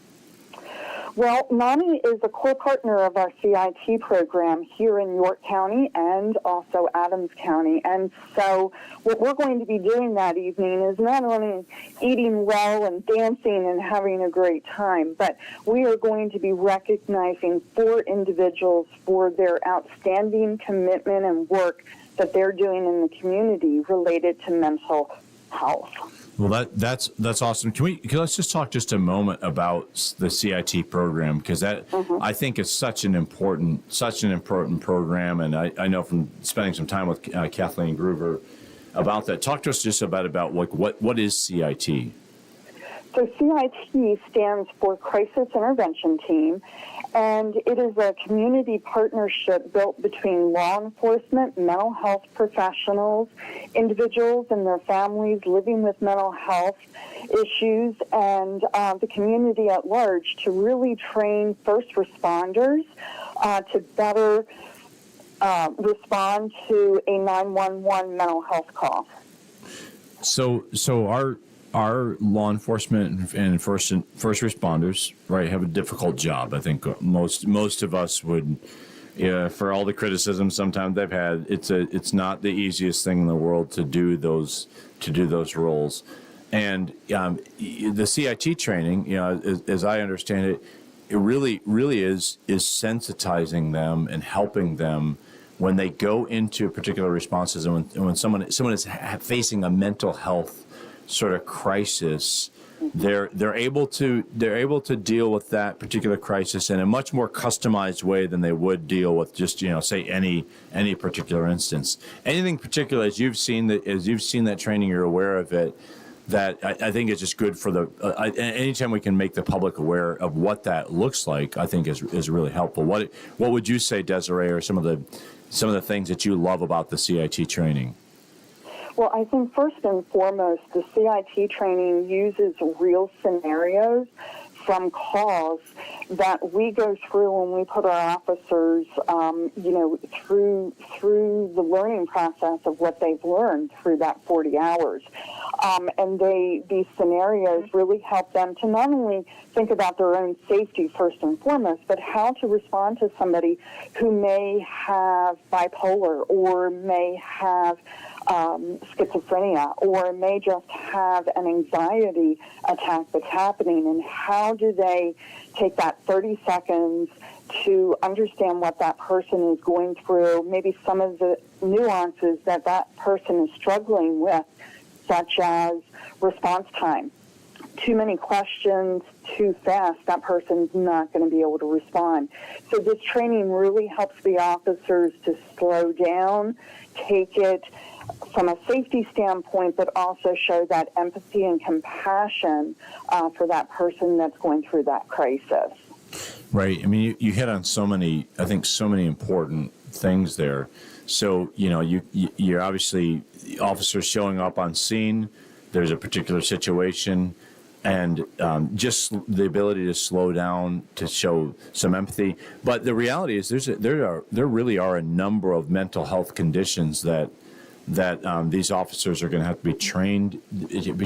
Well, NAMI is a core partner of our CIT program here in York County and also Adams County. And so what we're going to be doing that evening is not only eating well and dancing and having a great time, but we are going to be recognizing 4 individuals for their outstanding commitment and work that they're doing in the community related to mental health. Well, that's awesome. Let's just talk just a moment about the CIT program, because that I think is such an important program, and I know from spending some time with Kathleen Groover about that. Talk to us just about what is CIT. So CIT stands for Crisis Intervention Team, and it is a community partnership built between law enforcement, mental health professionals, individuals and their families living with mental health issues, and the community at large to really train first responders to better respond to a 911 mental health call. So our law enforcement and first responders, right, have a difficult job. I think most of us would, for all the criticism sometimes they've had, it's not the easiest thing in the world to do those roles. And the CIT training, as I understand it, it really is sensitizing them and helping them when they go into particular responses, and when someone is facing a mental health sort of crisis, they're able to deal with that particular crisis in a much more customized way than they would deal with just say any particular instance. Anything particular as you've seen that training, you're aware of it, that I think is just good for the anytime we can make the public aware of what that looks like, I think is really helpful. What would you say, Desiree, are some of the things that you love about the CIT training? Well, I think first and foremost, the CIT training uses real scenarios from calls that we go through when we put our officers, through the learning process of what they've learned through that 40 hours. And these scenarios really help them to not only think about their own safety first and foremost, but how to respond to somebody who may have bipolar or may have schizophrenia or may just have an anxiety attack that's happening, and how do they take that 30 seconds to understand what that person is going through, maybe some of the nuances that person is struggling with, such as response time. Too many questions too fast, that person's not going to be able to respond. So this training really helps the officers to slow down, take it from a safety standpoint, but also show that empathy and compassion for that person that's going through that crisis. Right. I mean, you hit on so many important things there. So, you're obviously officers showing up on scene. There's a particular situation, and just the ability to slow down, to show some empathy. But the reality is, there really are a number of mental health conditions that these officers are going to have to be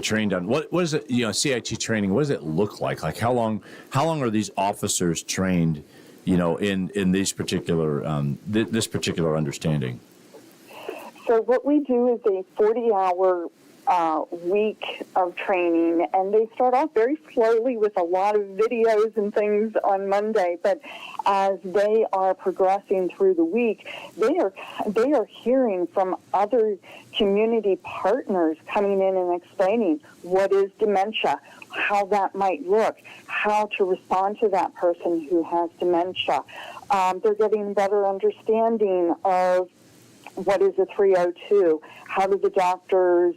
trained on. What is it? CIT training. What does it look like? Like how long are these officers trained? In these particular this particular understanding. So what we do is a 40-hour week of training, and they start off very slowly with a lot of videos and things on Monday, but as they are progressing through the week, they are hearing from other community partners coming in and explaining what is dementia, how that might look, how to respond to that person who has dementia. They're getting better understanding of what is a 302, how do the doctors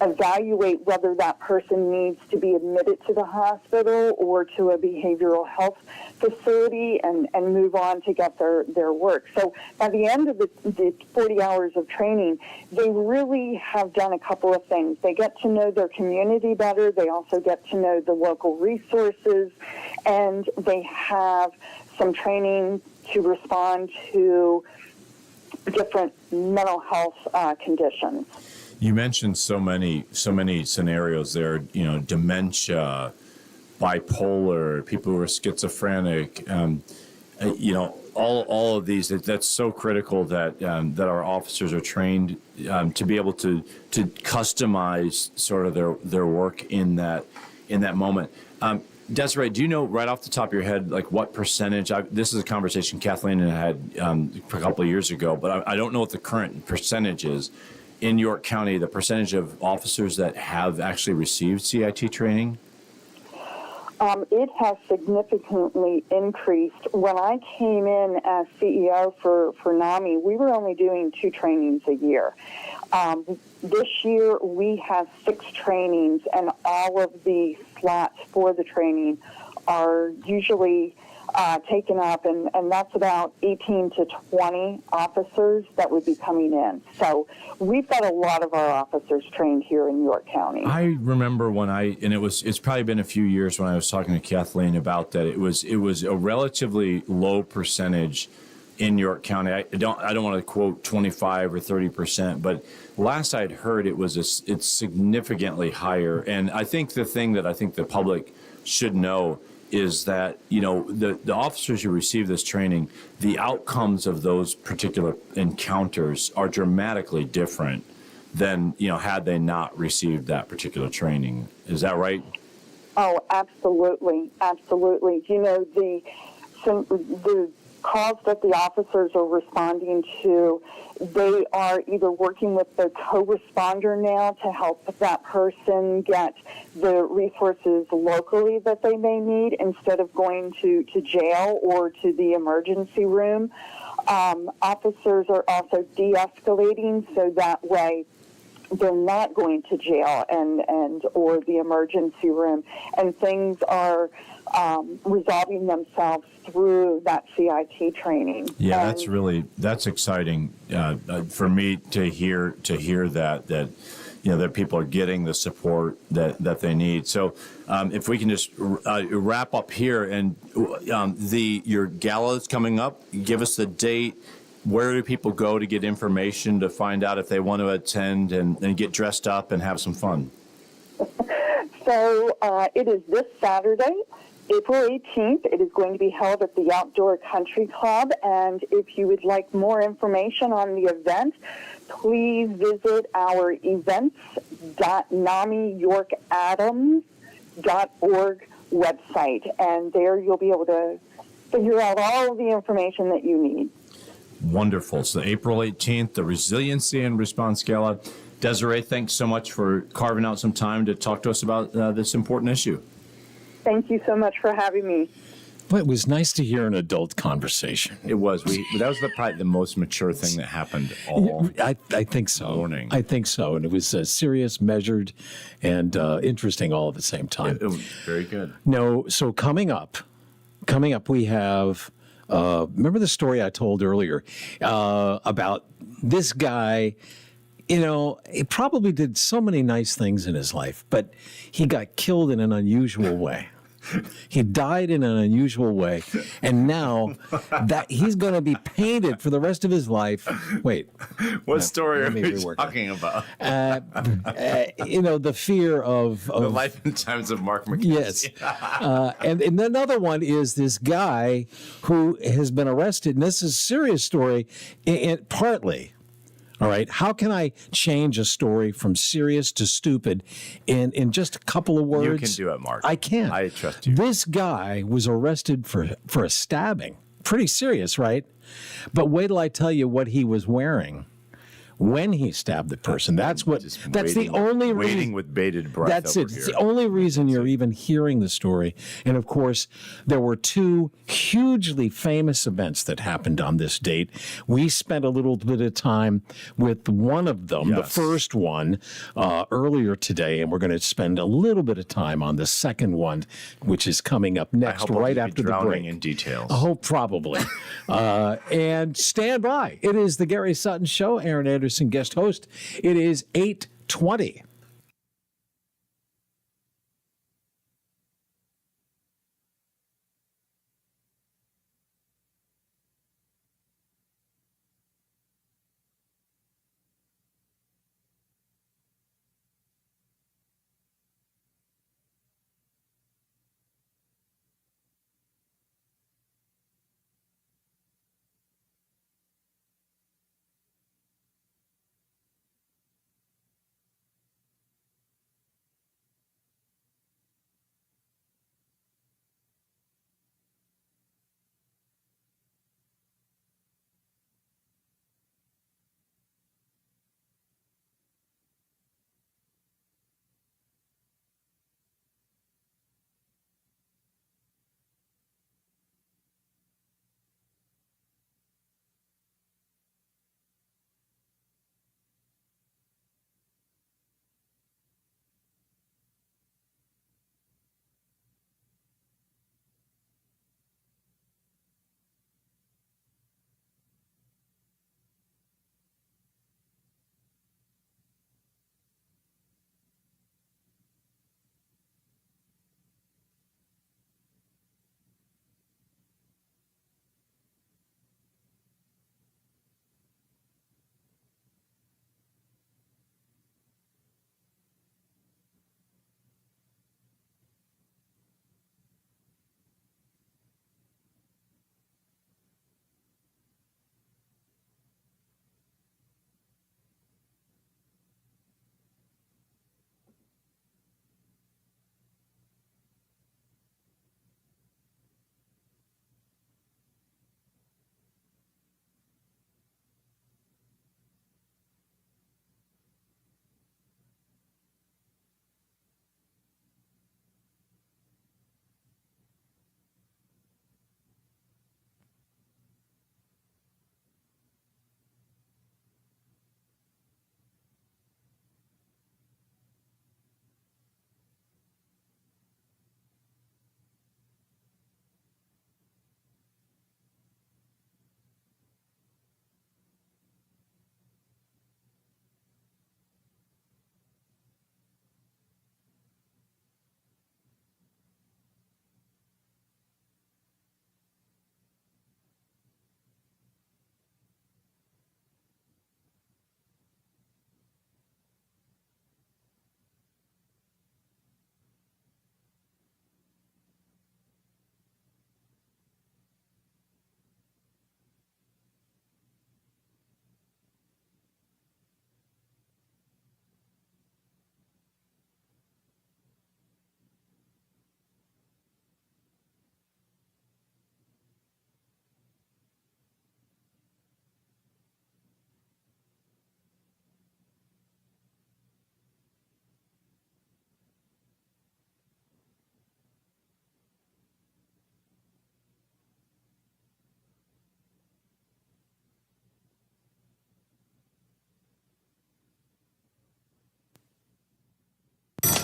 evaluate whether that person needs to be admitted to the hospital or to a behavioral health facility and move on to get their work. So by the end of the 40 hours of training, they really have done a couple of things. They get to know their community better. They also get to know the local resources, and they have some training to respond to different mental health conditions. You mentioned so many scenarios there. You know, dementia, bipolar, people who are schizophrenic. You know, all of these. That's so critical that that our officers are trained to be able to customize sort of their work in that moment. Desiree, do you know right off the top of your head, like what percentage? This is a conversation Kathleen had a couple of years ago, but I don't know what the current percentage is in York County, the percentage of officers that have actually received CIT training. It has significantly increased. When I came in as CEO for NAMI, we were only doing 2 trainings a year. This year, we have 6 trainings, and all of the slots for the training are usually taken up, and that's about 18 to 20 officers that would be coming in. So we've got a lot of our officers trained here in York County. I remember when it's probably been a few years when I was talking to Kathleen about that. It was a relatively low percentage in York County. I don't want to quote 25 or 30%, but last I'd heard it's significantly higher. And I think the thing that I think the public should know is that, you know, the officers who receive this training, the outcomes of those particular encounters are dramatically different than, you know, had they not received that particular training. Is that right? Oh, absolutely. Absolutely. You know, the calls that the officers are responding to, they are either working with the co-responder now to help that person get the resources locally that they may need instead of going to jail or to the emergency room. Officers are also de-escalating so that way they're not going to jail and or the emergency room, and things are resolving themselves through that CIT training. Yeah, that's exciting for me to hear that you know that people are getting the support that they need. So if we can just wrap up here, and your gala is coming up. Give us the date. Where do people go to get information to find out if they want to attend and get dressed up and have some fun? So it is this Saturday, April 18th. It is going to be held at the Outdoor Country Club. And if you would like more information on the event, please visit our events.namiyorkadams.org website. And there you'll be able to figure out all of the information that you need. Wonderful. So April 18th, the Resiliency and Response Gala. Desiree, thanks so much for carving out some time to talk to us about this important issue. Thank you so much for having me. Well, it was nice to hear an adult conversation. It was. That was probably the most mature thing that happened all I think so. Morning. I think so. And it was serious, measured, and interesting all at the same time. It was very good. No, so coming up we have... remember the story I told earlier about this guy? You know, he probably did so many nice things in his life, but he got killed in an unusual way. He died in an unusual way, and now that he's going to be painted for the rest of his life. Wait, what story are we talking about? You know, the fear of the life and times of Mark McKenzie. Yes, and another one is this guy who has been arrested, and this is a serious story, partly All right. How can I change a story from serious to stupid in just a couple of words? You can do it, Mark. I can. I trust you. This guy was arrested for a stabbing. Pretty serious, right? But wait till I tell you what he was wearing when he stabbed the person. That's the only reason. Waiting with bated breath. That's it. It's the only reason you're even hearing the story. And of course, there were two hugely famous events that happened on this date. We spent a little bit of time with one of them, the first one, earlier today, and we're going to spend a little bit of time on the second one, which is coming up next, right after the break. In details. Oh, probably. And stand by. It is the Gary Sutton Show. Aaron Anderson, guest host. It is 8:20.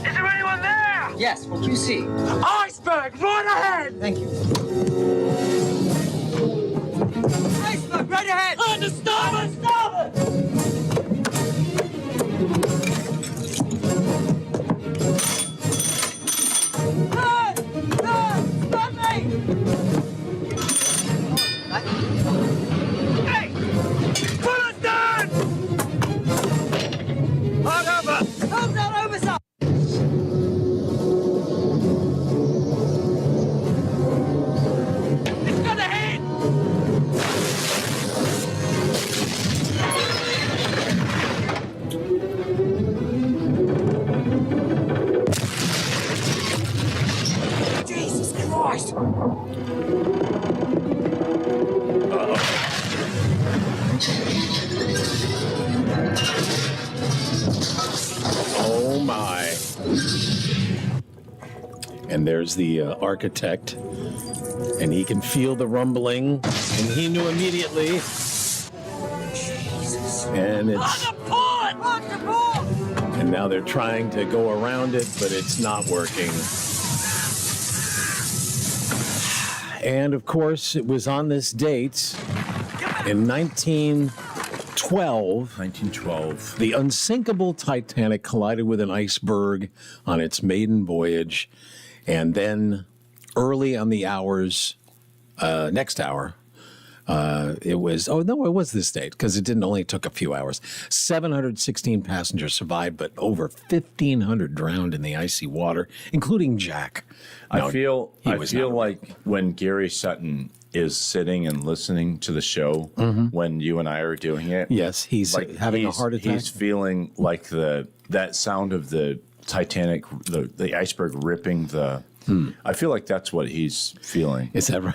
Is there anyone there? Yes, what do you see? Iceberg, right ahead! Thank you. Iceberg, right ahead! Understand! Stop it! Stop me! Hey! Pull us down! Hold over! Hold that over, sir! And there's the architect, and he can feel the rumbling, and he knew immediately. And it's... And now they're trying to go around it, but it's not working. And of course, it was on this date in 1912. The unsinkable Titanic collided with an iceberg on its maiden voyage. And then early on the hours, next hour, it was this date, because it only took a few hours. 716 passengers survived, but over 1,500 drowned in the icy water, including Jack. I feel like when Gary Sutton is sitting and listening to the show when you and I are doing it. Yes, he's having a heart attack. He's feeling like that sound of the Titanic, the iceberg ripping the. I feel like that's what he's feeling. Is that right?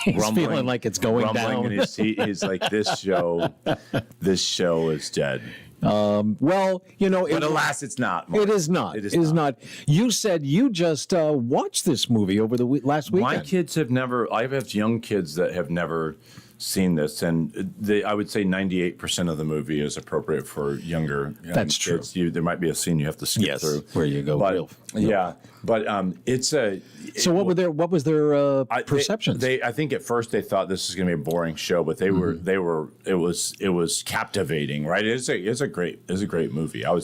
He's feeling like it's going down. And he's like, this show is dead. Well, but alas, it's not. Mark. It is not. It is not. You said you just watched this movie over the last weekend. My kids have never. I have young kids that have never seen this, and I would say 98% of the movie is appropriate for younger. That's true. Kids. There might be a scene you have to skip through. Where you go. But, it's a. So what was their perceptions? I think at first they thought this was going to be a boring show, but it was captivating, right? It's a great movie. I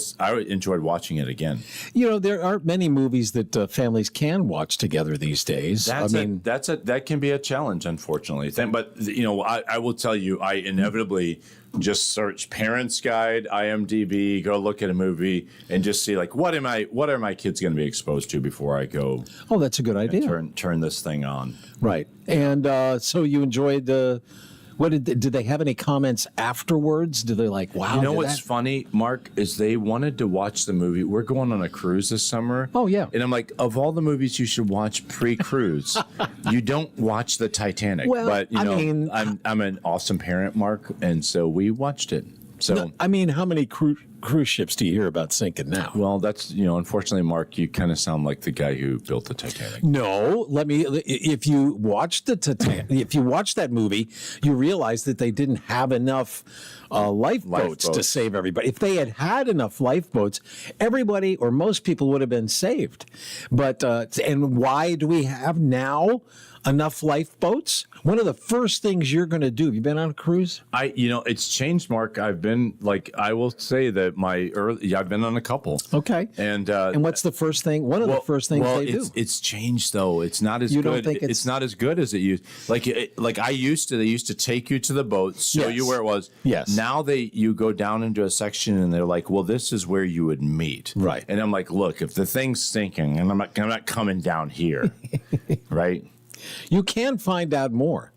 enjoyed watching it again. There aren't many movies that families can watch together these days. That can be a challenge, unfortunately. But I will tell you, I inevitably just search Parents Guide, IMDb, go look at a movie, and just see what are my kids going to be exposed to before I go. Oh, that's a good idea. Turn this thing on. Right, and so you enjoyed the. What did they have any comments afterwards? Did they wow? What's funny, Mark, is they wanted to watch the movie. We're going on a cruise this summer. Oh yeah, and I'm like, of all the movies you should watch pre-cruise, you don't watch the Titanic. Well, but I'm an awesome parent, Mark, and so we watched it. So how many cruise ships do you hear about sinking now? Well, that's unfortunately, Mark, you kind of sound like the guy who built the Titanic. No, if you watch the Titanic, if you watch that movie, you realize that they didn't have enough lifeboats to save everybody. If they had enough lifeboats, everybody or most people would have been saved. But and why do we have now enough lifeboats? One of the first things you're going to do. Have you been on a cruise? It's changed, Mark. I've been I will say that I've been on a couple. Okay. And what's the first thing? One of the first things they do. It's changed though. It's not as you good. Don't think it's not as good as it used. They used to take you to the boat, show you where it was. Yes. Now you go down into a section and they're like, well, this is where you would meet. Right. And I'm like, look, if the thing's sinking, and I'm not coming down here, right? You can find out more.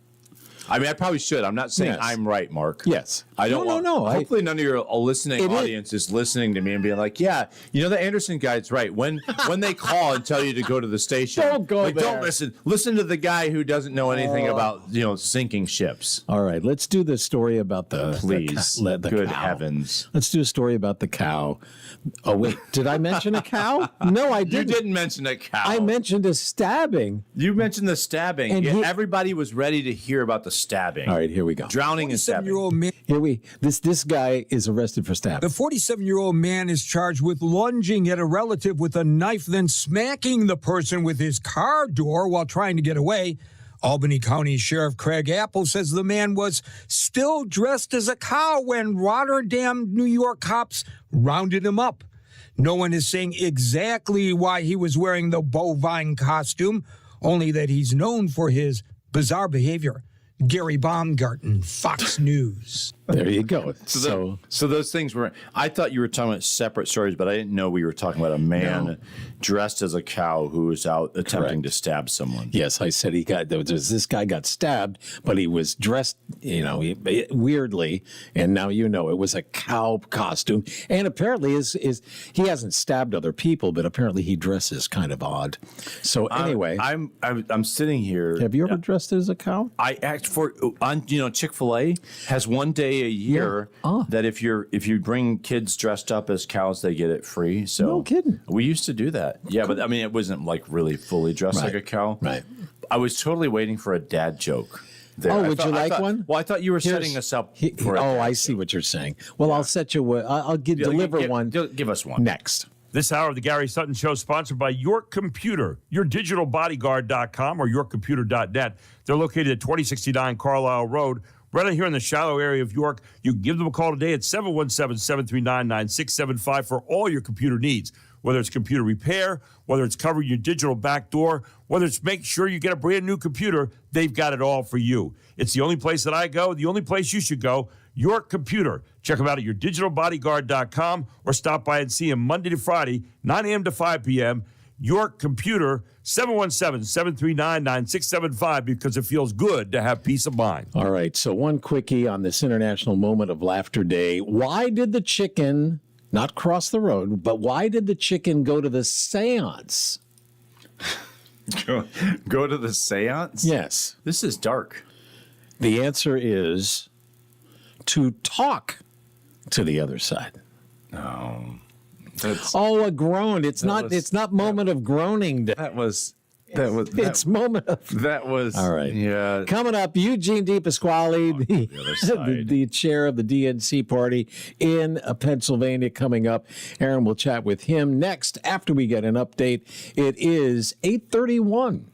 I mean, I probably should. I'm not saying I'm right, Mark. Yes. I don't. No. Hopefully, none of your listening audience is listening to me and being like, "Yeah, the Anderson guy's right." When they call and tell you to go to the station, don't go there. Don't listen. Listen to the guy who doesn't know anything about sinking ships. All right, let's do the story about the good cow. Heavens. Let's do a story about the cow. Oh wait, did I mention a cow? No, I didn't. You didn't mention a cow. I mentioned a stabbing. You mentioned the stabbing. And everybody was ready to hear about the stabbing. All right, here we go. Drowning and stabbing. This guy is arrested for stabbing. The 47-year-old man is charged with lunging at a relative with a knife, then smacking the person with his car door while trying to get away. Albany County Sheriff Craig Apple says the man was still dressed as a cow when Rotterdam, New York cops rounded him up. No one is saying exactly why he was wearing the bovine costume, only that he's known for his bizarre behavior. Gary Baumgarten, Fox News. There you go. So those things were. I thought you were talking about separate stories, but I didn't know we were talking about a man dressed as a cow who was out attempting to stab someone. Yes, I said this guy got stabbed, but he was dressed, weirdly, and now it was a cow costume, and apparently he hasn't stabbed other people, but apparently he dresses kind of odd. So anyway, I'm sitting here. Have you ever dressed as a cow? I act for Chick-fil-A has one day day a year that if you bring kids dressed up as cows, they get it free. So No kidding. We used to do that. Yeah, but I mean, it wasn't like really fully dressed like a cow. Right. I was totally waiting for a dad joke. There. Oh, would you like one? Well, I thought you were setting us up for. I see what you're saying. Well, I'll set you. I'll deliver one. Give us one next. This hour of the Gary Sutton Show is sponsored by York Computer, yourdigitalbodyguard.com or yorkcomputer.net. They're located at 2069 Carlisle Road, right here in the shallow area of York. You can give them a call today at 717-739-9675 for all your computer needs, whether it's computer repair, whether it's covering your digital back door, whether it's making sure you get a brand new computer, they've got it all for you. It's the only place that I go, the only place you should go, York Computer. Check them out at yourdigitalbodyguard.com or stop by and see them Monday to Friday, 9 a.m. to 5 p.m. York Computer, 717-739-9675, because it feels good to have peace of mind. All right, so one quickie on this International Moment of Laughter Day. Why did the chicken not cross the road, but why did the chicken go to the seance? Go to the seance? Yes. This is dark. The answer is to talk to the other side. No. A groan. It's not moment of groaning. It's moment of. That was. All right. Yeah. Coming up, Eugene DePasquale, the chair of the DNC party in Pennsylvania, coming up. Aaron will chat with him next after we get an update. It is 8:31.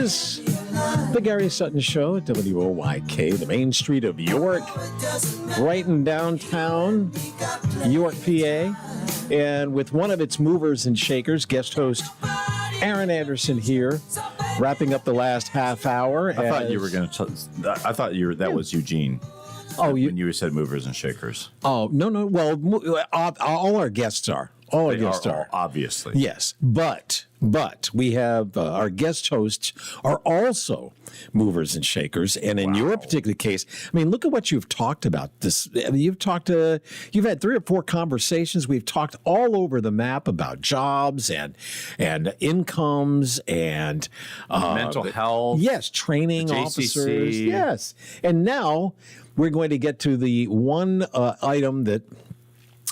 is the Gary Sutton Show at WOYK, the main street of York, right in downtown York, PA. And with one of its movers and shakers, guest host Aaron Anderson here, wrapping up the last half hour. I thought you were going to. I thought that was Eugene. Oh, when you said movers and shakers. Oh, no. Well, all our guests are. All our guests are. Obviously. Yes. But we have our guest hosts are also movers and shakers. And in your particular case, I mean, look at what you've talked about. You've had 3 or 4 conversations. We've talked all over the map about jobs and incomes and mental health. Yes. Training JCC. officers. Yes. And now we're going to get to the one item that,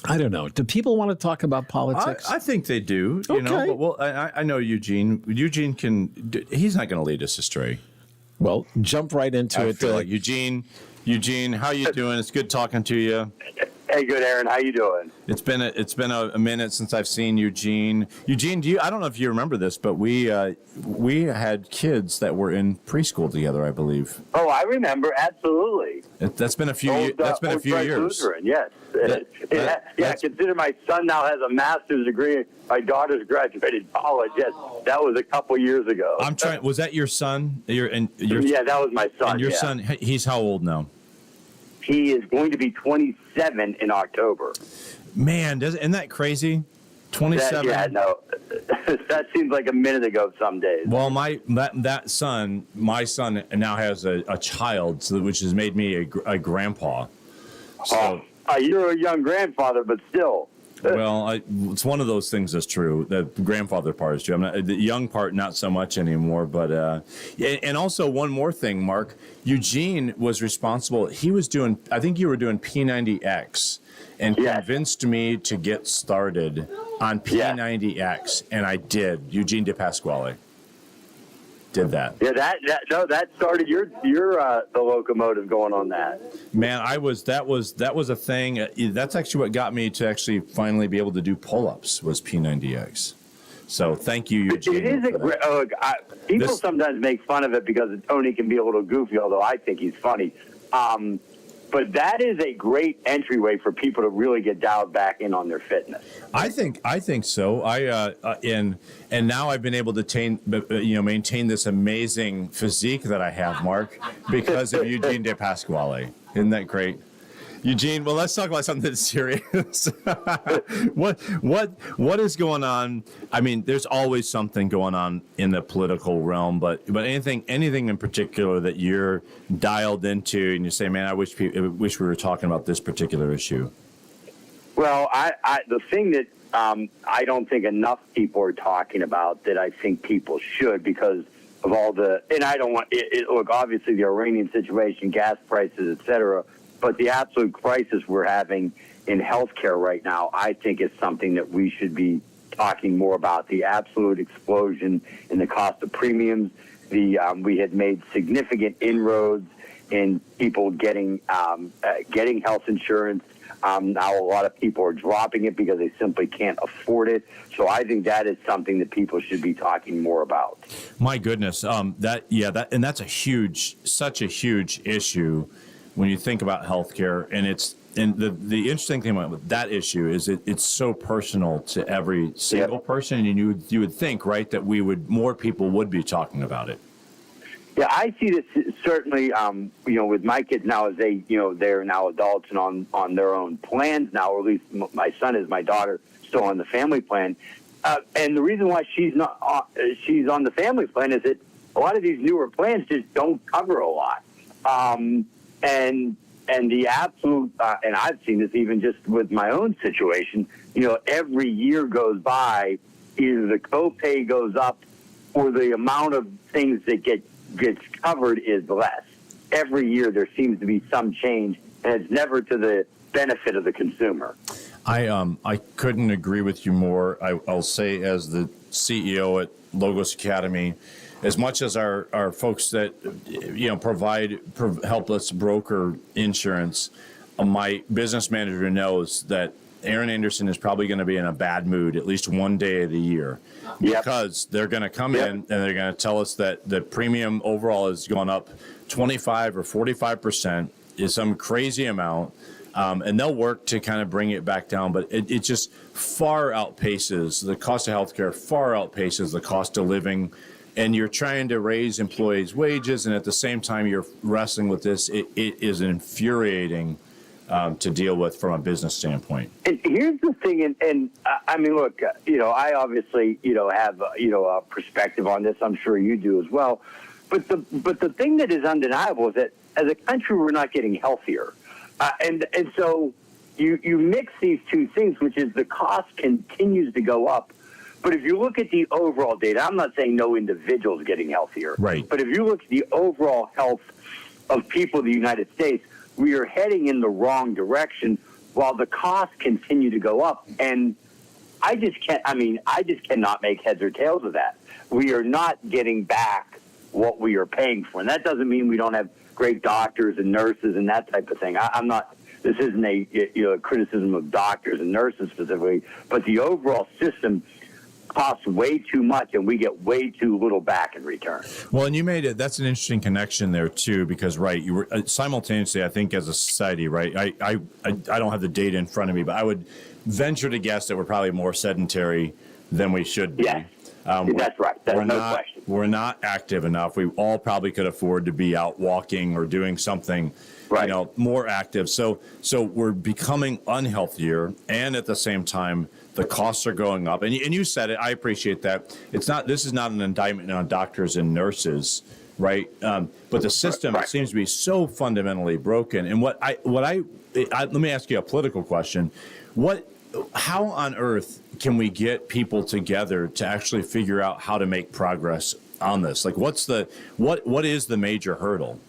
I don't know. Do people want to talk about politics? I think they do. You know, but I know Eugene. Eugene he's not going to lead us astray. Well, jump right into it. Like Eugene, how you doing? It's good talking to you. Hey, good, Aaron. How you doing? It's been a minute since I've seen Eugene. Eugene, I don't know if you remember this, but we had kids that were in preschool together, I believe. Oh, I remember. Absolutely. That's been a few. That's been a few years. Lutheran, yes. Consider my son now has a master's degree. My daughter's graduated college. Yes, that was a couple years ago. Was that your son? Yeah, that was my son. And your son, he's how old now? He is going to be 27 in October. Man, isn't that crazy? 27. That seems like a minute ago some days. Well, my son now has a child, which has made me a grandpa. So, you're a young grandfather, but still. Well, it's one of those things that's true. The grandfather part is true. I'm not, the young part, not so much anymore. But and also one more thing, Mark. Eugene was responsible. He was doing. I think you were doing P90X, and convinced me to get started on P90X, and I did. Eugene DePasquale did that. Yeah, that started your the locomotive going on that. Man, that was a thing. That's actually what got me to actually finally be able to do pull-ups was P90X. So thank you, Eugene. It is people sometimes make fun of it because Tony can be a little goofy, although I think he's funny. But that is a great entryway for people to really get dialed back in on their fitness. I think so. And now I've been able to maintain this amazing physique that I have, Mark, because of Eugene DePasquale. Isn't that great? Eugene, well, let's talk about something that's serious. What is going on? I mean, there's always something going on in the political realm, but anything in particular that you're dialed into, and you say, man, I wish we were talking about this particular issue. Well, the thing that I don't think enough people are talking about that I think people should because of all and I don't want look, obviously the Iranian situation, gas prices, et cetera. But the absolute crisis we're having in healthcare right now, I think is something that we should be talking more about. The absolute explosion in the cost of premiums. We had made significant inroads in people getting health insurance. Now a lot of people are dropping it because they simply can't afford it. So I think that is something that people should be talking more about. My goodness, that's such a huge issue. When you think about healthcare, and the interesting thing about that issue is it's so personal to every single person, and you would think, right, that more people would be talking about it. Yeah, I see this certainly, with my kids now as they're now adults and on their own plans now, or at least my son is, my daughter still on the family plan, and the reason why she's on the family plan is that a lot of these newer plans just don't cover a lot. And the absolute, and I've seen this even just with my own situation, every year goes by, either the copay goes up or the amount of things that gets covered is less. Every year there seems to be some change, and it's never to the benefit of the consumer. I couldn't agree with you more. I'll say, as the CEO at Logos Academy, as much as our folks that help us broker insurance, my business manager knows that Aaron Anderson is probably going to be in a bad mood at least one day of the year because they're going to come in and they're going to tell us that the premium overall has gone up 25 or 45%, is some crazy amount. And they'll work to kind of bring it back down, but it just far outpaces the cost of healthcare, far outpaces the cost of living. And you're trying to raise employees' wages, and at the same time, you're wrestling with this. It is infuriating to deal with from a business standpoint. And here's the thing, and I mean, look, I obviously, have, a perspective on this. I'm sure you do as well. But the thing that is undeniable is that as a country, we're not getting healthier. And so you mix these two things, which is the cost continues to go up. But if you look at the overall data, I'm not saying no individual is getting healthier. Right. But if you look at the overall health of people in the United States, we are heading in the wrong direction while the costs continue to go up. And I just cannot make heads or tails of that. We are not getting back what we are paying for. And that doesn't mean we don't have great doctors and nurses and that type of thing. This isn't a criticism of doctors and nurses specifically, but the overall system costs way too much and we get way too little back in return. Well, and you made it, that's an interesting connection there too, because you were simultaneously, I think as a society, right, I don't have the data in front of me, but I would venture to guess that we're probably more sedentary than we should be. Yes. That's right. That's no question. We're not active enough. We all probably could afford to be out walking or doing something, more active. So we're becoming unhealthier, and at the same time, the costs are going up. And you said it. I appreciate that. This is not an indictment on doctors and nurses, right? But the system seems to be so fundamentally broken. And let me ask you a political question. How on earth can we get people together to actually figure out how to make progress on this? Like, what is the major hurdle?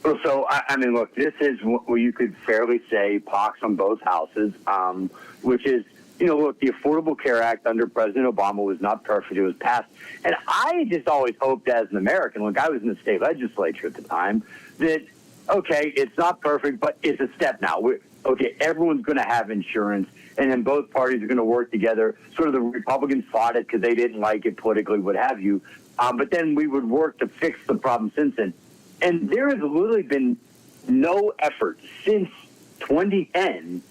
Well, so, I mean, look, this is what you could fairly say pox on both houses, which is, look, the Affordable Care Act under President Obama was not perfect. It was passed. And I just always hoped as an American, look, I was in the state legislature at the time, that, okay, it's not perfect, but it's a step now. Everyone's going to have insurance. And then both parties are going to work together. Sort of the Republicans fought it because they didn't like it politically, what have you. But then we would work to fix the problem since then. And there has literally been no effort since 2010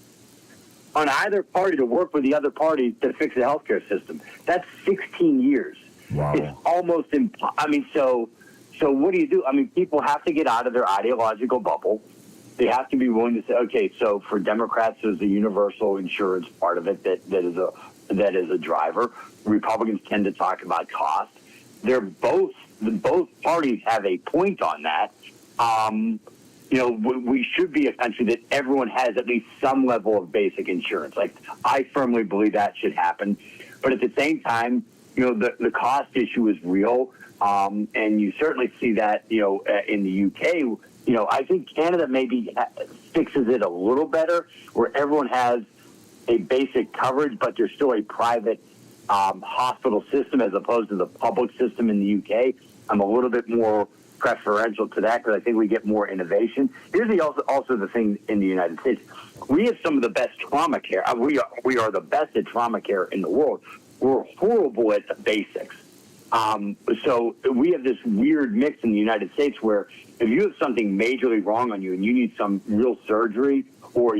on either party to work with the other party to fix the healthcare system. That's 16 years. Wow. It's almost impossible. I mean, so what do you do? I mean, people have to get out of their ideological bubble. They have to be willing to say, okay, so for Democrats, there's the universal insurance part of it that is a driver. Republicans tend to talk about cost. Both parties have a point on that. We should be a country that everyone has at least some level of basic insurance. Like, I firmly believe that should happen. But at the same time, the cost issue is real. And you certainly see that, in the UK. I think Canada maybe fixes it a little better, where everyone has a basic coverage, but there's still a private hospital system as opposed to the public system in the UK. I'm a little bit more preferential to that because I think we get more innovation. Here's also the thing in the United States. We have some of the best trauma care. We are the best at trauma care in the world. We're horrible at the basics. So we have this weird mix in the United States where if you have something majorly wrong on you and you need some real surgery, or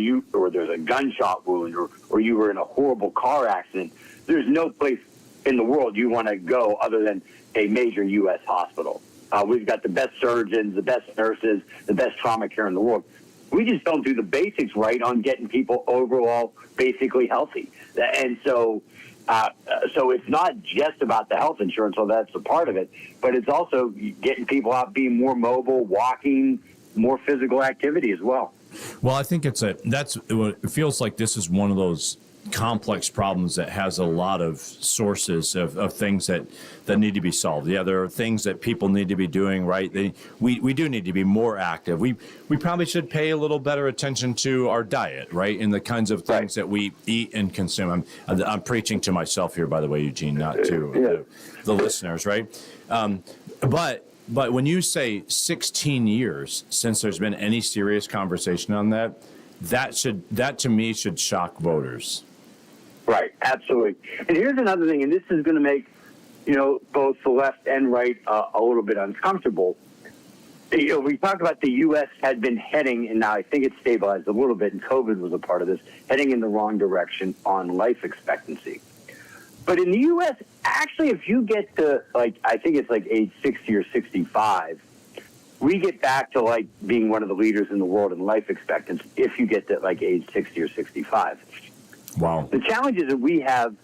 there's a gunshot wound, or you were in a horrible car accident, there's no place in the world you want to go other than a major U.S. hospital. We've got the best surgeons, the best nurses, the best trauma care in the world. We just don't do the basics right on getting people overall basically healthy. And so it's not just about the health insurance, although that's a part of it, but it's also getting people out being more mobile, walking, more physical activity as well. Well, I think it feels like this is one of those complex problems that has a lot of sources of things that need to be solved. Yeah, there are things that people need to be doing, right? We do need to be more active. We probably should pay a little better attention to our diet, right? And the kinds of things that we eat and consume. I'm preaching to myself here, by the way, Eugene, not to the listeners, right? But when you say 16 years since there's been any serious conversation on that, that to me should shock voters. Right, absolutely. And here's another thing, and this is going to make, both the left and right a little bit uncomfortable. We talk about the U.S. had been heading, and now I think it's stabilized a little bit, and COVID was a part of this, heading in the wrong direction on life expectancy. But in the U.S., actually, if you get to, I think it's age 60 or 65, we get back to, being one of the leaders in the world in life expectancy if you get to, age 60 or 65. Wow. The challenge is that we have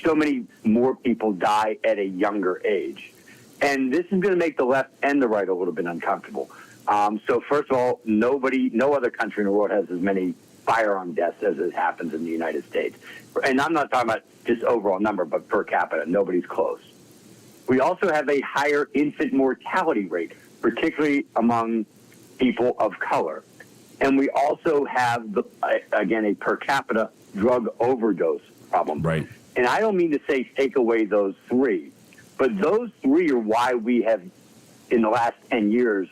so many more people die at a younger age. And this is going to make the left and the right a little bit uncomfortable. So first of all, no other country in the world has as many firearm deaths as it happens in the United States. And I'm not talking about just overall number, but per capita. Nobody's close. We also have a higher infant mortality rate, particularly among people of color. And we also have, again, a per capita drug overdose problem. Right. And I don't mean to say take away those three, but those three are why we have, in the last 10 years,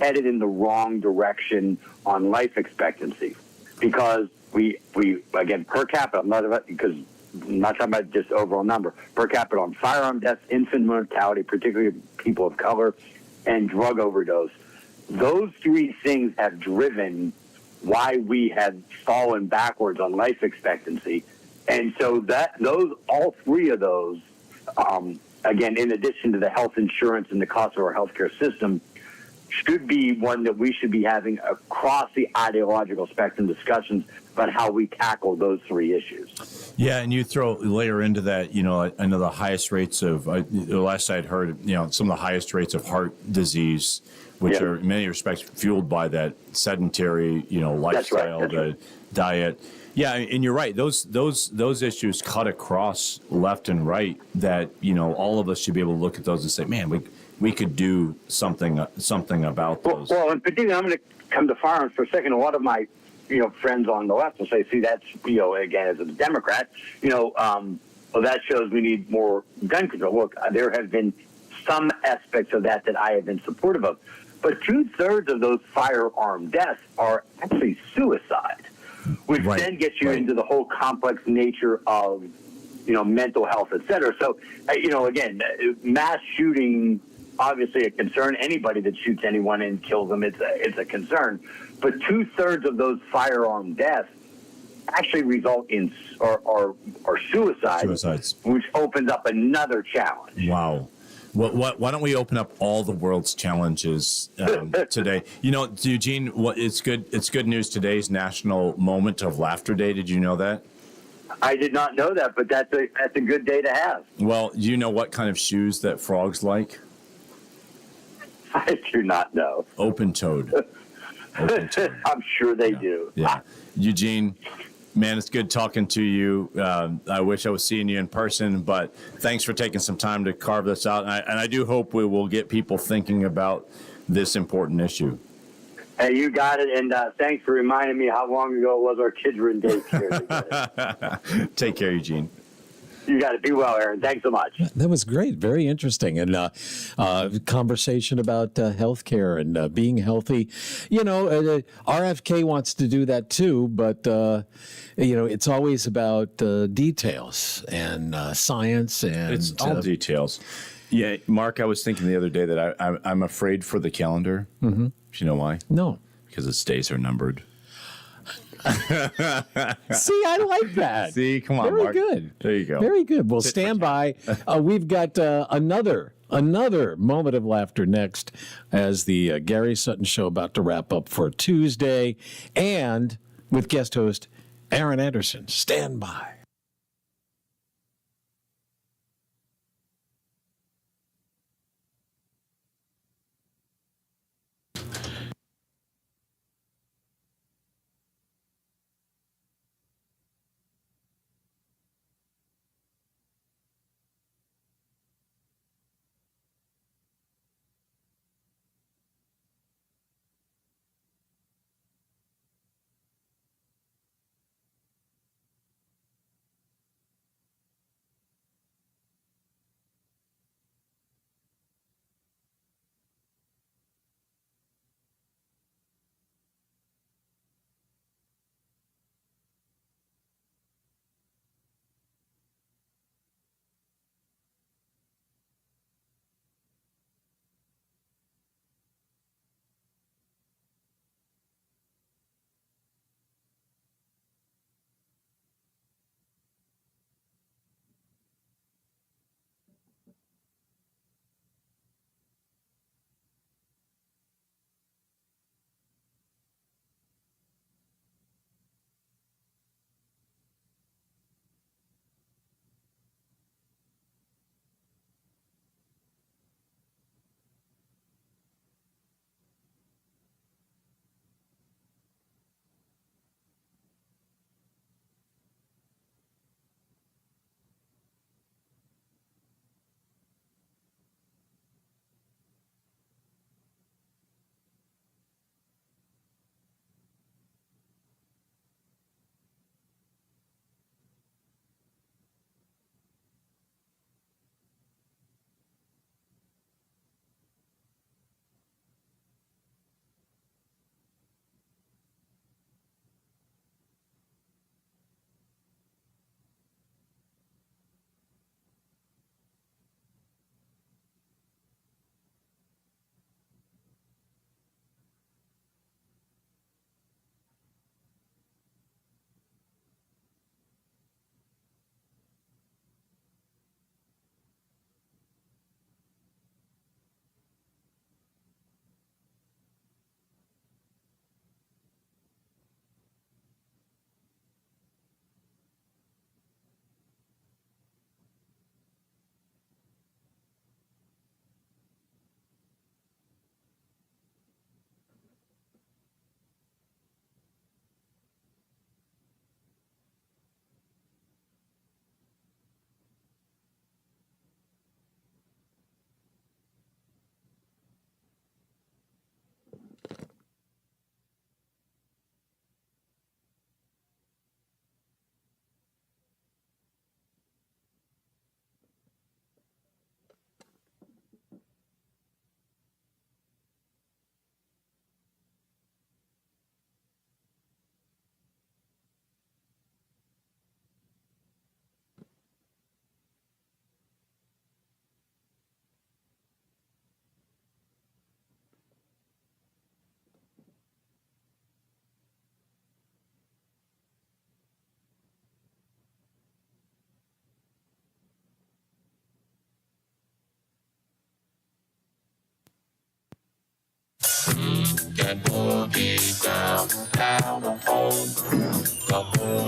headed in the wrong direction on life expectancy. Because we again, per capita, I'm not talking about just overall number, per capita on firearm deaths, infant mortality, particularly people of color, and drug overdose. Those three things have driven why we have fallen backwards on life expectancy. And so all three of those, again, in addition to the health insurance and the cost of our healthcare system, should be one that we should be having across the ideological spectrum discussions about how we tackle those three issues. Yeah, and you layer into that, I know the highest rates of, the last I'd heard, some of the highest rates of heart disease, which are in many respects fueled by that sedentary, lifestyle, diet. Yeah, and you're right. Those issues cut across left and right. That all of us should be able to look at those and say, "Man, we could do something about those." Well, in particular, I'm going to come to firearms for a second. A lot of my friends on the left will say, "See, that's again as a Democrat, well, that shows we need more gun control." Look, there have been some aspects of that I have been supportive of, but 2/3 of those firearm deaths are actually suicide. Which then gets you into the whole complex nature of, mental health, et cetera. So, again, mass shooting, obviously a concern. Anybody that shoots anyone and kills them, it's a concern. But 2/3 of those firearm deaths actually result in or suicides, which opens up another challenge. Wow. Why don't we open up all the world's challenges today? Eugene, it's good news. Today's National Moment of Laughter Day. Did you know that? I did not know that, but that's a good day to have. Well, do you know what kind of shoes that frogs like? I do not know. Open-toed. I'm sure they do. Yeah. Eugene, man, it's good talking to you. I wish I was seeing you in person, but thanks for taking some time to carve this out. And I do hope we will get people thinking about this important issue. Hey, you got it. And thanks for reminding me how long ago it was our kids were in daycare. Take care, Eugene. You got to be well, Aaron. Thanks so much. That was great. Very interesting. And conversation about healthcare and being healthy. RFK wants to do that too, but, it's always about details and science. And it's all details. Yeah, Mark, I was thinking the other day that I'm afraid for the calendar. Mm-hmm. Do you know why? No. Because its days are numbered. See, I like that. See, come on, Very Mark. good. There you go. Very good. Well, stand by. We've got another moment of laughter next as the Gary Sutton Show about to wrap up for Tuesday, and with guest host Aaron Anderson. Stand by.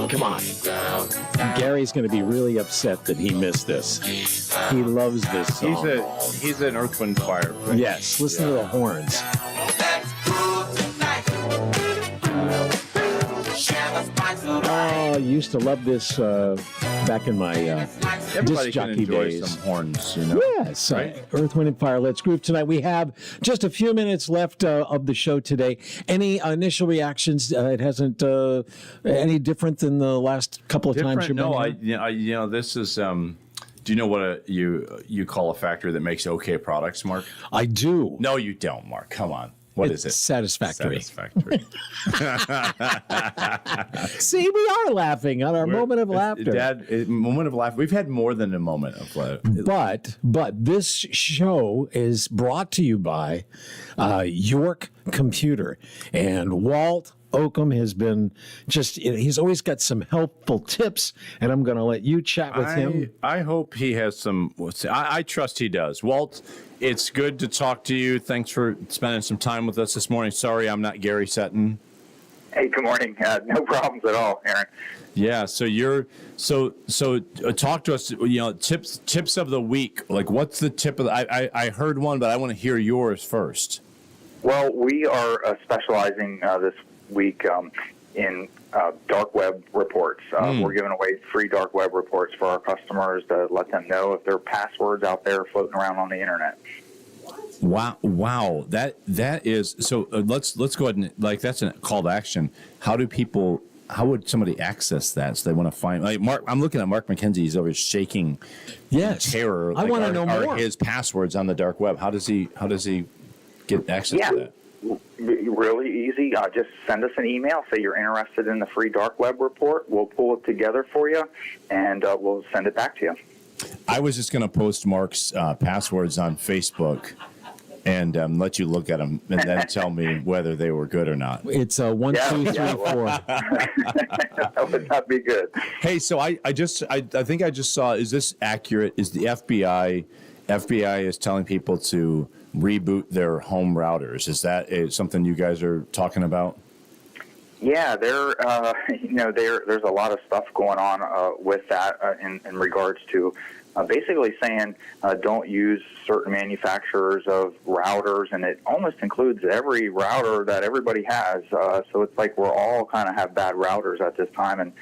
Come on. Gary's going to be really upset that he missed this. He loves this song. He's an Earth, Wind, Fire fan. Yes, listen to the horns. Oh, I used to love this back in my disc jockey days. Some horns, you know. Yes, right? Earth, Wind, and Fire. Let's groove tonight. We have just a few minutes left of the show today. Any initial reactions? It hasn't any different than the last couple of times you've been here? No, this is. Do you know what you call a factory that makes okay products, Mark? I do. No, you don't, Mark. Come on. What is it? Satisfactory. Satisfactory. See, we are laughing on our moment of laughter. Dad, moment of laughter. We've had more than a moment of laughter. But this show is brought to you by York Computer. And Walt Oakham has been he's always got some helpful tips, and I'm going to let you chat with him. I hope he has some. I trust he does. Walt, it's good to talk to you. Thanks for spending some time with us this morning. Sorry, I'm not Gary Sutton. Hey, good morning. No problems at all, Aaron. Yeah, so talk to us. You know, tips of the week. Like, what's the tip of I heard one, but I want to hear yours first. Well, we are specializing this week in dark web reports. We're giving away free dark web reports for our customers to let them know if there are passwords out there floating around on the internet. Wow. That is so. Let's go ahead and that's a call to action. How would somebody access that? So they want to find Mark. I'm looking at Mark McKenzie. He's over shaking. Yes, terror. I want to know more. His passwords on the dark web. How does he get access to that? Really easy. Just send us an email. Say you're interested in the free dark web report. We'll pull it together for you, and we'll send it back to you. I was just going to post Mark's passwords on Facebook and let you look at them and then tell me whether they were good or not. It's 1, 2, 3, 4. That would not be good. Hey, so I think I just saw. Is this accurate? Is the FBI is telling people to reboot their home routers? Is that something you guys are talking about? Yeah, there's a lot of stuff going on with that in regards to basically saying don't use certain manufacturers of routers, and it almost includes every router that everybody has. So it's like we're all kind of have bad routers at this time, and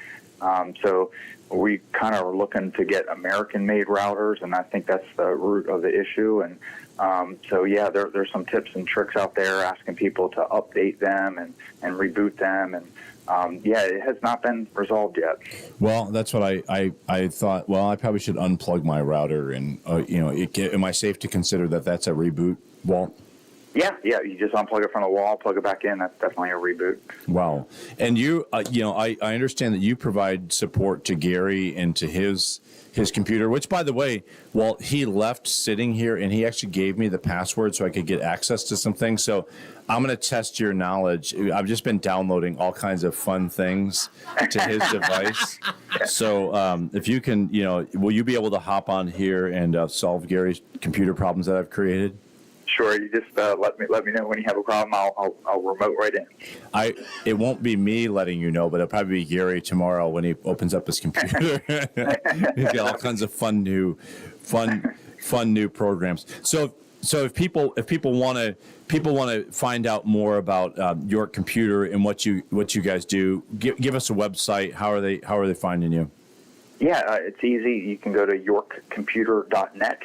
so we kind of are looking to get American-made routers, and I think that's the root of the issue. And there's some tips and tricks out there asking people to update them and reboot them, and it has not been resolved yet. Well, that's what I thought. Well, I probably should unplug my router, and am I safe to consider that that's a reboot, Walt? Yeah, you just unplug it from the wall, plug it back in. That's definitely a reboot. Wow. And you, I understand that you provide support to Gary and to his computer, which, by the way, Walt, he left sitting here, and he actually gave me the password so I could get access to some things. So I'm going to test your knowledge. I've just been downloading all kinds of fun things to his device. So if you can, will you be able to hop on here and solve Gary's computer problems that I've created? Sure, you just let me know when you have a problem. I'll remote right in. It won't be me letting you know, but it'll probably be Gary tomorrow when he opens up his computer. He's got all kinds of fun new programs. So if people want to find out more about York Computer and what you guys do, give us a website. How are they finding you? Yeah, it's easy. You can go to yorkcomputer.net.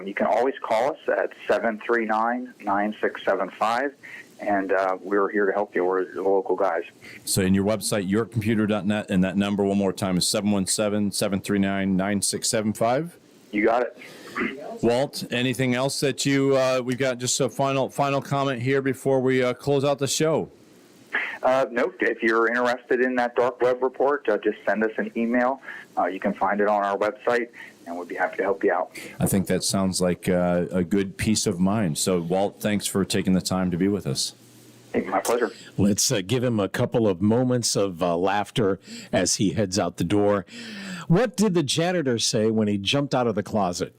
You can always call us at 739-9675, and we're here to help you. We're the local guys. So in your website, yorkcomputer.net, and that number one more time is 717-739-9675? You got it. Walt, anything else that we've got just a final comment here before we close out the show? No, if you're interested in that dark web report, just send us an email. You can find it on our website, and we'd be happy to help you out. I think that sounds like a good peace of mind. So, Walt, thanks for taking the time to be with us. Hey, my pleasure. Let's give him a couple of moments of laughter as he heads out the door. What did the janitor say when he jumped out of the closet?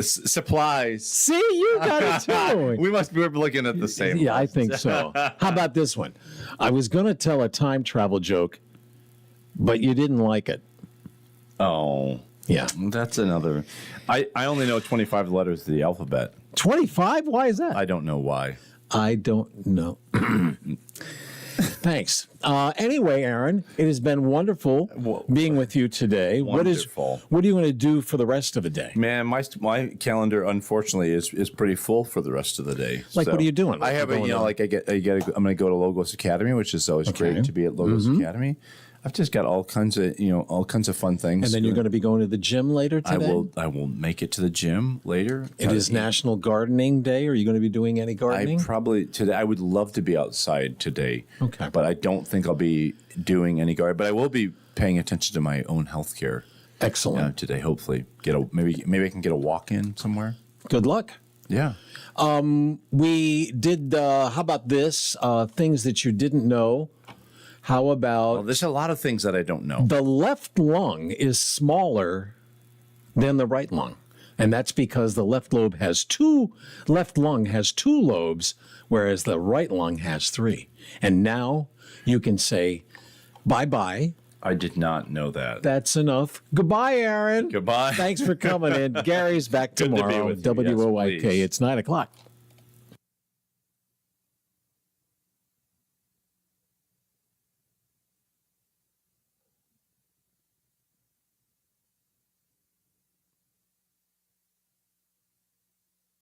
Supplies. See, you got it too. We're looking at the same. Yeah, I think so. How about this one? I was going to tell a time travel joke, but you didn't like it. Oh. Yeah. That's another. I only know 25 letters of the alphabet. 25? Why is that? I don't know why. I don't know. Thanks. Anyway, Aaron, it has been wonderful being with you today. Wonderful. What are you going to do for the rest of the day? Man, my calendar unfortunately is pretty full for the rest of the day. Like, what are you doing? I have I'm going to go to Logos Academy, which is always great to be at Logos Academy. I've just got all kinds of fun things. And then you're going to be going to the gym later today? I will make it to the gym later. It is National Gardening Day. Are you going to be doing any gardening? I would love to be outside today. Okay. But I don't think I'll be doing any gardening. But I will be paying attention to my own health care. Excellent. Today, hopefully. Maybe I can get a walk in somewhere. Good luck. Yeah. We did, how about this? Things that you didn't know. How about... Well, there's a lot of things that I don't know. The left lung is smaller than the right lung. And that's because the left lung has two lobes, whereas the right lung has 3. And now you can say bye-bye. I did not know that. That's enough. Goodbye, Aaron. Goodbye. Thanks for coming in. Gary's back tomorrow. Good to be with you. WOIK. Yes, it's 9:00.